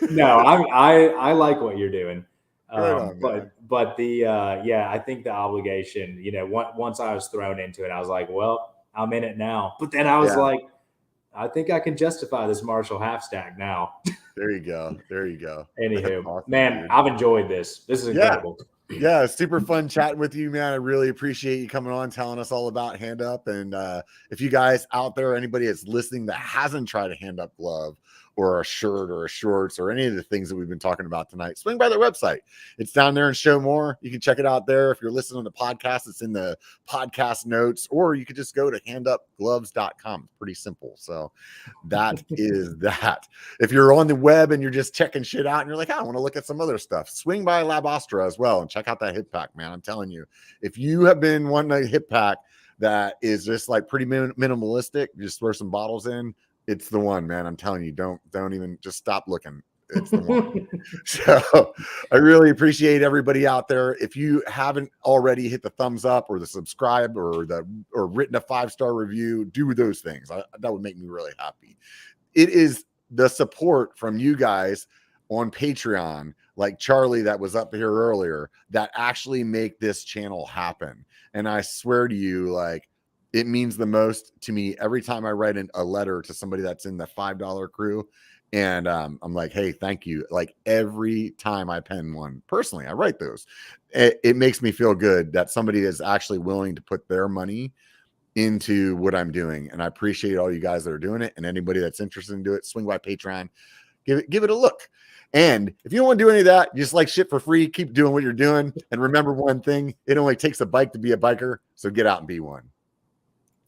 No, I like what you're doing. Right on, but the I think the obligation, once I was thrown into it, I was like, well, I'm in it now. But then I was like, I think I can justify this Marshall half stack now. There you go. Anywho, awesome, man, dude. I've enjoyed this. This is incredible. Yeah, super fun chatting with you, man. I really appreciate you coming on, telling us all about Handup. And if you guys out there, anybody that's listening that hasn't tried a Handup glove or a shirt or a shorts or any of the things that we've been talking about tonight, swing by their website. It's down there in Show More. You can check it out there. If you're listening to the podcast, it's in the podcast notes, or you could just go to handupgloves.com. It's pretty simple. So that is that. If you're on the web and you're just checking shit out and you're like, I want to look at some other stuff, swing by Lab Ostra as well and check out that hip pack, man. I'm telling you, if you have been wanting a hip pack that is just like pretty minimalistic, just throw some bottles in, it's the one, man. I'm telling you, don't even just stop looking. It's the one. So I really appreciate everybody out there. If you haven't already hit the thumbs up or the subscribe or written a 5-star review, do those things. That would make me really happy. It is the support from you guys on Patreon, like Charlie that was up here earlier, that actually make this channel happen. And I swear to you, like, it means the most to me every time I write a letter to somebody that's in the $5 crew. And I'm like, hey, thank you. Like every time I pen one personally, I write those. It makes me feel good that somebody is actually willing to put their money into what I'm doing. And I appreciate all you guys that are doing it. And anybody that's interested in doing it, swing by Patreon, give it a look. And if you don't want to do any of that, you just like shit for free, keep doing what you're doing. And remember one thing, it only takes a bike to be a biker. So get out and be one.